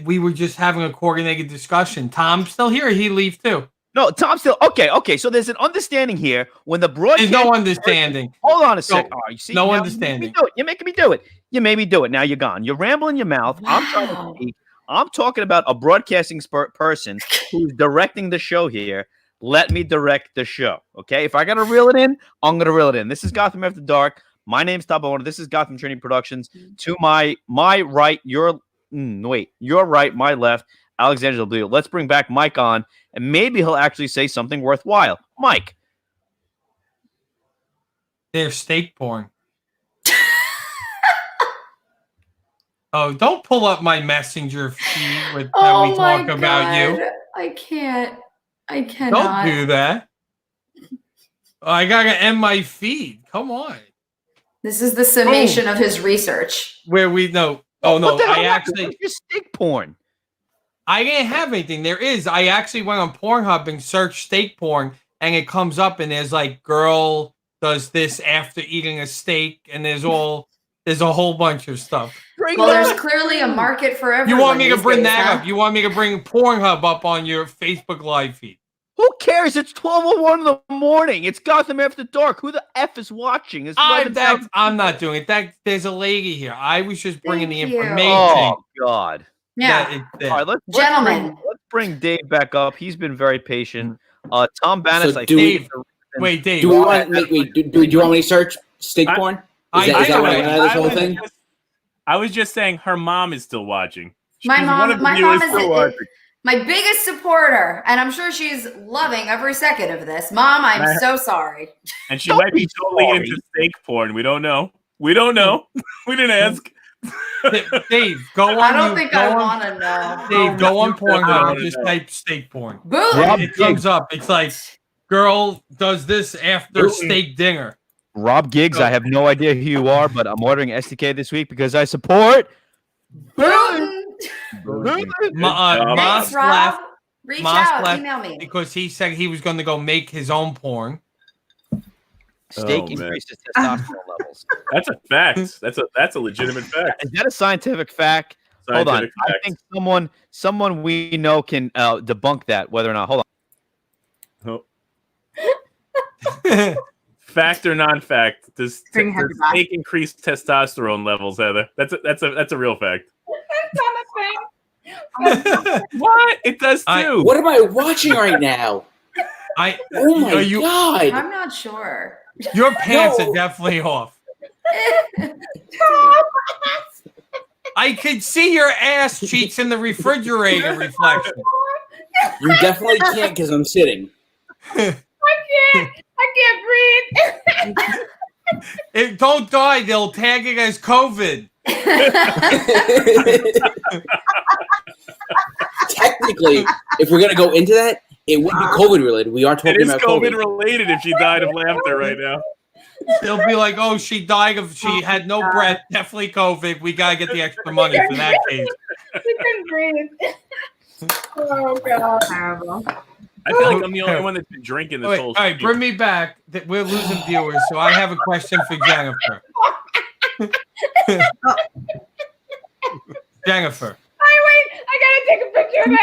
we were just having a coordinated discussion. Tom's still here, or he leave too? No, Tom's still okay. So there's an understanding here when the broadcast. There's no understanding. Hold on a second. Oh, you see, no understanding. You're making me do it. You made me do it. Now you're gone. You're rambling your mouth. Wow. I'm trying to speak. I'm talking about a broadcasting person who's directing the show here. Let me direct the show. Okay. If I got to reel it in, I'm going to reel it in. This is Gotham After Dark. My name's Top Owner. This is Gotham Trinity Productions. To my right, your right, my left, Alexandra LoBue. Let's bring back Mike on, and maybe he'll actually say something worthwhile. Mike. They're steak porn. Oh, don't pull up my messenger feed with we talk about you. I can't. I cannot. Don't do that. I gotta end my feed. Come on. This is the summation of his research. Where we know. Oh no, I actually steak porn. I didn't have anything. There is. I actually went on Pornhub and searched steak porn, and it comes up, and there's like girl does this after eating a steak, and there's a whole bunch of stuff. Well, there's clearly a market for everyone. You want me to bring that up? You want me to bring Pornhub up on your Facebook Live feed? Who cares? It's 12:01 in the morning. It's Gotham After Dark. Who the F is watching? It's I'm not doing it. There's a lady here. I was just bringing the information. Oh, God. Yeah. All right, let's bring Dave back up. He's been very patient. Tom Bannis, So I Dave, wait, Dave. Do we want? Do you want me to search steak porn? Is that what I got out of this whole thing? I was just saying her mom is still watching. My mom is my biggest supporter, and I'm sure she's loving every second of this. Mom, I'm so sorry. And she might be totally into steak porn. We don't know. We don't know. We didn't ask. Dave, go on. I don't think I want to know. Dave, go on Pornhub and just type steak porn. Boom. It comes up. It's like, girl does this after steak dinner. Rob Giggs, I have no idea who you are, but I'm ordering STK this week because I support. Moss left. Reach out. Email me. Because he said he was going to go make his own porn. Steak increases testosterone levels. That's a fact. That's a legitimate fact. Is that a scientific fact? Hold on. I think someone we know can debunk that. Whether or not. Hold on. Oh. Fact or non-fact? Does steak increase testosterone levels, Heather? That's a real fact. That's not a thing. What? It does too. What am I watching right now? Oh my God! I'm not sure. Your pants are definitely off. I could see your ass cheeks in the refrigerator reflection. You definitely can't because I'm sitting. I can't breathe. Don't die. They'll tag it as COVID. Technically, if we're gonna go into that, it would be COVID related. We are talking about COVID related if she died of laughter right now. They'll be like, "Oh, she had no breath. Definitely COVID. We gotta get the extra money for that case." We couldn't breathe. Oh God, terrible. I feel like I'm the only one that's been drinking this whole. All right, bring me back. We're losing viewers, so I have a question for Jennifer. Jennifer. Wait, I gotta take a picture of it.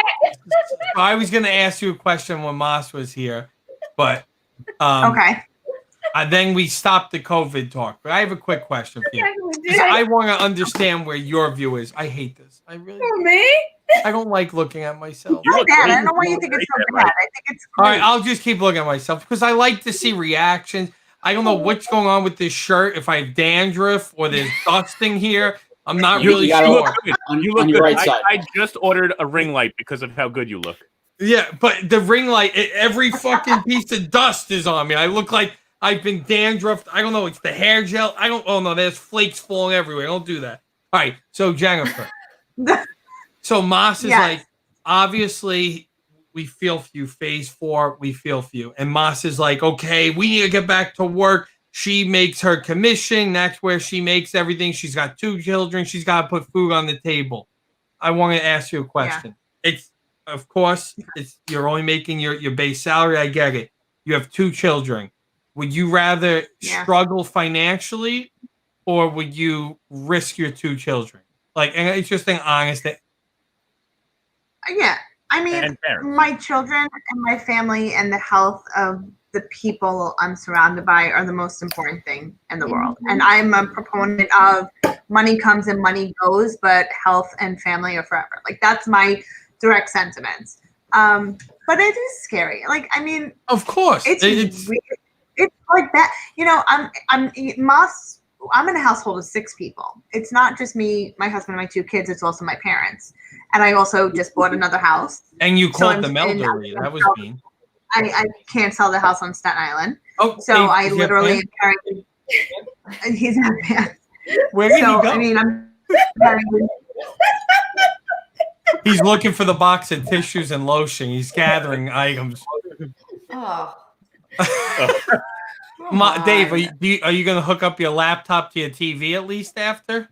I was gonna ask you a question when Moss was here, but okay. Then we stopped the COVID talk. But I have a quick question for you. I want to understand where your view is. I hate this. I really. Me? I don't like looking at myself. Not bad. I don't know why you think it's so bad. I think it's great. All right, I'll just keep looking at myself because I like to see reactions. I don't know what's going on with this shirt. If I have dandruff or there's dusting here, I'm not really sure. You look good. On You look your good. right side. I just ordered a ring light because of how good you look. Yeah, but the ring light, every fucking piece of dust is on me. I look like I've been dandruffed. I don't know. It's the hair gel. Oh no, there's flakes falling everywhere. Don't do that. All right. So Jennifer. So Moss is like, obviously, we feel for you. Phase 4, we feel for you. And Moss is like, okay, we need to get back to work. She makes her commission. That's where she makes everything. She's got 2 children. She's got to put food on the table. I want to ask you a question. Yeah. Of course, you're only making your base salary. I get it. You have 2 children. Would you rather struggle financially, or would you risk your 2 children? Like, and it's just an honest. Yeah, I mean, my children and my family and the health of the people I'm surrounded by are the most important thing in the world. And I'm a proponent of money comes and money goes, but health and family are forever. Like, that's my direct sentiments. But it is scary. Like, I mean, of course, it's like that. You know, I'm in a household of 6 people. It's not just me, my husband, and my 2 kids. It's also my parents. And I also just bought another house. And you called them elderly. That was mean. I can't sell the house on Staten Island. Oh, so I literally am carrying. He's not bad. Where did he go? I mean, I'm carrying. He's looking for the box of tissues and lotion. He's gathering items. Oh. Dave, are you going to hook up your laptop to your TV at least after?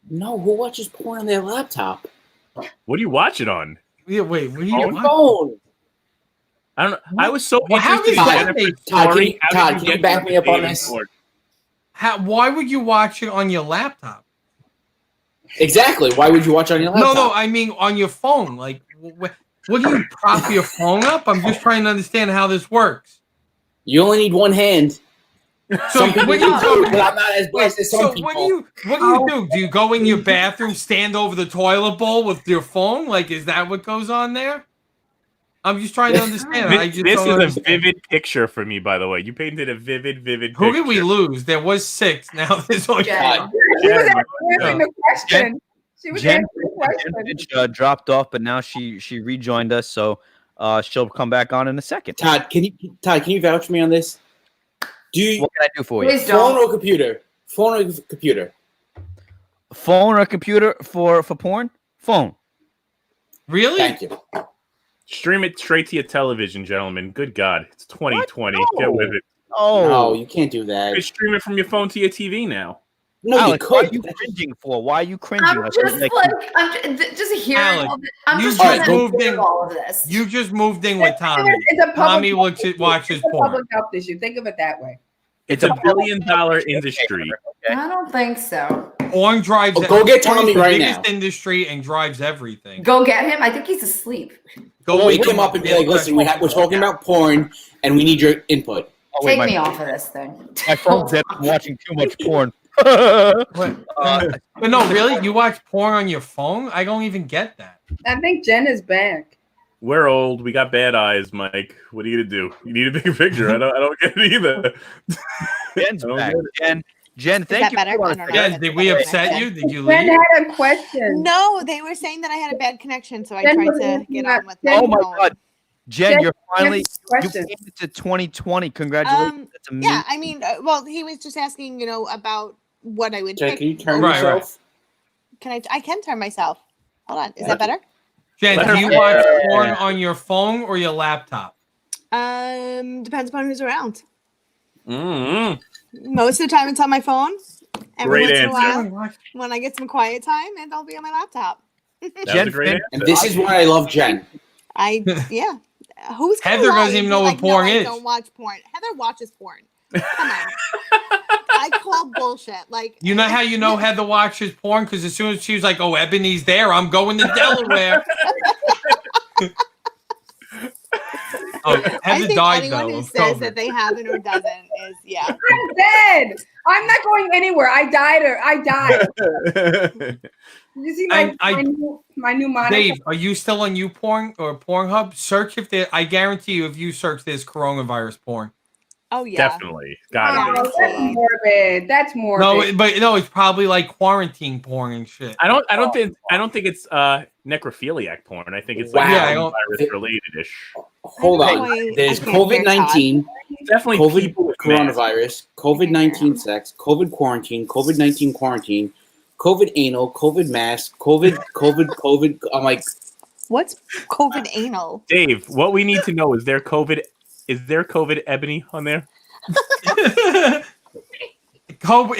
No, who watches porn on their laptop? What are you watching on? Yeah, wait, what are you on phone? I don't know. I was so interested in Jennifer's story. Todd, can you back me up on this? Why would you watch it on your laptop? Exactly. Why would you watch it on your laptop? No, I mean on your phone. Like, What do you prop your phone up? I'm just trying to understand how this works. You only need one hand. So when you go, but I'm not as blessed as some people. What do you do? Do you go in your bathroom, stand over the toilet bowl with your phone? Like, is that what goes on there? I'm just trying to understand. This is a vivid picture for me, by the way. You painted a vivid picture. Who did we lose? There was 6. Now there's only 5. She was answering the question. She was answering the question. Finch dropped off, but now she rejoined us, so she'll come back on in a second. Todd, can you vouch for me on this? What can I do for you? Phone or computer? Phone or computer? Phone or computer for porn? Phone. Really? Thank you. Stream it straight to your television, gentlemen. Good God. It's 2020. No. Get with it. Oh. No, you can't do that. You can stream it from your phone to your TV now. No, Alex, you could. Why are you cringing for? Why are you cringing? I'm just hearing Alex, all this. I'm you just just trying to moved hear in- all of this. You just moved in with Tommy. It's a public Tommy health issue. watches It's a porn. public health issue. Think of it that way. It's a billion-dollar industry. I don't think so. Porn drives. Go get porn is Tommy the right biggest now. industry and drives everything. Go get him. I think he's asleep. Go Wake him up and be like, listen, we're talking about porn, and we need your input. Take me off of this thing. My phone's dead. I'm watching too much porn. But no, really, you watch porn on your phone? I don't even get that. I think Jen is back. We're old. We got bad eyes, Mike. What are you gonna do? You need a bigger picture. I don't get it either. Jen's back. Jen, thank you. better? I don't know. Jen, did we upset you? Did you Jen leave? had a question. No, they were saying that I had a bad connection, so I Jen tried was to asking get about- on with Jen- my Oh my phone. God, Jen, Jen, you're finally you question. came into 2020. Congratulations. That's amazing. Yeah, I mean, well, he was just asking, about what I would Jen, pick. can you turn Right, yourself? I can turn myself. Hold on, is that better? Jen, do you watch porn on your phone or your laptop? Depends upon who's around. Mm-hmm. Most of the time, it's on my phone. Every Great once in a answer. while, when I get some quiet time, and I'll be on my laptop. That was Jen, a great And answer. this is why I love Jen. Yeah. Who's gonna Heather doesn't lie even and know be what like, porn no, is. I don't watch porn. Heather watches porn. Come on. I call bullshit. Like, You know how you know Heather watches porn? Because as soon as she was like, "Oh, Ebony's there. I'm going to Delaware." Oh, I Heather think died anyone though who of says COVID. that they haven't or doesn't is I'm dead. I'm not going anywhere. I died. You see my new monitor? Dave, are you still on YouPorn or Pornhub? Search if there. I guarantee you, if you search this coronavirus porn. Oh yeah. Definitely. Got Oh, it. that's morbid. That's morbid. No, it's probably like quarantine porn and shit. I don't think it's necrophiliac porn. I think it's like Wow. Yeah, I don't- virus related-ish. Hold I on. don't know why There's I can't hear COVID-19, Definitely COVID people with masks. coronavirus, COVID-19 sex, COVID quarantine, COVID-19 quarantine, COVID anal, COVID mask, COVID. I'm like, What's COVID anal? Dave, what we need to know is there COVID Ebony on there? Is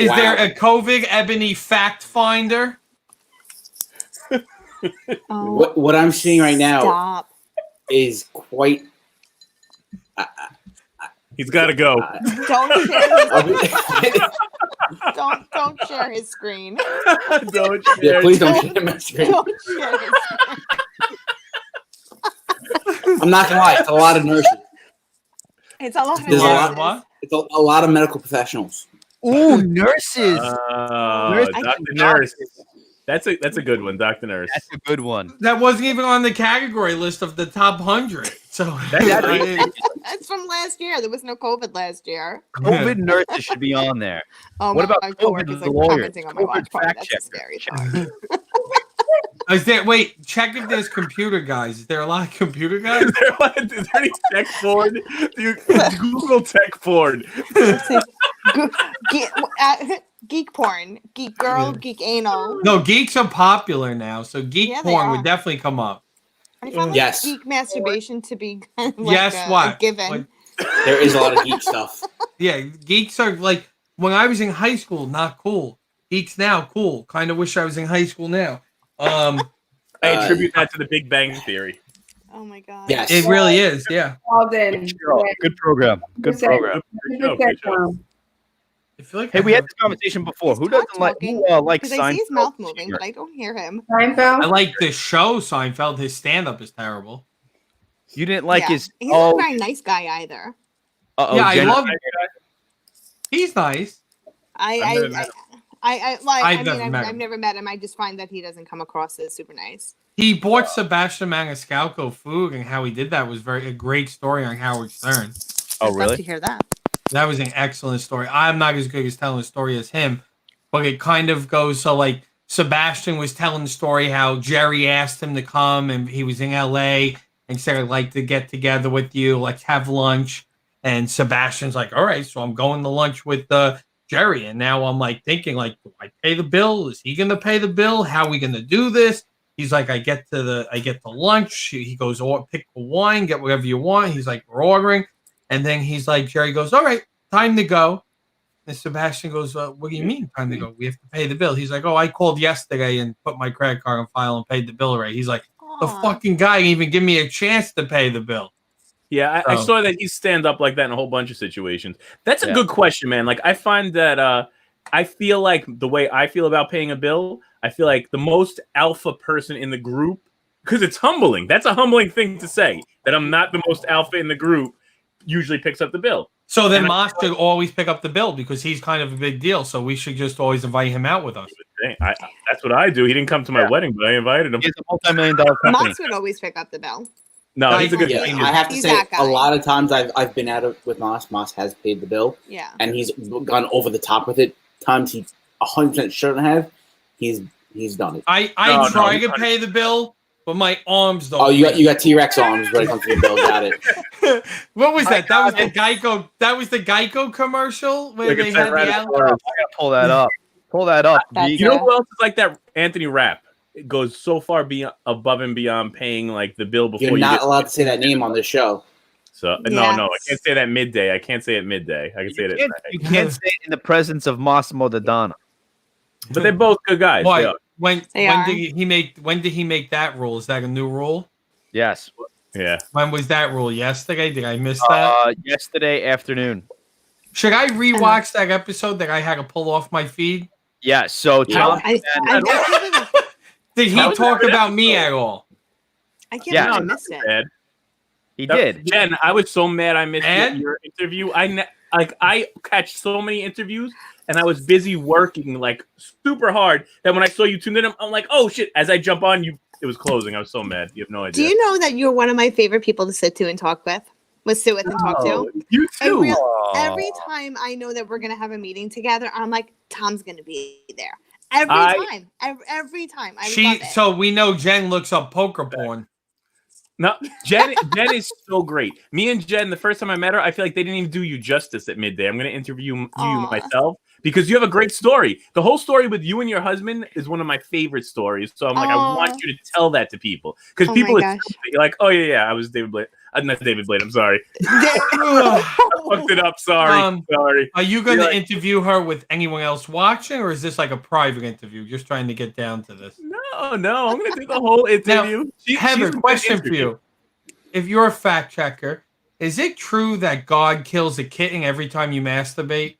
there a COVID Ebony fact finder? Oh, what I'm seeing right now stop. is quite. He's got to go. Don't share his, don't share his screen. Don't Yeah, share. please don't share my screen. Don't share his screen. I'm not gonna lie, it's a lot of nurses. It's a lot of There's a lot- nurses. What? It's a lot of medical professionals. Ooh, nurses. Oh, I Dr. can- Nurse. That's a good one, Dr. Nurse. That's a good one. That wasn't even on the category list of the top 100. So That's from last year. There was no COVID last year. COVID nurses should be on there. Oh, What about my COVID coworkers are lawyers? commenting on my watch COVID party. fact That's a checker. scary thought. wait, check if there's computer guys. Is there a lot of computer guys? Is there any tech porn? Google tech porn. Geek porn, geek girl, geek anal. No, geeks are popular now, so geek Yeah, they porn are. would definitely come up. I found like Yes. geek masturbation to be like Yes, a what? given. What? There is a lot of geek stuff. Yeah, geeks are like when I was in high school, not cool. Geeks now, cool. Kind of wish I was in high school now. I attribute that to the Big Bang Theory. Oh my god. Yes. It really is, yeah. Alden. Good program. Good program. Good show. I feel like Hey, we had this conversation before. Who doesn't like Because I see his Seinfeld? mouth moving, but I don't hear him. I like the show Seinfeld. His stand-up is terrible. You didn't like his. He's not a very nice guy either. Yeah, I love. He's nice. I've never met him. I just find that he doesn't come across as super nice. He bought Sebastian Maniscalco food, and how he did that was a great story on Howard Stern. Oh, I'd really? love to hear that. That was an excellent story. I'm not as good as telling the story as him, but it kind of goes so like Sebastian was telling the story how Jerry asked him to come, and he was in LA and said, "I'd like to get together with you. Let's have lunch." And Sebastian's like, "All right, so I'm going to lunch with Jerry." And now I'm like thinking, like, do I pay the bill? Is he gonna pay the bill? How are we gonna do this? He's like, I get to lunch. He goes, pick a wine, get whatever you want. He's like, we're ordering. And then he's like, Jerry goes, all right, time to go. And Sebastian goes, what do you mean time to go? We have to pay the bill. He's like, oh, I called yesterday and put my credit card on file and paid the bill already. He's like, the fucking guy didn't even give me a chance to pay the bill. Yeah, I saw that he stand up like that in a whole bunch of situations. That's a good question, man. Like, I find that I feel like the way I feel about paying a bill, I feel like the most alpha person in the group, because it's humbling. That's a humbling thing to say, that I'm not the most alpha in the group, usually picks up the bill. So then Moss should always pick up the bill because he's kind of a big deal. So we should just always invite him out with us. That's what I do. He didn't come to my wedding, but I invited him. He's a multi-million-dollar company. Moss would always pick up the bill. No, he's a good guy. I have to say, a lot of times I've been out with Moss. Moss has paid the bill. Yeah. And he's gone over the top with it. Times he 100% shouldn't have. He's done it. I try to pay the bill, but my arms don't. Oh, you got T-Rex arms when it comes to the bill. Got it. What was that? That was the Geico. That was the Geico commercial where they had the. I gotta pull that up. Pull that up. You know who else is like that? Anthony Rapp. It goes so far above and beyond paying like the bill before you're not allowed to say that name on this show. So no, I can't say that midday. I can't say it midday. I can say it at night. You can't say it in the presence of Massimo Dodonna. But they're both good guys. Why? When did he make that rule? Is that a new rule? Yes. Yeah. When was that rule? Yesterday? Did I miss that? Yesterday afternoon. Should I rewatch that episode that I had to pull off my feed? Yeah. So did he talk about me at all? I can't believe I missed it. Bad. He did. Jen, I was so mad I missed your interview. I catch so many interviews, and I was busy working like super hard that when I saw you tuned in, I'm like, oh shit! As I jump on you, it was closing. I was so mad. You have no idea. Do you know that you're one of my favorite people to sit and talk with and talk to? You too. Every time I know that we're gonna have a meeting together, I'm like, Tom's gonna be there. Every time. I love it. So we know Jen looks up poker porn. No, Jen is so great. Me and Jen, the first time I met her, I feel like they didn't even do you justice at midday. I'm going to interview you myself because you have a great story. The whole story with you and your husband is one of my favorite stories. So I'm like, I want you to tell that to people because people are like, oh yeah, I was David Blade. Not David Blade. I'm sorry. I fucked it up. Sorry. Are you going to interview her with anyone else watching, or is this like a private interview? Just trying to get down to this. No. I'm going to do the whole interview. Heather, question for you. If you're a fact checker, is it true that God kills a kitten every time you masturbate?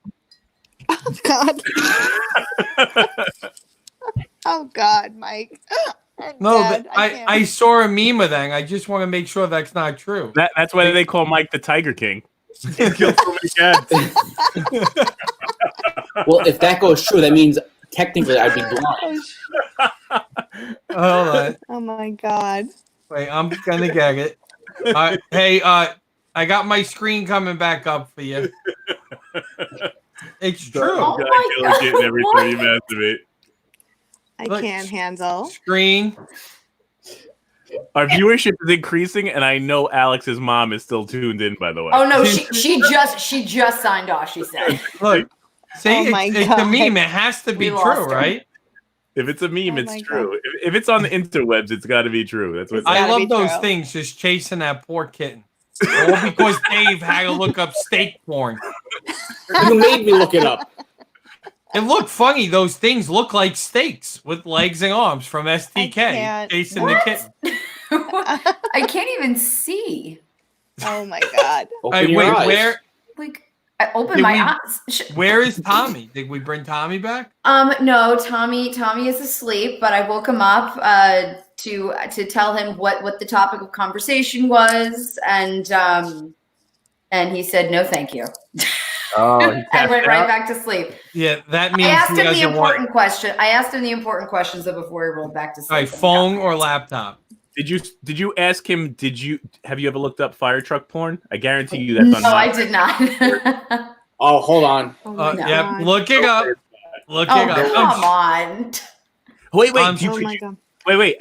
Oh, God. Oh, God, Mike. No, I saw a meme of that. I just want to make sure that's not true. That's why they call Mike the Tiger King. He killed so many cats. Well, if that goes true, that means technically I'd be blind. Hold on. Oh my God. Wait, I'm gonna get it. Hey, I got my screen coming back up for you. It's true. Oh my God. Every time you masturbate. I can't handle. Screen. Our viewership is increasing, and I know Alex's mom is still tuned in. By the way. Oh no, she just signed off. She said. Look, see, it's a meme. It has to be true, right? If it's a meme, it's true. If it's on the interwebs, it's got to be true. That's what I love. Those things just chasing that poor kitten. All because Dave had to look up steak porn. You made me look it up. It looked funny. Those things look like steaks with legs and arms from STK chasing the kitten. I can't even see. Oh my God. Where? Like, I opened my eyes. Where is Tommy? Did we bring Tommy back? No, Tommy is asleep, but I woke him up to tell him what the topic of conversation was, and he said no, thank you. I went right back to sleep. Yeah, that means I asked he him the doesn't important question. I asked him the important questions though before he rolled back to sleep. All right, phone or laptop? Did you ask him? Have you ever looked up fire truck porn? I guarantee you that's no, I did not. Oh, hold on. Yep, look it up. Look it up. Come on. Wait. Wait,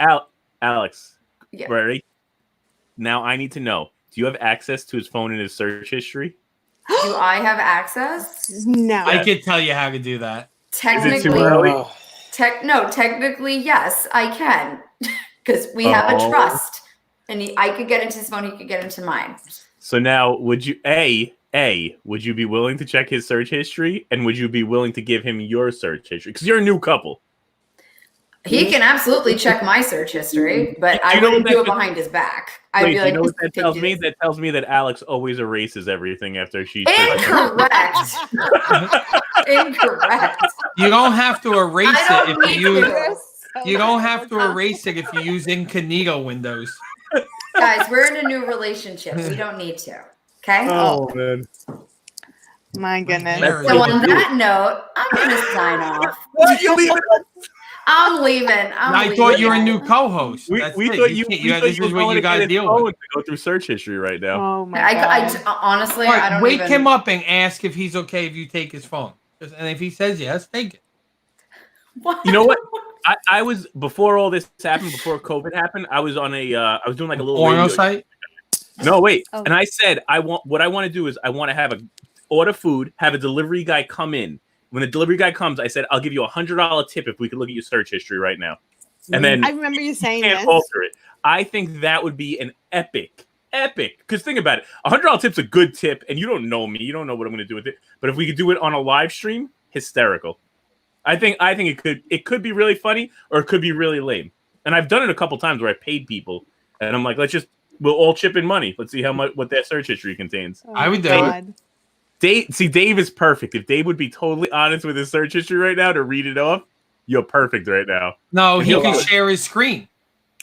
Alex. Yeah. Ready? Now I need to know. Do you have access to his phone and his search history? Do I have access? No. I can tell you how to do that. Technically, technically, yes, I can. Because we have a trust. And I could get into his phone, he could get into mine. So now, would you would you be willing to check his search history, and would you be willing to give him your search history? Because you're a new couple. He can absolutely check my search history, but I wouldn't do it behind his back. I'd be like, you know what that tells me? That tells me that Alex always erases everything after she. Incorrect. Incorrect. You don't have to erase it if you use. You don't have to erase it if you use incognito windows. Guys, we're in a new relationship. We don't need to. Okay. Oh man. My goodness. So on that note, I'm gonna sign off. What? You leaving? I'm leaving. I thought you were a new co-host. We thought you. This is what you got to deal with. To go through search history right now. Oh my God. I honestly, right, I don't wake even... him up and ask if he's okay if you take his phone. And if he says yes, take it. What? You know what? I was before all this happened, before COVID happened. I was on I was doing like a little porno site. No, wait. Oh. And I said, what I want to do is I want to have order food, have a delivery guy come in. When the delivery guy comes, I said, I'll give you $100 tip if we could look at your search history right now. And then I remember you saying can't this. alter it. I think that would be an epic. Because think about it. $100 tip's a good tip, and you don't know me. You don't know what I'm going to do with it. But if we could do it on a live stream, hysterical. I think it could be really funny, or it could be really lame. And I've done it a couple times where I paid people, and I'm like, we'll all chip in money. Let's see what their search history contains. Oh I would do it. Dave is perfect. If Dave would be totally honest with his search history right now to read it off, you're perfect right now. No, he can share his screen.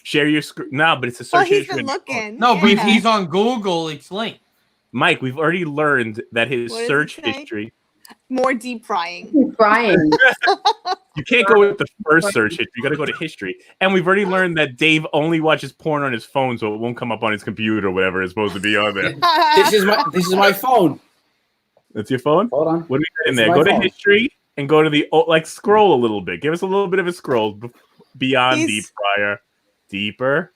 Share your screen. No, but it's a search history. He's been looking. No, but if he's on Google, it's linked. Mike, we've already learned that his search history. More deep frying. You can't go with the first search history. You got to go to history. And we've already learned that Dave only watches porn on his phone, so it won't come up on his computer or whatever is supposed to be on there. This is my phone. That's your phone? Hold on. What do we got in there? Go to history and go to the scroll a little bit. Give us a little bit of a scroll beyond deep fryer. Deeper.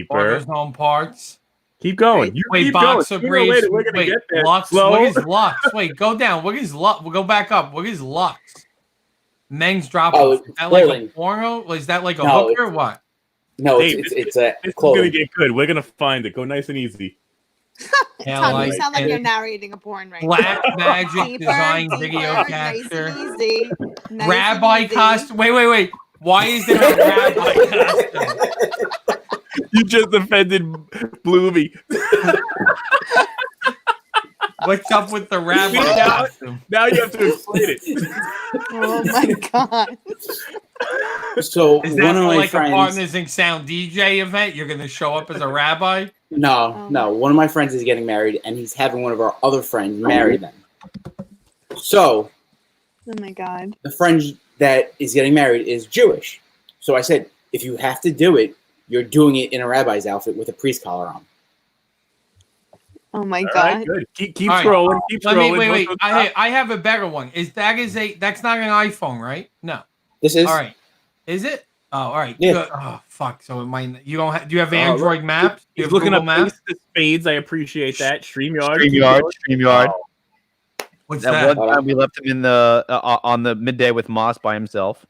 Order's home parts. Keep going. You wait, keep box going. of briefs. We're gonna get there. Lux. What is Lux? Wait, go down. What is Lux? We'll go back up. What is Lux? Men's drop off. Is that like a porno? Is that like a hooker or what? No, Dave, it's a It's gonna get good. We're gonna find it. Go nice and easy. Tom, you sound like you're narrating a porn right Black now. Magic Design Video Nice Capture. and easy. Nice Rabbi and easy. costume. Wait. Why is there a rabbi costume? You just offended Bloomy. What's up with the rabbi costume? Now you have to explain it. Oh my God. So Is one that of my like friends, a Partners in Sound DJ event? You're going to show up as a rabbi? No. One of my friends is getting married, and he's having one of our other friends marry them. So, Oh my God. the friend that is getting married is Jewish. So I said, if you have to do it, you're doing it in a rabbi's outfit with a priest collar on. Oh my All God. right, good. Keep scrolling. Keep scrolling. Wait. I have a better one. That's not an iPhone, right? No. This is. All right. Is it? Oh, all right. Yeah. Good. Oh, fuck. So it might. You don't have. Do you have Android Maps? Do you have looking Google up Maps? the spades. I appreciate that. StreamYard. What's that that? one time we left him in the on the midday with Moss by himself.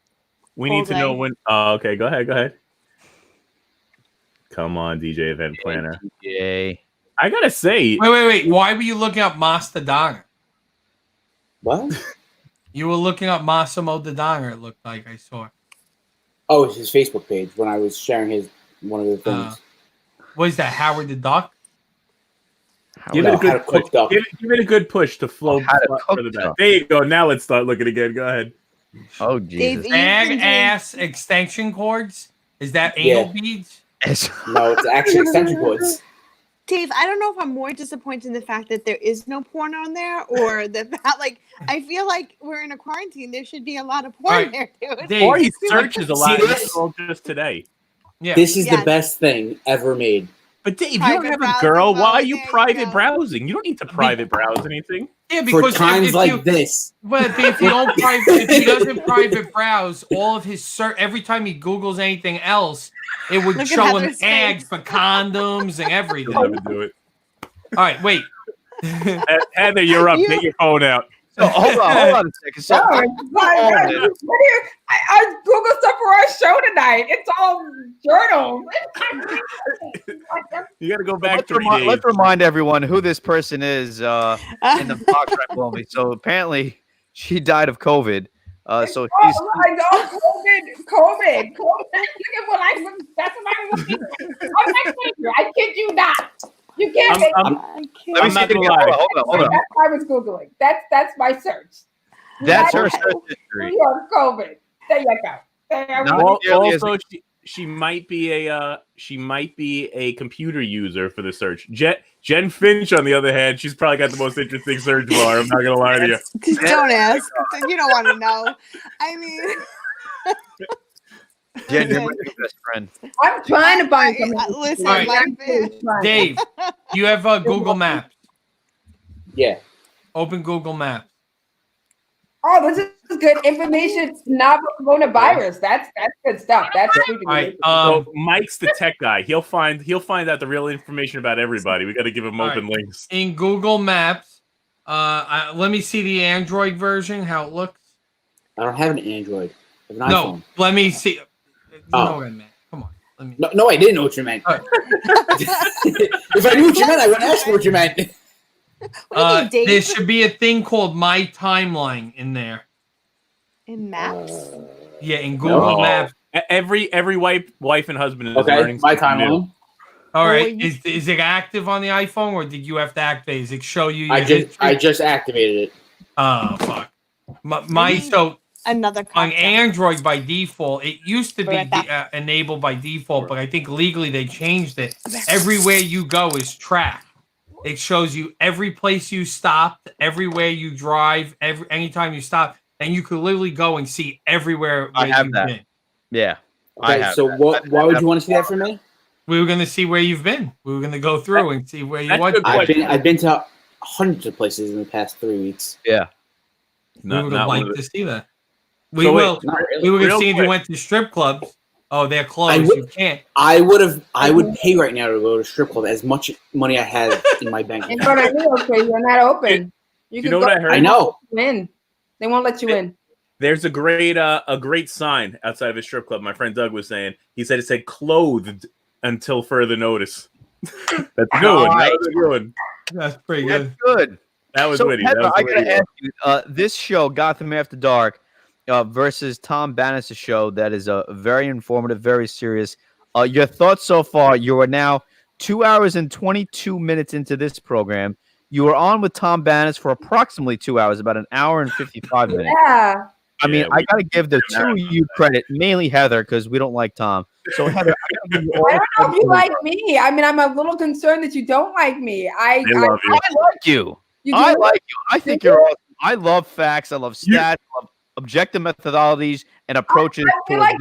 We need to know when. Oh, okay. Go ahead. Come on, DJ Event Planner. Yay. I gotta say. Wait. Why were you looking up Mas the Donger? What? You were looking up Massimo the Donger, it looked like I saw. Oh, it's his Facebook page when I was sharing one of the things. What is that, Howard the Duck? Give it a good push. Give it a good push to flow further back. There you go. Now let's start looking again. Go ahead. Oh, Jesus. Bag ass extension cords Is that anal beads? No, it's actually extension cords. Dave, I don't know if I'm more disappointed in the fact that there is no porn on there, or the fact, like, I feel like we're in a quarantine. There should be a lot of porn there, dude. Dave, searches a lot. This is all just today. Yeah. This is the best thing ever made. But Dave, you don't have a girl. Why are you private browsing? You don't need to private browse anything. Yeah, because for times if like you, this. But if he don't if he doesn't private browse, all of his every time he Googles anything else, it would Look at show him Heather's ads for condoms and everything. I'll never do it. All right, wait. Heather, you're up. Get your phone out. So, hold on a second. So, I Google stuff for our show tonight. It's all journals. You got to go back 3 days. let's remind everyone who this person is in the box right below me. So apparently she died of COVID. So she's I know COVID. Look at what I look. That's what I'm looking at. I'm not kidding you. I kid you not. You can't. Let me see. Hold on. That's what I was googling. That's my search. That's her search history. New York COVID. There you go. Also, she might be a computer user for the search. Jen Finch, on the other hand, she's probably got the most interesting search bar. I'm not gonna lie to you. Don't ask. You don't want to know. I mean, Jen, you're my best friend. I'm trying to find something. Listen, All right. Dave, you have Google Maps. Yeah. Open Google Maps. Oh, this is good information. Novel coronavirus. That's good stuff. That's All right. So Mike's the tech guy. He'll find out the real information about everybody. We got to give him open links. In Google Maps, let me see the Android version, how it looks. I don't have an Android. I have an iPhone. Let me see. You know what I meant. Come on. Let me. No, I didn't know what you meant. Right. If I knew what you meant, I wouldn't ask you what you meant. There should be a thing called My Timeline in there. In Maps? Yeah, in Google Maps. Every wife and husband is My learning something timeline. new. All right. Is it active on the iPhone, or did you have to activate? Does it show you your I just activated it. Oh, fuck. Another on concept. Android by default, it used to be enabled by default, but I think legally they changed it. Everywhere you go is tracked. It shows you every place you stopped, everywhere you drive, anytime you stop, and you could literally go and see everywhere where you've been. Yeah. Okay, so why would you want to see that from me? We were going to see where you've been. We were going to go through and see where you went. I've been to hundreds of places in the past 3 weeks. Yeah. We would have liked to see that. We So will. wait, We were going to real see if you quick. went to strip clubs. Oh, they're closed. You can't. I would pay right now to go to a strip club as much money I had in my bank And account. but I know, okay, you're not open. You know what I heard? I know. In. They won't let you in. There's a great sign outside of a strip club. My friend Doug was saying. He said it said "clothed until further notice." That's good. Nice. That was a good one. That's pretty That's good. good. That was So, witty. Heather, That was I witty. gotta ask you, this show, Gotham After Dark, versus Tom Bannis' show, that is very informative, very serious. Your thoughts so far? You are now 2 hours and 22 minutes into this program. You were on with Tom Bannis for approximately 2 hours, about an hour and 55 minutes. Yeah. I mean, I gotta give the two of you credit, mainly Heather, because we don't like Tom. So Heather, I gotta give you all I don't know if you the like me. I mean, I'm a little concerned that you don't like me. I love you. I like you. You I do? like you. I think you're awesome. I love facts. I love stats. I love objective methodologies and approaches. I feel like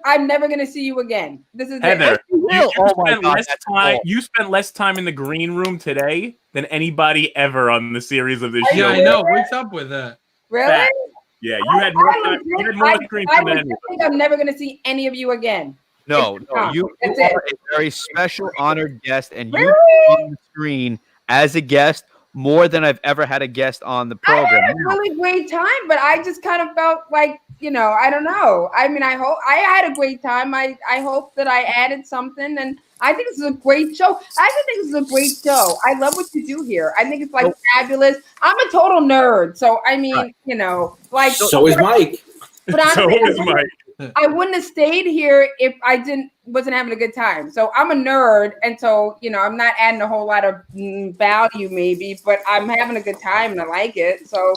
I'm never gonna see you again. This is Heather, it. you spent less time in the green room today than anybody ever on the series of this Are you show. Yeah, I know. What's up with that? Really? Fact. Yeah, you had more time. You had more screen I time than legit anyone. think I'm never gonna see any of you again. No, It's no, not. you That's are it. a very special, honored guest, and you Really? on the screen as a guest more than I've ever had a guest on the I had program. a really great time, but I just kind of felt like, I don't know. I mean, I hope I had a great time. I hope that I added something, and I think this is a great show. I think this is a great show. I love what you do here. I think it's like fabulous. I'm a total nerd, so I mean, So is Mike. But So honestly, is Mike. I wouldn't have stayed here if I wasn't having a good time. So I'm a nerd, and so I'm not adding a whole lot of value, maybe, but I'm having a good time and I like it. So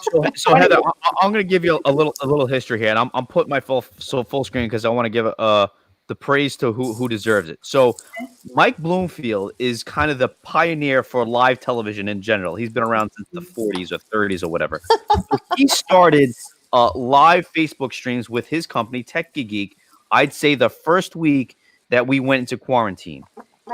Heather, I'm going to give you a little history here, and I'm putting my full screen because I want to give a the praise to who deserves it. So Mike Bloomfield is kind of the pioneer for live television in general. He's been around since the 40s or 30s or whatever. So he started live Facebook streams with his company, Tech Geek. I'd say the first week that we went into quarantine.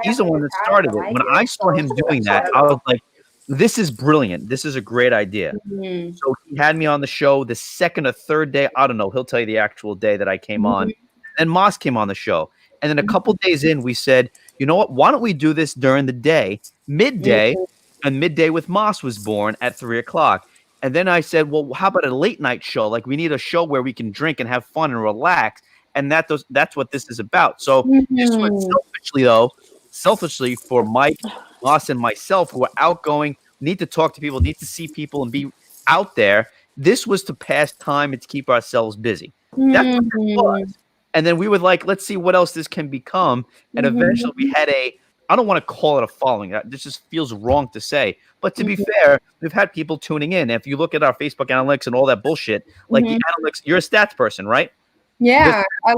He's the one that started it. When I saw him doing that, I was like, this is brilliant. This is a great idea. Mm-hmm. So he had me on the show the second or third day. I don't know. He'll tell you the actual day that I came on. And Moss came on the show. And then a couple days in, we said, you know what? Why don't we do this during the day, midday? And midday with Moss was born at 3 o'clock. And then I said, well, how about a late night show? Like we need a show where we can drink and have fun and relax. And that's what this is about. So this was selfishly for Mike, Moss, and myself, who are outgoing, need to talk to people, need to see people and be out there. This was to pass time and to keep ourselves busy. That's what it was. And then we were like, let's see what else this can become. And eventually we had I don't want to call it a following. This just feels wrong to say. But to be fair, we've had people tuning in. If you look at our Facebook analytics and all that bullshit, like the analytics, you're a stats person, right? Yeah, I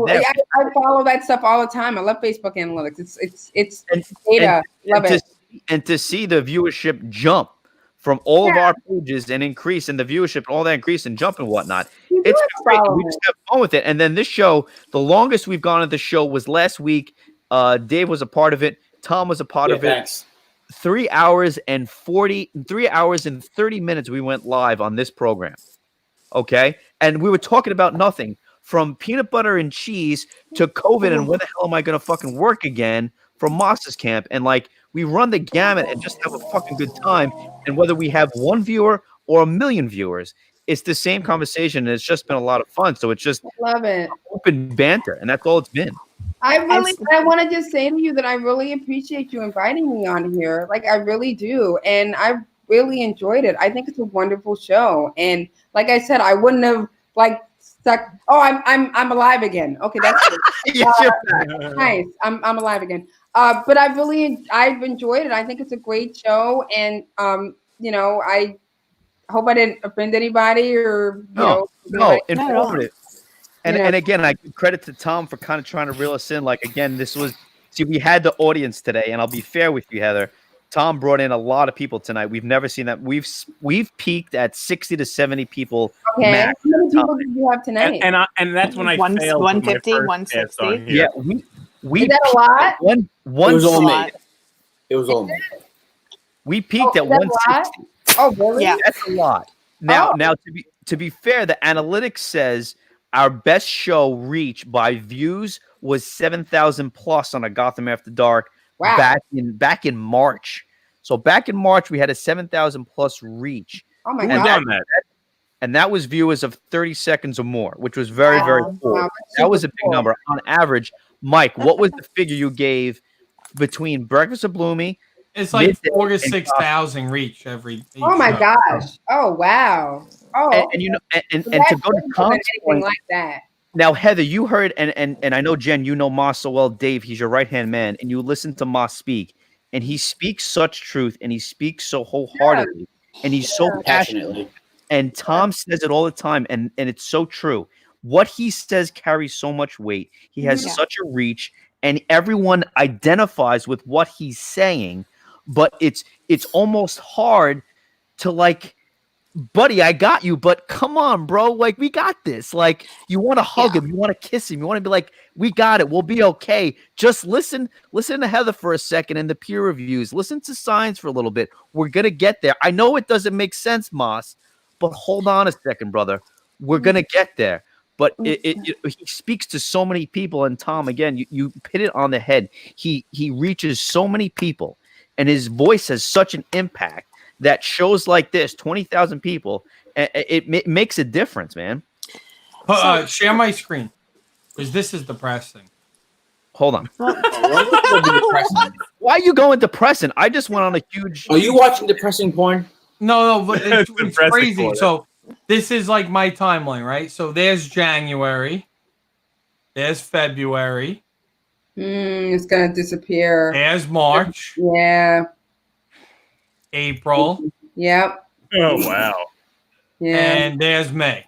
follow that stuff all the time. I love Facebook analytics. It's data. Love it. And to see the viewership jump from all of our pages and increase in the viewership, all that increase and jump and whatnot. It's great. We just have fun with it. And then this show, the longest we've gone at the show was last week. Dave was a part of it. Tom was a part of it. Thanks. 3 hours and 30 minutes we went live on this program. Okay. And we were talking about nothing from peanut butter and cheese to COVID and when the hell am I going to fucking work again from Moss's camp. And like, we run the gamut and just have a fucking good time. And whether we have one viewer or 1 million viewers, it's the same conversation. And it's just been a lot of fun. So it's just love it. Open banter. And that's all it's been. I want to just say to you that I really appreciate you inviting me on here. Like I really do. And I really enjoyed it. I think it's a wonderful show. And like I said, I wouldn't have like stuck. Oh, I'm alive again. Okay. That's good. Yes, nice. I'm alive again. But I've enjoyed it. I think it's a great show, and I hope I didn't offend anybody or informative. And again, I give credit to Tom for kind of trying to reel us in. Like again, we had the audience today, and I'll be fair with you, Heather. Tom brought in a lot of people tonight. We've never seen that. We've peaked at 60 to 70 people. Okay, max. how many people did you have tonight? And that's when I failed. 150, 160. Yeah, we is that a lot? One it was all me. It was all me. We peaked at 160. Oh, really? Yeah. That's a lot. Now, to be fair, the analytics says our best show reach by views was 7,000 plus on a Gotham After Dark back in March. So back in March, we had a 7,000 plus reach. Oh my God. And that was viewers of 30 seconds or more, which was very, very cool. Wow, that was a big number. On average, Mike, what was the figure you gave between Breakfast of Bloomy? It's like 4,000 to 6,000 reach every. Oh my gosh! Oh wow! Oh, and to go to Tom's point, like that. Now, Heather, you heard, and I know Jen, you know Moss so well. Dave, he's your right hand man, and you listen to Moss speak, and he speaks such truth, and he speaks so wholeheartedly, and he's so passionate. And Tom says it all the time, and it's so true. What he says carries so much weight. He has such a reach, and everyone identifies with what he's saying. But it's almost hard to like, buddy, I got you, but come on, bro. Like, we got this. Like, you want to hug him, you want to kiss him, you want to be like, we got it. We'll be okay. Just listen to Heather for a second and the peer reviews. Listen to science for a little bit. We're gonna get there. I know it doesn't make sense, Moss, but hold on a second, brother. We're gonna get there. But he speaks to so many people, and Tom, again, you hit it on the head. He reaches so many people, and his voice has such an impact that shows like this, 20,000 people, it makes a difference, man. Share my screen, because this is depressing. Hold on. Why are you going depressing? I just went on a huge. Are you watching depressing porn? No, but it's crazy. Porn. So this is like my timeline, right? So there's January, there's February. It's gonna disappear. There's March. Yeah. April. Yep. Oh wow. Yeah. And there's May.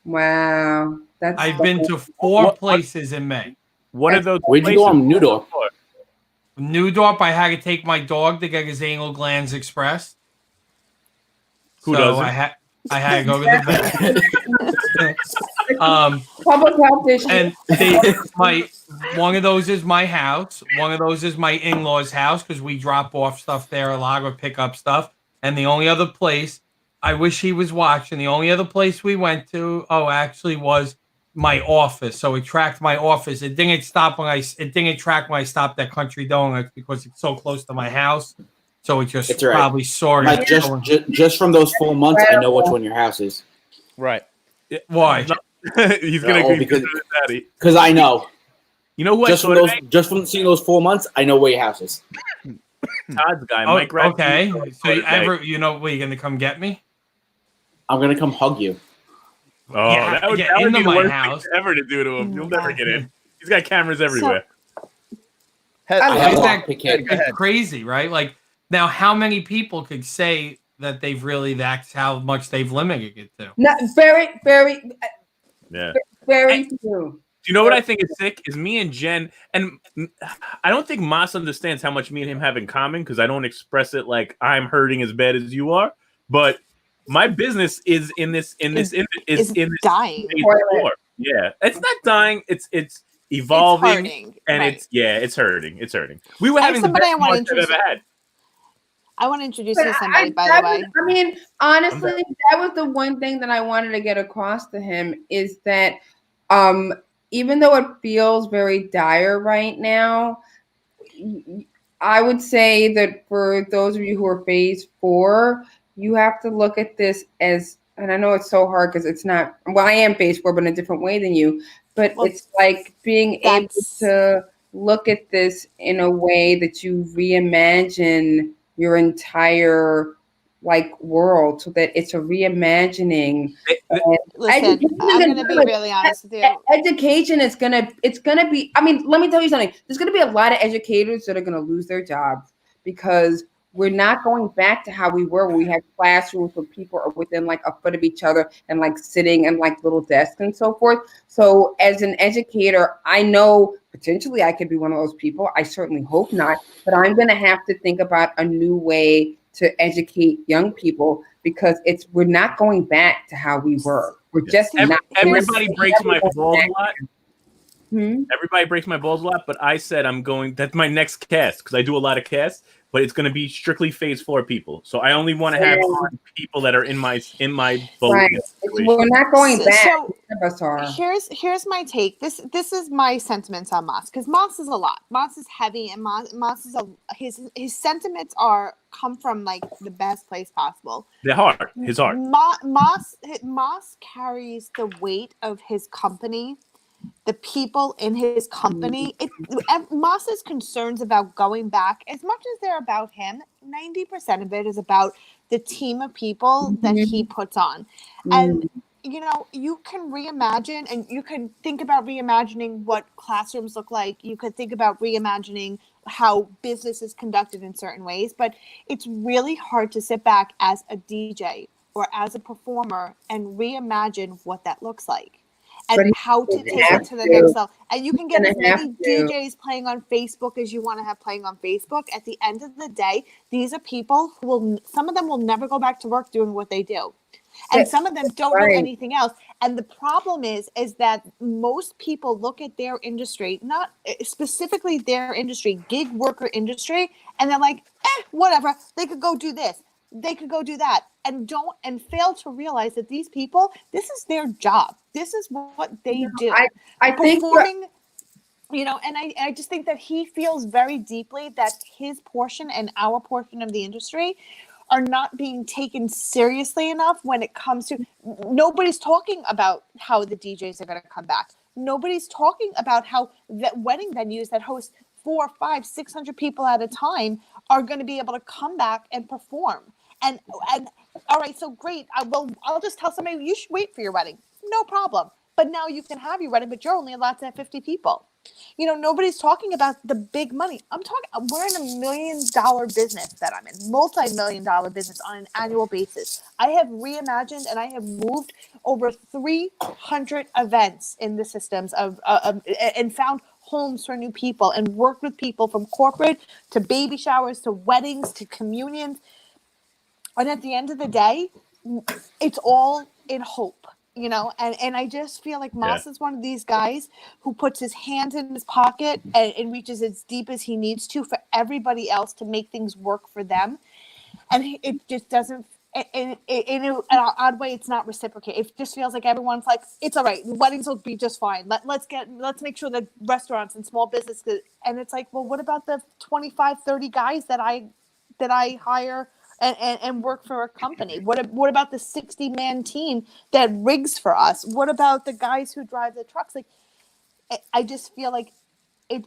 Wow. I've been to 4 places in May. What are those? Where'd you go on New Newdorp, I had to take my dog to get his anal glands expressed. Who so doesn't? I had to go to the vet. Public health issue. And one of those is my house. One of those is my in-laws' house because we drop off stuff there a lot or pick up stuff. And the only other place, I wish he was watching, the only other place we went to, was my office. So it tracked my office. It didn't track when I stopped at Country Donuts because it's so close to my house. So it just probably saw it. Just from those 4 months, I know which one your house is. Right. Why? He's gonna because I know. You know what? Just from seeing those 4 months, I know where your house is. Todd's guy, Mike. Okay. So you know where you're gonna come get me? I'm gonna come hug you. Oh, yeah, that would be the worst thing ever to do to him. You'll never get in. He's got cameras everywhere. It's crazy, right? Like now, how many people could say that that's how much they've limited it to? Not very, very. Yeah. Very true. Do you know what I think is sick? Is me and Jen, and I don't think Moss understands how much me and him have in common because I don't express it like I'm hurting as bad as you are. But my business is in this dying. Yeah, it's not dying. It's evolving, it's and it's hurting. It's hurting. We were having the best month I've ever had. I want to introduce you to somebody, by the way. I mean, honestly, that was the one thing that I wanted to get across to him is that even though it feels very dire right now, I would say that for those of you who are phase 4, you have to look at this as, and I know it's so hard because it's not, well, I am phase 4, but in a different way than you, but it's like being able to look at this in a way that you reimagine your entire world so that it's a reimagining. Listen, I'm going to be really honest with you. Education is going to be, I mean, let me tell you something. There's going to be a lot of educators that are going to lose their jobs because we're not going back to how we were when we had classrooms where people are within a foot of each other and sitting in little desks and so forth. So as an educator, I know potentially I could be one of those people. I certainly hope not, but I'm going to have to think about a new way to educate young people because we're not going back to how we were. We're just not. Everybody breaks my balls a lot. Everybody breaks my balls a lot, but I said that's my next cast because I do a lot of casts, but it's going to be strictly phase 4 people. So I only want to have people that are in my boat. Right. We're not going back. So here's my take. This is my sentiments on Moss because Moss is a lot. Moss is heavy, and Moss is his sentiments come from the best place possible. His heart. Moss carries the weight of his company. The people in his company, Moss's concerns about going back, as much as they're about him, 90% of it is about the team of people that he puts on. And, you can reimagine, and you can think about reimagining what classrooms look like. You could think about reimagining how business is conducted in certain ways, but it's really hard to sit back as a DJ or as a performer and reimagine what that looks like. And how to take it to the next level. And you can get as many DJs playing on Facebook as you want to have playing on Facebook. At the end of the day, these are people who some of them will never go back to work doing what they do. And some of them don't know anything else. And the problem is that most people look at their industry, not specifically their industry, gig worker industry, and they're like, whatever, they could go do this. They could go do that and fail to realize that these people, this is their job. This is what they do. I think performing, and I just think that he feels very deeply that his portion and our portion of the industry are not being taken seriously enough when it comes to, nobody's talking about how the DJs are going to come back. Nobody's talking about how that wedding venues that host 400, 500, 600 people at a time are going to be able to come back and perform. And all right, so great. I'll just tell somebody you should wait for your wedding. No problem. But now you can have your wedding, but you're only allowed to have 50 people. Nobody's talking about the big money. We're in $1 million business that I'm in, multi-million-dollar business on an annual basis. I have reimagined and I have moved over 300 events in the systems and found homes for new people and worked with people from corporate to baby showers to weddings to communions. And at the end of the day, it's all in hope. And I just feel like Moss is one of these guys who puts his hand in his pocket and reaches as deep as he needs to for everybody else to make things work for them. And it just doesn't, in an odd way, it's not reciprocated. It just feels like everyone's like, it's all right. Weddings will be just fine. Let's make sure that restaurants and small businesses, and it's like, well, what about the 25, 30 guys that I hire and work for a company? What about the 60-man team that rigs for us? What about the guys who drive the trucks? Like, I just feel like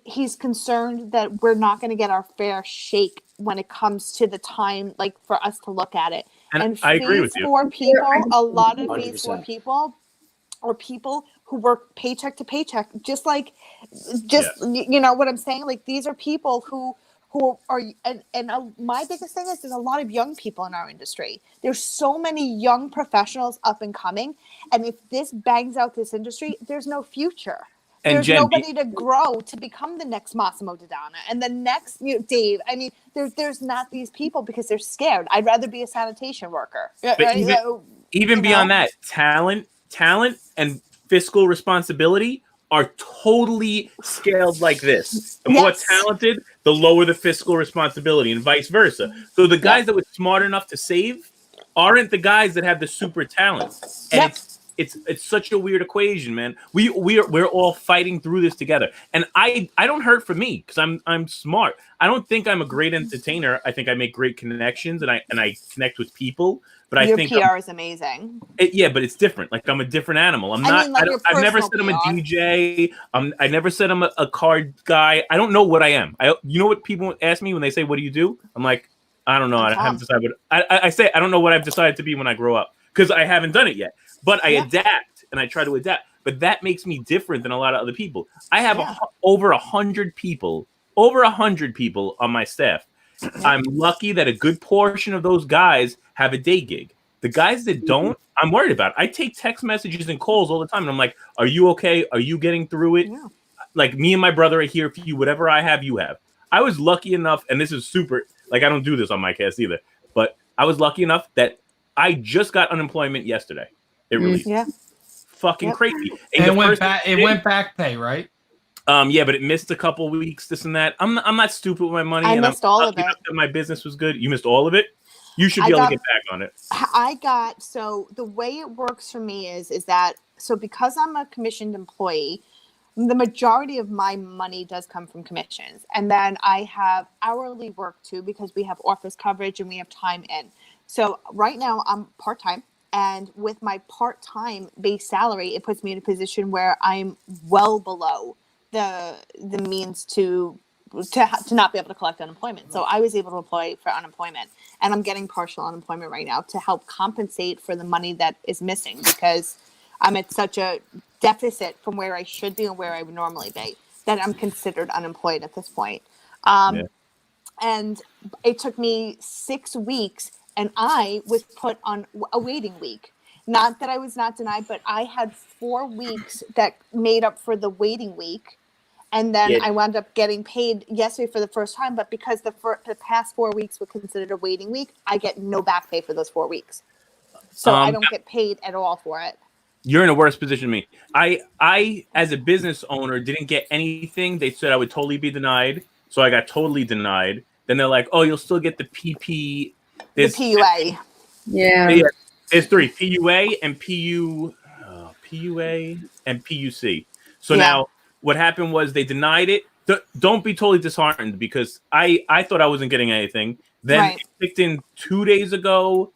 he's concerned that we're not going to get our fair shake when it comes to the time, like, for us to look at it. And I agree with you. A lot of 100%. phase 4 people are people who work paycheck to paycheck, you know what I'm saying? Like, these are people who are, and my biggest thing is there's a lot of young people in our industry. There's so many young professionals up and coming. And if this bangs out this industry, there's no future. And There's Jen, nobody to grow to become the next Massimo Dodana and the next Dave. I mean, there's not these people because they're scared. I'd rather be a sanitation worker. But even beyond that, talent and fiscal responsibility are totally scaled like this. The more talented, the lower the fiscal responsibility, and vice versa. So the guys that were smart enough to save aren't the guys that have the super talent. And it's such a weird equation, man. We're all fighting through this together. And I don't hurt for me because I'm smart. I don't think I'm a great entertainer. I think I make great connections and I connect with people. But your I think PR is amazing. But it's different. Like, I'm a different animal. I've never said I'm a DJ. I never said I'm a card guy. I don't know what I am. You know what people ask me when they say, "What do you do?" I'm like, I don't know. I haven't decided. I say I don't know what I've decided to be when I grow up because I haven't done it yet. But I adapt and I try to adapt. But that makes me different than a lot of other people. I have over 100 people on my staff. I'm lucky that a good portion of those guys have a day gig. The guys that don't, I'm worried about. I take text messages and calls all the time. And I'm like, are you okay? Are you getting through it? Yeah. Like, me and my brother are here for you. Whatever I have, you have. I was lucky enough, and this is super, like, I don't do this on my cast either, but I was lucky enough that I just got unemployment yesterday. It released. Yeah. Fucking crazy. And it went back pay, right? Yeah, but it missed a couple weeks, this and that. I'm not stupid with my money. I missed all of it. My business was good. You missed all of it? You should be able to get back on it. So the way it works for me is that, so because I'm a commissioned employee, the majority of my money does come from commissions. And then I have hourly work too, because we have office coverage and we have time in. So right now I'm part-time. And with my part-time base salary, it puts me in a position where I'm well below the means to not be able to collect unemployment. So I was able to apply for unemployment, and I'm getting partial unemployment right now to help compensate for the money that is missing because I'm at such a deficit from where I should be and where I would normally be that I'm considered unemployed at this point. And it took me 6 weeks, and I was put on a waiting week. Not that I was not denied, but I had 4 weeks that made up for the waiting week. And then I wound up getting paid yesterday for the first time. But because the past 4 weeks were considered a waiting week, I get no back pay for those 4 weeks. So I don't get paid at all for it. You're in a worse position than me. I, as a business owner, didn't get anything. They said I would totally be denied. So I got totally denied. Then they're like, oh, you'll still get the PP. The PUA. Yeah. There's 3, PUA and PUA and PUC. So now what happened was they denied it. Don't be totally disheartened because I thought I wasn't getting anything. Then it kicked in 2 days ago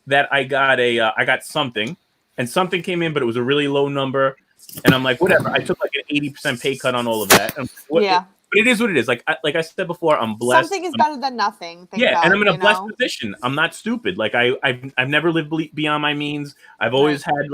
that I got something, and something came in, but it was a really low number. And I'm like, whatever. I took like an 80% pay cut on all of that. But it is what it is. Like I said before, I'm blessed. Something is better than nothing. And I'm in a blessed position. I'm not stupid. Like I've never lived beyond my means. I've always had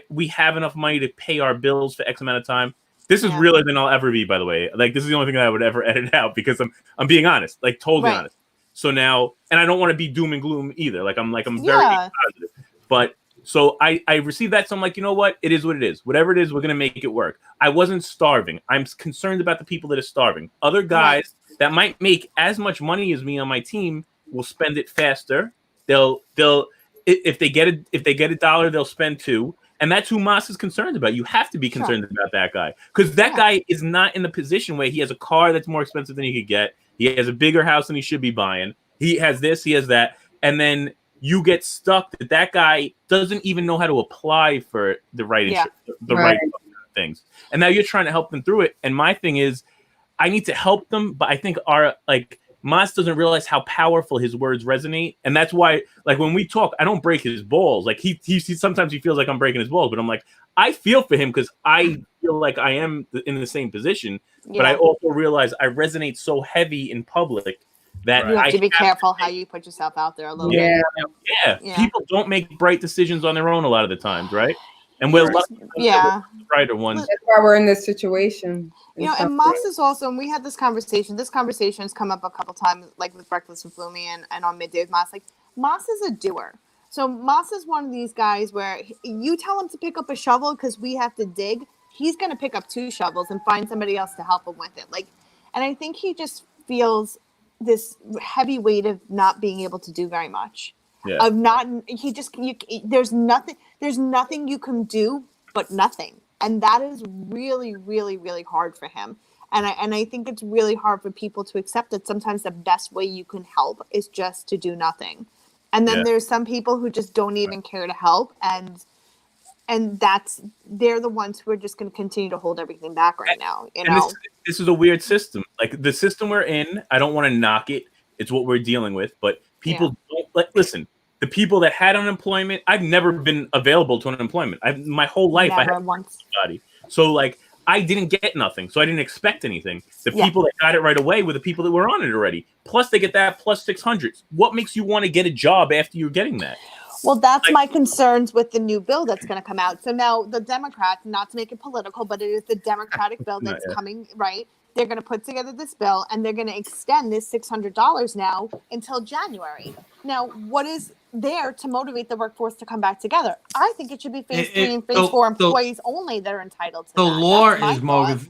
we have enough money to pay our bills for X amount of time. This is realer than I'll ever be, by the way. Like, this is the only thing that I would ever edit out because I'm being honest, like totally honest. So now, and I don't want to be doom and gloom either. Like I'm very positive. But so I received that. So I'm like, you know what? It is what it is. Whatever it is, we're gonna make it work. I wasn't starving. I'm concerned about the people that are starving. Other guys that might make as much money as me on my team will spend it faster. They'll if they get $1, they'll spend $2. And that's who Moss is concerned about. You have to be concerned about that guy because that guy is not in the position where he has a car that's more expensive than he could get. He has a bigger house than he should be buying. He has this, he has that. And then you get stuck that guy doesn't even know how to apply for the right right things. And now you're trying to help them through it. And my thing is, I need to help them, but I think Moss doesn't realize how powerful his words resonate. And that's why, like, when we talk, I don't break his balls. Like, he sometimes he feels like I'm breaking his balls, but I'm like, I feel for him because I feel like I am in the same position. But I also realize I resonate so heavy in public that you have to be careful how you put yourself out there a little bit. Yeah. People don't make bright decisions on their own a lot of the times, right? And we're lucky brighter ones. That's why we're in this situation. And Moss is also, and we had this conversation. This conversation has come up a couple times, like with Breakfast with Bloomy and on Midday with Moss. Like, Moss is a doer. So Moss is one of these guys where you tell him to pick up a shovel because we have to dig. He's going to pick up 2 shovels and find somebody else to help him with it. Like, and I think he just feels this heavy weight of not being able to do very much. Yeah. Of not, there's nothing you can do but nothing. And that is really, really, really hard for him. And I think it's really hard for people to accept that sometimes the best way you can help is just to do nothing. And then there's some people who just don't even care to help. And they're the ones who are just going to continue to hold everything back right now. This is a weird system. Like, the system we're in, I don't want to knock it. It's what we're dealing with. But people don't listen. The people that had unemployment, I've never been available to unemployment. My whole life, I had somebody. So, like, I didn't get nothing. So I didn't expect anything. The people that got it right away were the people that were on it already. Plus, they get that plus 600. What makes you want to get a job after you're getting that? Well, that's my concerns with the new bill that's going to come out. So now the Democrats, not to make it political, but it is the Democratic bill that's coming, right? They're going to put together this bill and they're going to extend this $600 now until January. Now, what is there to motivate the workforce to come back together? I think it should be phase 3 and phase 4 employees only that are entitled to the that.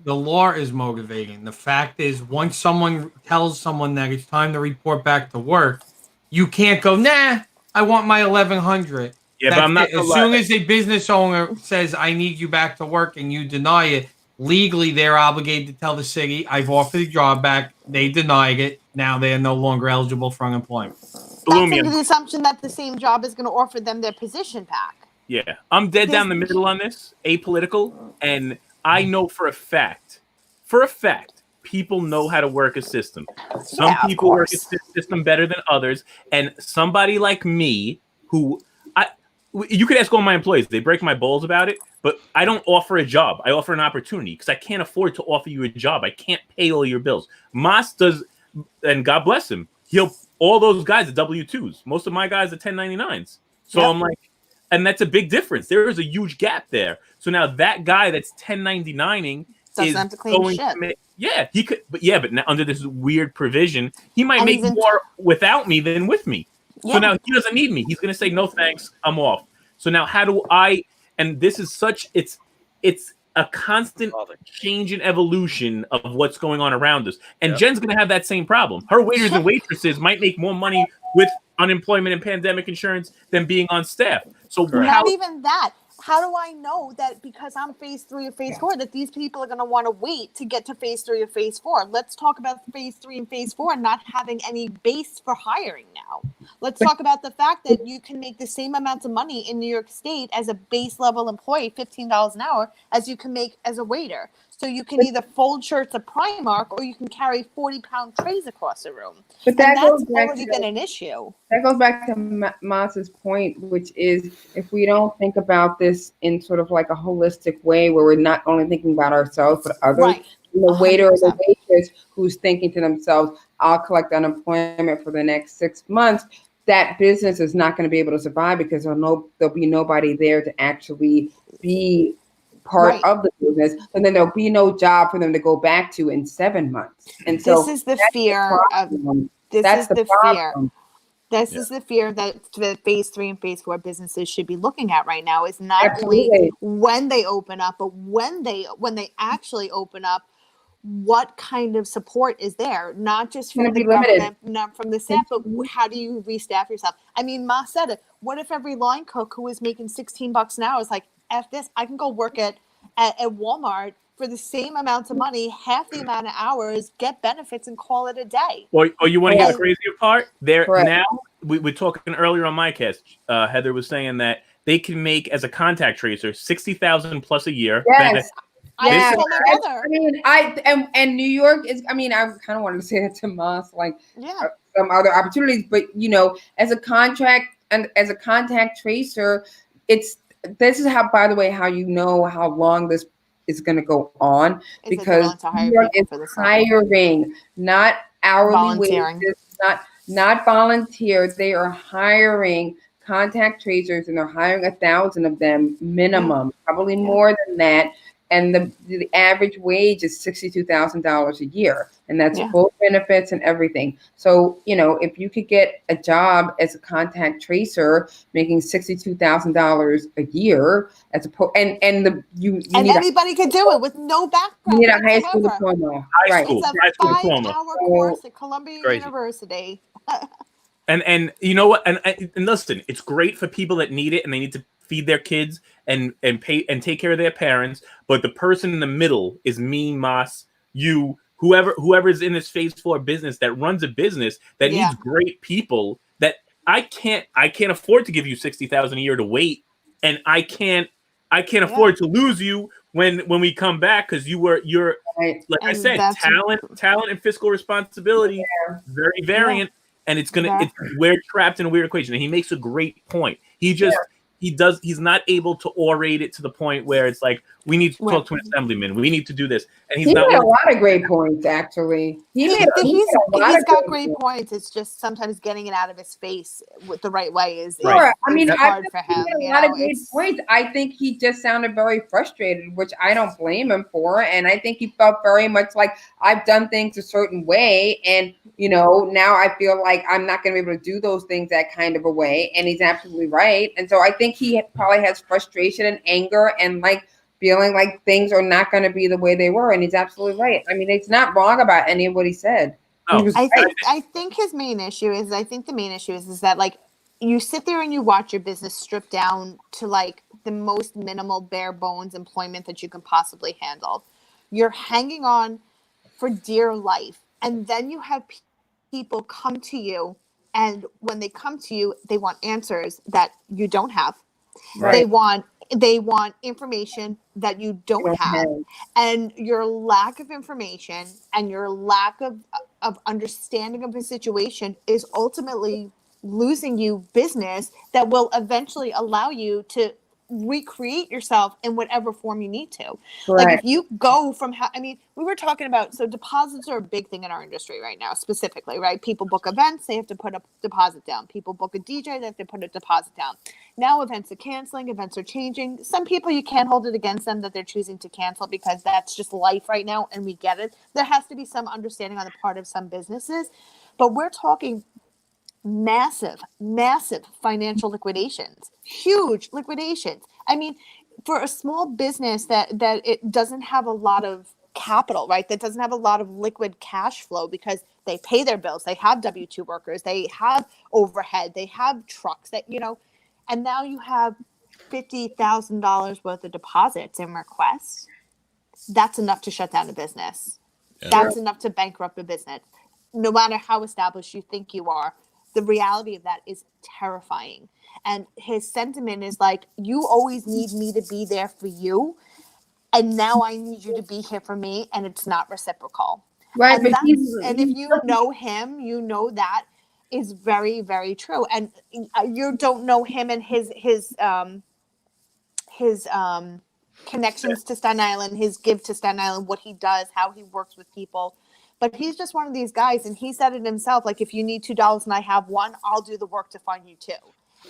The law is motivating. The fact is, once someone tells someone that it's time to report back to work, you can't go, nah, I want my 1,100. Yeah, but I'm not. As soon as a business owner says, I need you back to work, and you deny it, legally they're obligated to tell the city, I've offered the job back. They denied it. Now they're no longer eligible for unemployment. That's under the assumption that the same job is going to offer them their position back. Yeah, I'm dead down the middle on this, apolitical, and I know for a fact, people know how to work a system. Some people work a system better than others, and somebody like me, you could ask all my employees, they break my balls about it, but I don't offer a job. I offer an opportunity because I can't afford to offer you a job. I can't pay all your bills. Moss does, and God bless him, all those guys are W-2s. Most of my guys are 1099s. So I'm like, and that's a big difference. There is a huge gap there. So now that guy that's 1099ing doesn't have to clean shit. He could, but now under this weird provision, he might make more without me than with me. Yeah. So now he doesn't need me. He's going to say, no, thanks, I'm off. So now how do I, and this is it's a constant change and evolution of what's going on around us. And Jen's going to have that same problem. Her waiters and waitresses might make more money with unemployment and pandemic insurance than being on staff. So not even that. How do I know that because I'm phase 3 or phase 4 that these people are going to want to wait to get to phase 3 or phase 4? Let's talk about phase 3 and phase 4 not having any base for hiring now. Let's talk about the fact that you can make the same amount of money in New York State as a base level employee, $15 an hour, as you can make as a waiter. So you can either fold shirts at Primark or you can carry 40-pound trays across the room. But that's already been an issue. That goes back to Moss's point, which is if we don't think about this in sort of like a holistic way where we're not only thinking about ourselves but others, right. The waiter or the waitress who's thinking to themselves, I'll collect unemployment for the next 6 months, that business is not going to be able to survive because there'll be nobody there to actually be part of the business, and then there'll be no job for them to go back to in 7 months. And so this is the fear of this that's is the the fear. problem. This is the fear that phase 3 and phase 4 businesses should be looking at right now, is not Absolutely. only when they open up, but when they actually open up, what kind of support is there? Not just from the government, not from the staff, but how do you restaff yourself? I mean, Ma said it. What if every line cook who is making $16 an hour is like, F this, I can go work at Walmart for the same amount of money, half the amount of hours, get benefits, and call it a day. Or you want to hear the crazier part? Correct. Now, we were talking earlier on my cast. Heather was saying that they can make, as a contact tracer, $60,000 plus a year. Yes. I told my brother. And New York is. I mean, I kind of wanted to say that to Moss, like some other opportunities, but as a contact tracer, this is how. By the way, how you know how long this is going to go on, because New York is hiring, not hourly wages, not volunteer. They are hiring contact tracers, and they're hiring 1,000 of them minimum, probably more than that. And the average wage is $62,000 a year, and that's full benefits and everything. So if you could get a job as a contact tracer making $62,000 a year, as opposed and anybody could do it with no background. You need a high school diploma. It's a 5-hour course at Columbia University. And you know what? And listen, it's great for people that need it and they need to feed their kids and pay and take care of their parents. But the person in the middle is me, Moss, you, whoever is in this phase 4 business that runs a business that needs great people. That I can't afford to give you $60,000 a year to wait, and I can't afford to lose you when we come back, because you're like I said, talent and fiscal responsibility very variant. And we're trapped in a weird equation. And he makes a great point. He's not able to orate it to the point where it's like, we need to talk to an assemblyman. We need to do this. And he made a lot of great points, actually. He's got great points. It's just sometimes getting it out of his face with the right way is hard for him. He had a lot of great points. I think he just sounded very frustrated, which I don't blame him for. And I think he felt very much like, I've done things a certain way, and now I feel like I'm not going to be able to do those things that kind of a way. And he's absolutely right. And so I think he probably has frustration and anger and like feeling like things are not going to be the way they were. And he's absolutely right. I mean, it's not wrong about any of what he said. I think his main issue is, that like you sit there and you watch your business strip down to like the most minimal bare bones employment that you can possibly handle. You're hanging on for dear life. And then you have people come to you, and when they come to you, they want answers that you don't have. Right. They want information that you don't have. And your lack of information and your lack of understanding of the situation is ultimately losing you business that will eventually allow you to recreate yourself in whatever form you need to. Right. Like if you go from we were talking about, so deposits are a big thing in our industry right now, specifically, right? People book events, they have to put a deposit down. People book a DJ, they have to put a deposit down. Now events are canceling, events are changing. Some people, you can't hold it against them that they're choosing to cancel, because that's just life right now, and we get it. There has to be some understanding on the part of some businesses, but we're talking massive financial liquidations, huge liquidations. I mean, for a small business that it doesn't have a lot of capital, right? That doesn't have a lot of liquid cash flow because they pay their bills. They have W-2 workers. They have overhead. They have trucks that, and now you have $50,000 worth of deposits and requests. That's enough to shut down a business. Yeah. That's enough to bankrupt a business. No matter how established you think you are, the reality of that is terrifying. And his sentiment is like, you always need me to be there for you, and now I need you to be here for me, and it's not reciprocal. Right. And if you know him, you know that is very, very true. And you don't know him and his connections to Staten Island, his give to Staten Island, what he does, how he works with people. But he's just one of these guys, and he said it himself, like, if you need $2 and I have $1, I'll do the work to find you $2.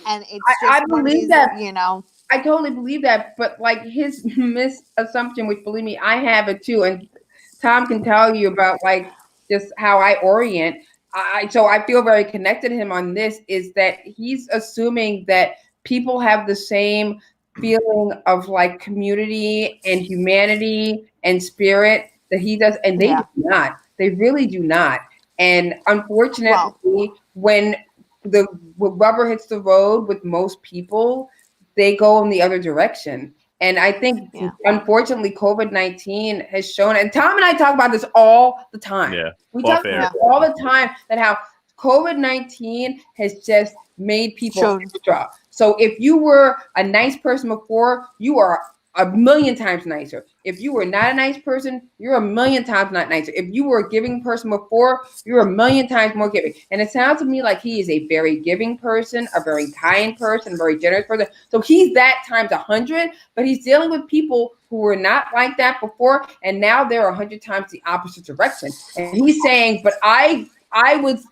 And it's just I believe that, I totally believe that, but like his misassumption, which believe me, I have it too, and Tom can tell you about like just how I orient. So I feel very connected to him on this, is that he's assuming that people have the same feeling of like community and humanity and spirit that he does, and they do not. They really do not. And unfortunately, when the rubber hits the road with most people, they go in the other direction. And I think, unfortunately, COVID-19 has shown, and Tom and I talk about this all the time. Yeah, we talk about it all the time, that how COVID-19 has just made people extra. So if you were a nice person before, you are a million times nicer. If you were not a nice person, you're a million times not nicer. If you were a giving person before, you're a million times more giving. And it sounds to me like he is a very giving person, a very kind person, a very generous person. So he's that times 100, but he's dealing with people who were not like that before, and now they're 100 times the opposite direction. And he's saying, but I was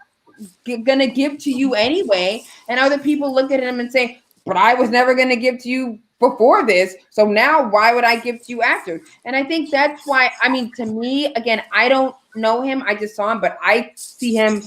gonna give to you anyway. And other people look at him and say, but I was never gonna give to you before this, so now why would I give to you after? And I think that's why, I mean, to me, again, I don't know him, I just saw him, but I see him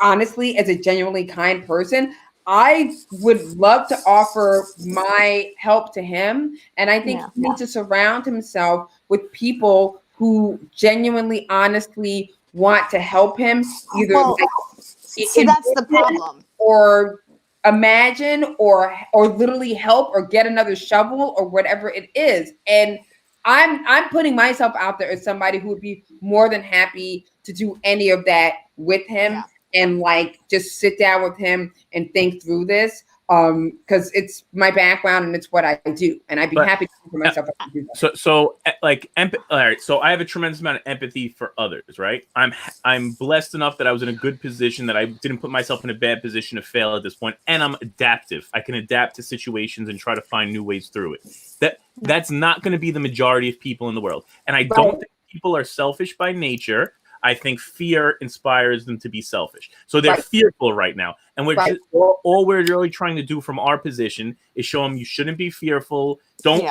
honestly as a genuinely kind person. I would love to offer my help to him, and I think he needs to surround himself with people who genuinely, honestly want to help him, either so that's the problem, or imagine or literally help or get another shovel or whatever it is. And I'm putting myself out there as somebody who would be more than happy to do any of that with him and like just sit down with him and think through this, because it's my background and it's what I do, and I'd be happy to for myself to do that. So like all right, so I have a tremendous amount of empathy for others, right? I'm blessed enough that I was in a good position, that I didn't put myself in a bad position to fail at this point, and I'm adaptive. I can adapt to situations and try to find new ways through it. That's not going to be the majority of people in the world, and I don't think people are selfish by nature. I think fear inspires them to be selfish. So they're fearful right now. And we're just, all we're really trying to do from our position is show them you shouldn't be fearful. Don't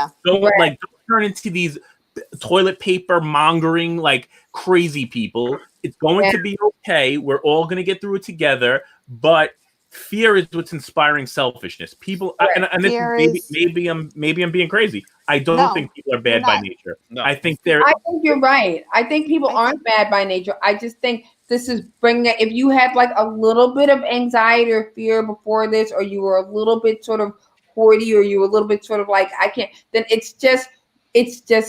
turn into these toilet paper mongering like crazy people. It's going to be okay. We're all going to get through it together. But fear is what's inspiring selfishness. People, and this, maybe I'm being crazy. I don't think people are bad by nature. No. I think you're right. I think people aren't bad by nature. I just think this is bringing it. If you had like a little bit of anxiety or fear before this, or you were a little bit sort of hoardy, or you were a little bit sort of like, I can't, then it's just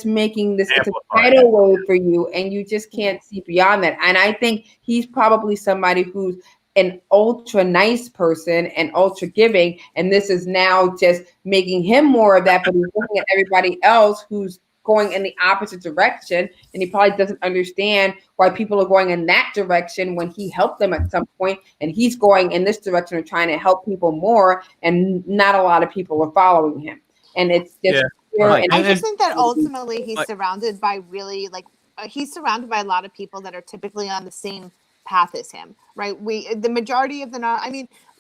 making this, it's a tidal wave for you, and you just can't see beyond that. And I think he's probably somebody who's an ultra nice person and ultra giving, and this is now just making him more of that, but he's looking at everybody else who's going in the opposite direction, and he probably doesn't understand why people are going in that direction when he helped them at some point, and he's going in this direction and trying to help people more, and not a lot of people are following him. And it's just I just think that ultimately he's surrounded by he's surrounded by a lot of people that are typically on the same path as him, right? The majority of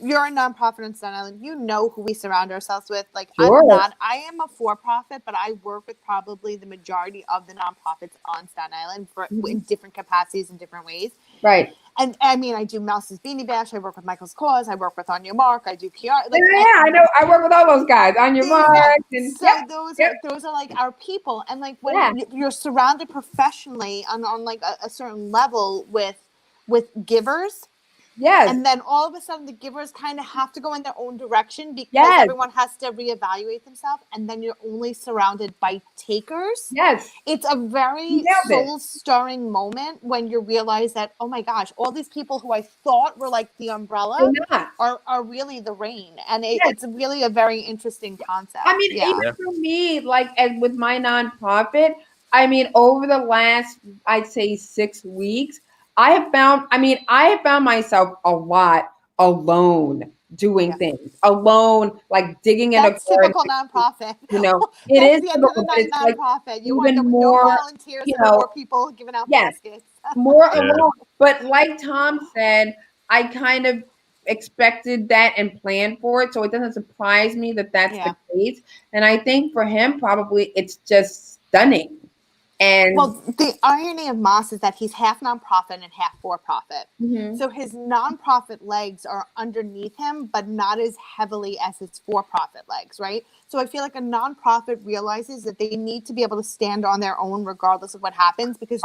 you're a nonprofit in Staten Island. You know who we surround ourselves with. Like, I am a for-profit, but I work with probably the majority of the nonprofits on Staten Island in different capacities in different ways. Right. And I mean, I do Mouse's Beanie Bash. I work with Michael's Cause. I work with On Your Mark. I do PR. I know. I work with all those guys. On Your Mark. And, those are like our people. And like when you're surrounded professionally on like a certain level with givers, and then all of a sudden the givers kind of have to go in their own direction because everyone has to reevaluate themselves, and then you're only surrounded by takers. It's a very soul-stirring moment when you realize that, oh my gosh, all these people who I thought were like the umbrella are really the rain, and it's really a very interesting concept. I mean, even for me, like with my nonprofit, I mean, over the last, I'd say 6 weeks, I have found myself a lot alone doing things alone, like digging in That's typical nonprofit. You know, it is typical nonprofit. Like you want more volunteers, more people giving out baskets. More alone. But like Tom said, I kind of expected that and planned for it, so it doesn't surprise me that that's the case. And I think for him, probably it's just stunning. And well, the irony of Moss is that he's half nonprofit and half for-profit. Mm-hmm. So his nonprofit legs are underneath him, but not as heavily as his for-profit legs, right? So I feel like a nonprofit realizes that they need to be able to stand on their own regardless of what happens, because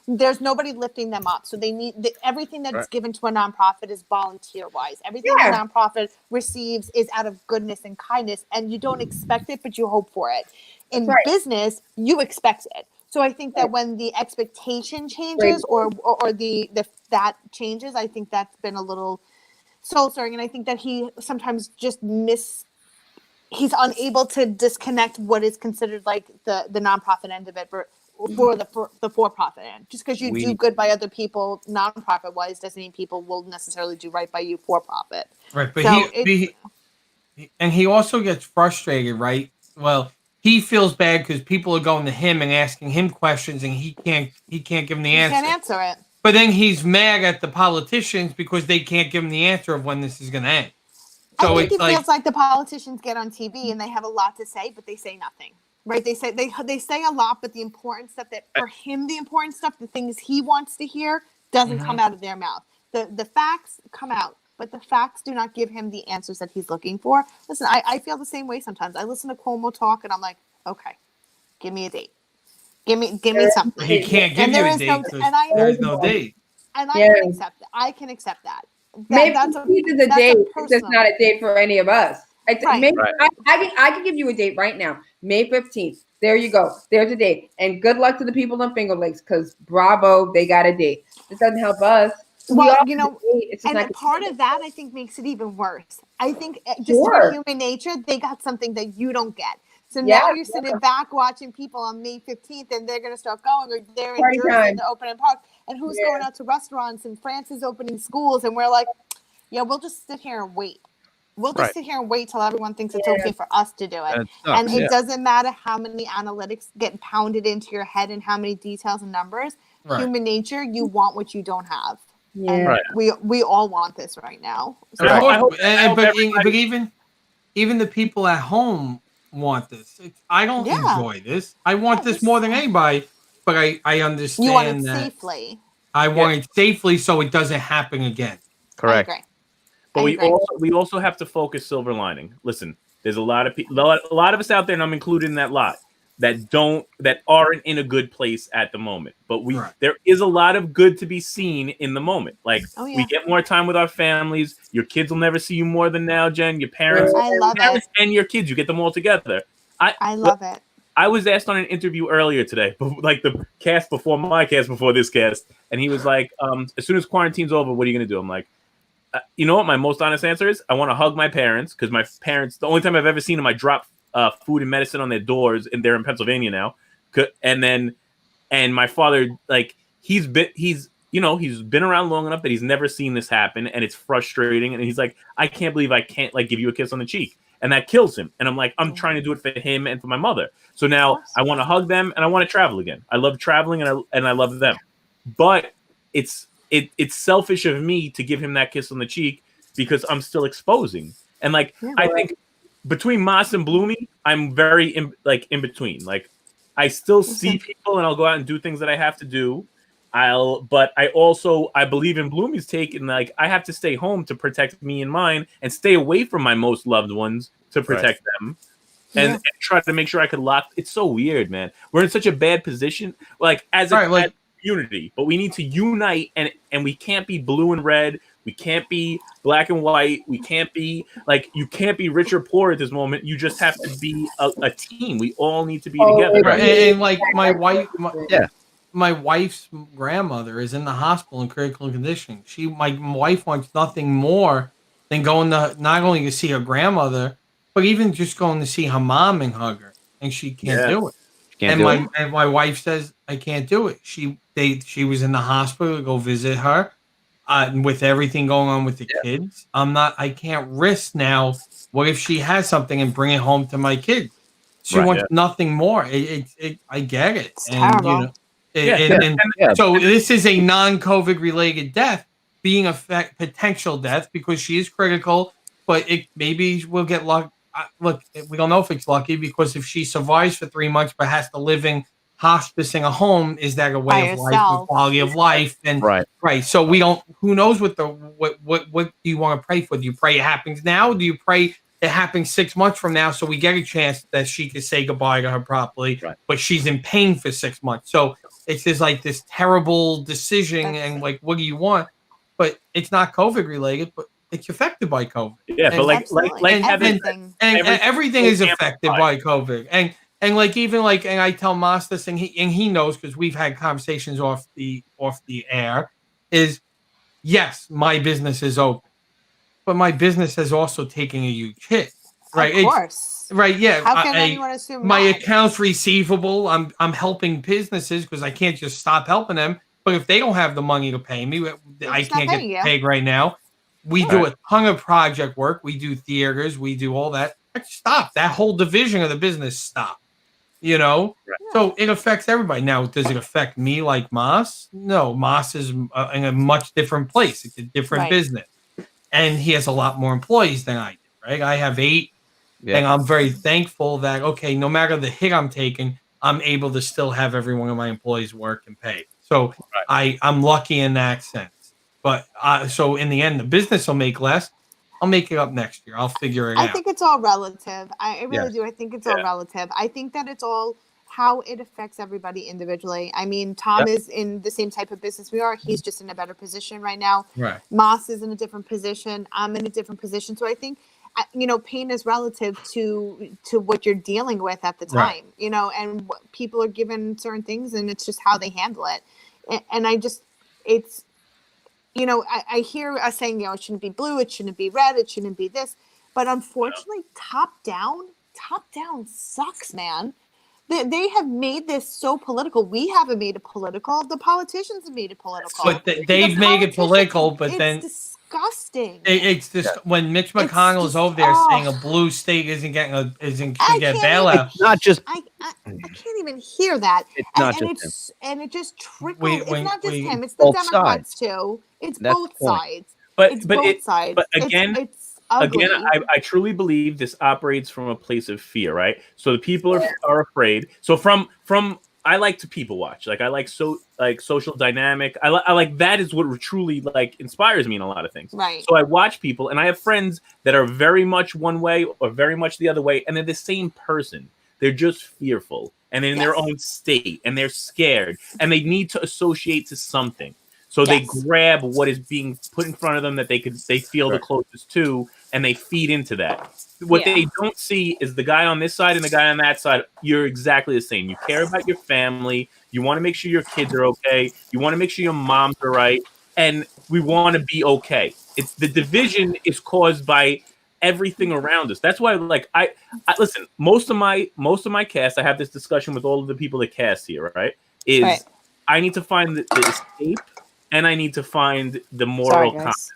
there's nobody lifting them up. So they need everything that's given to a nonprofit is volunteer-wise. Everything a nonprofit receives is out of goodness and kindness, and you don't expect it, but you hope for it. In business, you expect it. So I think that when the expectation changes or the that changes, I think that's been a little soul-stirring. And I think that he sometimes just he's unable to disconnect what is considered like the nonprofit end of it for the for-profit end. Just because you do good by other people nonprofit-wise doesn't mean people will necessarily do right by you for-profit. Right, but so he also gets frustrated, right? Well, he feels bad because people are going to him and asking him questions, and he can't give them the answer. He can't answer it. But then he's mad at the politicians because they can't give him the answer of when this is going to end. So I think it feels like the politicians get on TV and they have a lot to say, but they say nothing. Right? They say a lot, but the important stuff that for him, the important stuff, the things he wants to hear, doesn't come out of their mouth. The facts come out, but the facts do not give him the answers that he's looking for. Listen, I feel the same way sometimes. I listen to Cuomo talk and I'm like, okay, give me a date. Give me something. He can't give you a date because there's no date. And I can accept that. I can accept that. Maybe that's a date. It's not a date for any of us. I can give you a date right now. May 15th. There you go. There's a date. And good luck to the people in Finger Lakes, because bravo, they got a date. It doesn't help us. Well, and part of that I think makes it even worse. I think just for human nature, they got something that you don't get. So now you're sitting back watching people on May 15th, and they're going to start going, or they're in Jersey and they're opening parks, and who's going out to restaurants, and France is opening schools, and we're like, we'll just sit here and wait. We'll just sit here and wait till everyone thinks it's okay for us to do it. And it doesn't matter how many analytics get pounded into your head and how many details and numbers. Right. Human nature, you want what you don't have. Yeah. We all want this right now. So but even the people at home want this. I don't enjoy this. I want this more than anybody, but I understand you want it that safely. I want it safely so it doesn't happen again. Correct. But we also have to focus silver lining. Listen, there's a lot of people, a lot of us out there, and I'm included in that lot, that aren't in a good place at the moment. But there is a lot of good to be seen in the moment. Like we get more time with our families. Your kids will never see you more than now, Jen. Your parents, and your kids, you get them all together. I love it. I was asked on an interview earlier today, like the cast before my cast before this cast, and he was like, as soon as quarantine's over, what are you gonna do? I'm like, you know what? My most honest answer is I want to hug my parents, because my parents, the only time I've ever seen them, I drop food and medicine on their doors, and they're in Pennsylvania now. And my father, like, he's been around long enough that he's never seen this happen, and it's frustrating. And he's like, I can't believe I can't like give you a kiss on the cheek, and that kills him. And I'm like, I'm trying to do it for him and for my mother. So now I want to hug them, and I want to travel again. I love traveling, and I love them, but it's selfish of me to give him that kiss on the cheek because I'm still exposing. And like, I think between Moss and Bloomy, I'm very in between. Like, I still see people, and I'll go out and do things that I have to do. But I believe in Bloomy's take, and like, I have to stay home to protect me and mine, and stay away from my most loved ones to protect them. And try to make sure I could lock. It's so weird, man. We're in such a bad position, like as a unity, but we need to unite, and we can't be blue and red. We can't be black and white. We can't be like, you can't be rich or poor at this moment. You just have to be a team. We all need to be together. Right. And like my wife's grandmother is in the hospital in critical condition. My wife wants nothing more than going to not only to see her grandmother, but even just going to see her mom and hug her, and she can't do it. And my wife says, I can't do it. She was in the hospital to go visit her, with everything going on with the kids. I can't risk now. What if she has something and bring it home to my kids? She wants nothing more. I get it. It's terrible. So this is a non-COVID related death. being a potential death because she is critical, but maybe we'll get lucky. Look, we don't know if it's lucky because if she survives for 3 months but has to live in hospice in a home, is that a way of life, a quality of life? And right. So we don't. Who knows what do you want to pray for? Do you pray it happens now? Do you pray it happens 6 months from now so we get a chance that she can say goodbye to her properly? Right. But she's in pain for 6 months, so it's just like this terrible decision. And like, what do you want? But it's not COVID related, but it's affected by COVID. Yeah, and, but everything is affected by COVID. And like even like, and I tell Mas this, and he knows because we've had conversations off the air. Is yes, my business is open, but my business has also taken a huge hit. Right, of course. Right, yeah. How can anyone assume my not? accounts receivable? I'm helping businesses because I can't just stop helping them. But if they don't have the money to pay me, I can't get paid right now. We do a ton of project work. We do theaters. We do all that. Stop. That whole division of the business stop. You know? Right. So it affects everybody. Now, does it affect me like Mas? No. Mas is in a much different place. It's a different business. And he has a lot more employees than I do, right? I have 8. Yeah. And I'm very thankful that, okay, no matter the hit I'm taking, I'm able to still have every one of my employees work and pay. So I'm lucky in that sense. But so in the end, the business will make less. I'll make it up next year. I'll figure it out. I think it's all relative. I really do. I think it's all relative. I think that it's all how it affects everybody individually. I mean, Tom is in the same type of business we are. He's just in a better position right now. Right. Mas is in a different position. I'm in a different position. So I think, pain is relative to what you're dealing with at the time, and people are given certain things and it's just how they handle it. And I hear us saying, it shouldn't be blue, it shouldn't be red, it shouldn't be this. But unfortunately, top down sucks, man. They have made this so political. We haven't made it political. The politicians have made it political. But they've made it political, but then disgusting. It's just when Mitch McConnell is over there saying a blue state isn't get bailout. It's not just. I can't even hear that. It's not just him. And it just trickles. It's not just him. It's the Democrats too. It's both sides. But both sides. But again, it's ugly. Again, I truly believe this operates from a place of fear, right? So the people are afraid. So from I like to people watch. Like I like social dynamic. I like that is what truly like inspires me in a lot of things. Right. So I watch people, and I have friends that are very much one way or very much the other way, and they're the same person. They're just fearful, and they're in their own state, and they're scared, and they need to associate to something. So they grab what is being put in front of them that they feel the closest to, and they feed into that. What they don't see is the guy on this side and the guy on that side. You're exactly the same. You care about your family. You want to make sure your kids are okay. You want to make sure your moms are right, and we want to be okay. It's the division is caused by everything around us. That's why, like, I listen. Most of my cast, I have this discussion with all of the people that cast here. Right? I need to find the escape. And I need to find the moral compass.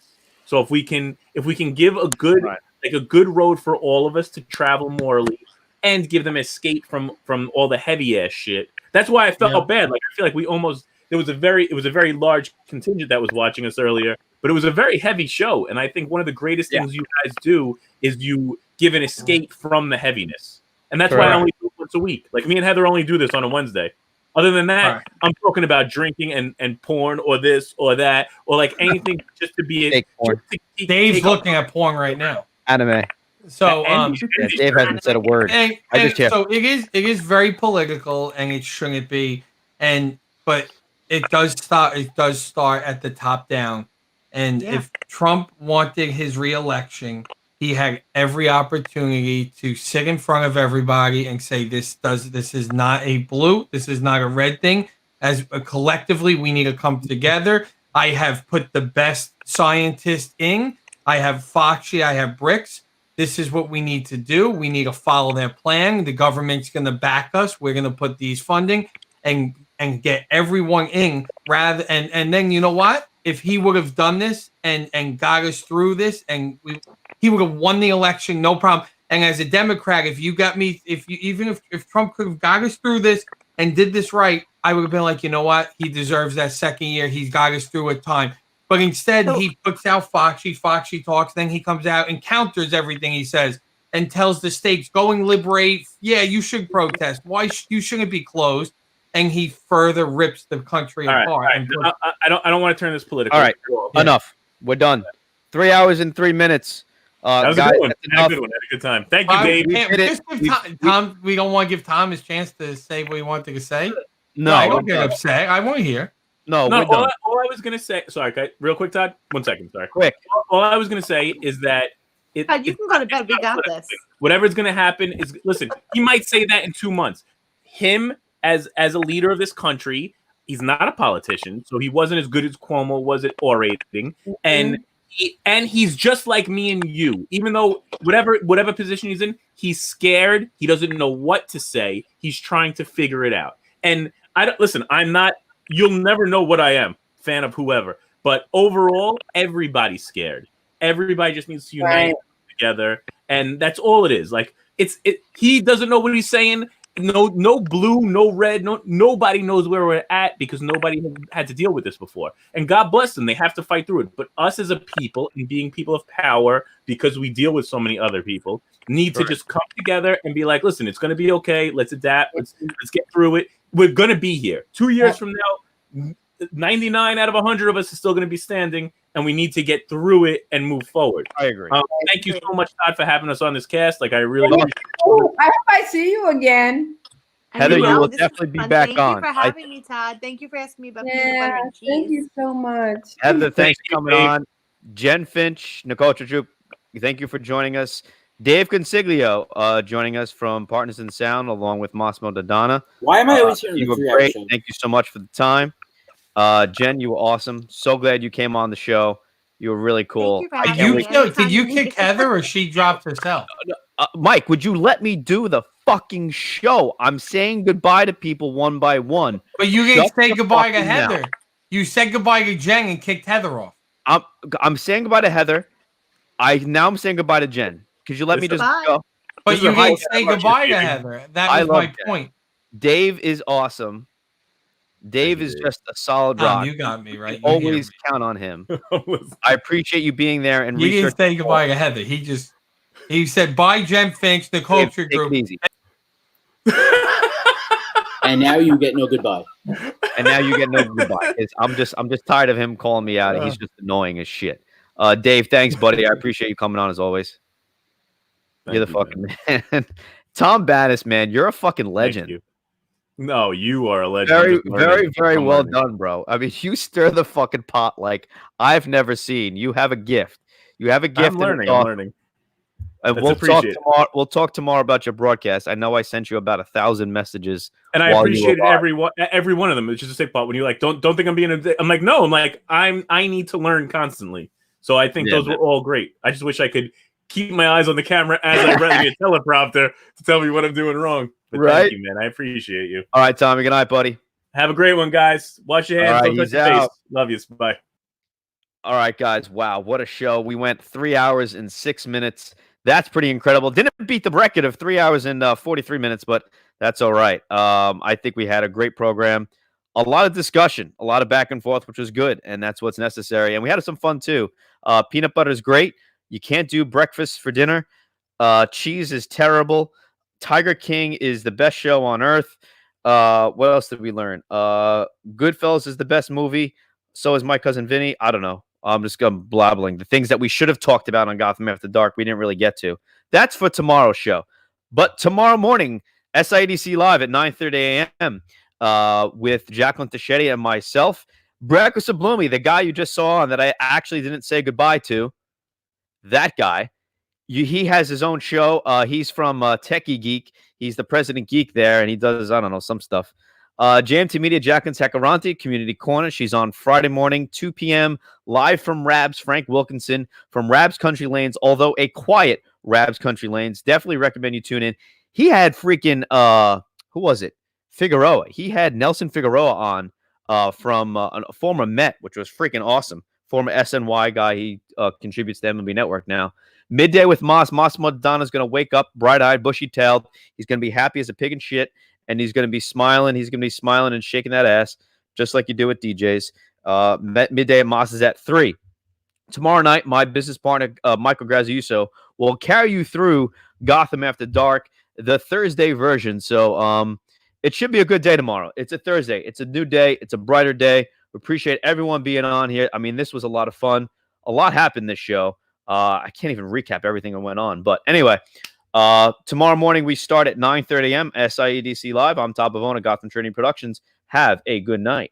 So if we can give a good a good road for all of us to travel morally, and give them escape from all the heavy ass shit. That's why I felt bad. Like I feel like it was a very large contingent that was watching us earlier, but it was a very heavy show. And I think one of the greatest things you guys do is you give an escape from the heaviness. And that's why I only do it once a week. Like me and Heather only do this on a Wednesday. Other than that, I'm talking about drinking and porn or this or that or like anything just to be Dave's looking at porn right now. Anime. So Dave hasn't said a word. So it is very political and it shouldn't be. But it does start at the top down. And if Trump wanted his reelection, he had every opportunity to sit in front of everybody and say, this is not a blue, this is not a red thing. As collectively, we need to come together. I have put the best scientists in. I have Fauci, I have Bricks. This is what we need to do. We need to follow their plan. The government's going to back us. We're going to put these funding and get everyone in rather. And then you know what? If he would have done this and got us through this he would have won the election, no problem. And as a Democrat, if you got me, if Trump could have got us through this and did this right, I would have been like, you know what? He deserves that second year. He's got us through a time. But instead, he puts out Foxy talks. Then he comes out and counters everything he says and tells the states, go and liberate. Yeah, you should protest. Why you shouldn't be closed? And he further rips the country apart. All right. I don't want to turn this political. All right, enough. We're done. 3 hours and 3 minutes. That was guys, a good one. Had a good one. Had a good time. Thank you, Dave. Tom, we don't want to give Tom his chance to say what he wanted to say. No, I don't get upset. I want to hear. No, all I was gonna say. Sorry, okay, real quick, Todd. 1 second. Sorry. Quick. All I was gonna say is that you can go to bed. We got this. Whatever's gonna happen is listen. He might say that in 2 months. Him as a leader of this country, he's not a politician, so he wasn't as good as Cuomo was at orating, and he's just like me and you. Even though whatever position he's in, he's scared. He doesn't know what to say. He's trying to figure it out. And I don't listen. I'm not. You'll never know what I am, fan of whoever. But overall, everybody's scared. Everybody just needs to unite together, and that's all it is. Like he doesn't know what he's saying. No blue, no red, nobody knows where we're at because nobody had to deal with this before. And God bless them, they have to fight through it. But us as a people and being people of power, because we deal with so many other people, need to just come together and be like, listen, it's going to be okay. Let's adapt. Let's get through it. We're going to be here. 2 years from now, 99 out of 100 of us is still going to be standing, and we need to get through it and move forward. I agree. Thank you so much, Todd, for having us on this cast. Like, I really I hope I see you again. Heather, you will definitely be back on. Thank you for having me, Todd. Thank you for asking me about peanut butter and cheese. Thank you so much. Heather, thanks for coming on. Jen Finch, Nicotra Troop, thank you for joining us. Dave Consiglio joining us from Partners in Sound, along with Massimo Dodonna. Why am I always here? You were great. Thank you so much for the time. Jen, you were awesome. So glad you came on the show. You were really cool. Did you kick Heather or she dropped herself? Mike, would you let me do the fucking show? I'm saying goodbye to people one by one. But you didn't say goodbye to Heather. You said goodbye to Jen and kicked Heather off. I'm saying goodbye to Heather. I'm saying goodbye to Jen. Could you let me just go? But you didn't say goodbye to Heather. That was my point. Dave is awesome. Dave is just a solid rock. You got me right. Always count on him. I appreciate you being there and he didn't say goodbye to Heather. He said bye, Jen Finch, the culture group. Easy. And now you get no goodbye. I'm just tired of him calling me out. He's just annoying as shit. Dave, thanks, buddy. I appreciate you coming on as always. You're the fucking man. Tom Bannis, man, you're a fucking legend. No, you are a legend. Very well done, bro. I mean, you stir the fucking pot like I've never seen. You have a gift. I'm learning. And we'll talk tomorrow about your broadcast. I know I sent you about 1,000 messages, and I appreciated every one of them. It's just a sick part when you're like, don't think I'm being I'm like, no, I'm like, I need to learn constantly. So I think those were all great. I just wish I could keep my eyes on the camera as I read the teleprompter to tell me what I'm doing wrong. But thank you, man. I appreciate you. All right, Tommy. Good night, buddy. Have a great one, guys. Wash your hands. Don't touch your face. Love you. Bye. All right, guys. Wow, what a show. We went 3 hours and 6 minutes. That's pretty incredible. Didn't beat the record of 3 hours and 43 minutes, but that's all right. I think we had a great program. A lot of discussion, a lot of back and forth, which was good, and that's what's necessary. And we had some fun, too. Peanut butter is great. You can't do breakfast for dinner. Cheese is terrible. Tiger King is the best show on earth. What else did we learn? Goodfellas is the best movie. So is My Cousin Vinny. I don't know. I'm just blabbling. The things that we should have talked about on Gotham After Dark, we didn't really get to. That's for tomorrow's show. But tomorrow morning, SIDC Live at 9:30 a.m. With Jacqueline Teixeira and myself. Breakfast of Bloomy, the guy you just saw and that I actually didn't say goodbye to. That guy. He has his own show. He's from Techie Geek. He's the president geek there, and he does, I don't know, some stuff. JMT Media, Jacqueline Tekaranti, Community Corner. She's on Friday morning, 2 p.m., live from Rabs, Frank Wilkinson, from Rabs Country Lanes, although a quiet Rabs Country Lanes. Definitely recommend you tune in. He had freaking, who was it? Figueroa. He had Nelson Figueroa on from a former Met, which was freaking awesome. Former SNY guy. He contributes to MLB Network now. Midday with Massimo Dodonna is going to wake up bright-eyed, bushy-tailed. He's going to be happy as a pig in shit, and he's going to be smiling. He's going to be smiling and shaking that ass, just like you do with DJs. Midday at Moss is at 3. Tomorrow night, my business partner, Michael Graziuso, will carry you through Gotham After Dark, the Thursday version. So it should be a good day tomorrow. It's a Thursday. It's a new day. It's a brighter day. We appreciate everyone being on here. I mean, this was a lot of fun. A lot happened this show. I can't even recap everything that went on. But anyway, tomorrow morning, we start at 9:30 a.m. SIEDC Live. I'm Top of Owner, Gotham Trinity Productions. Have a good night.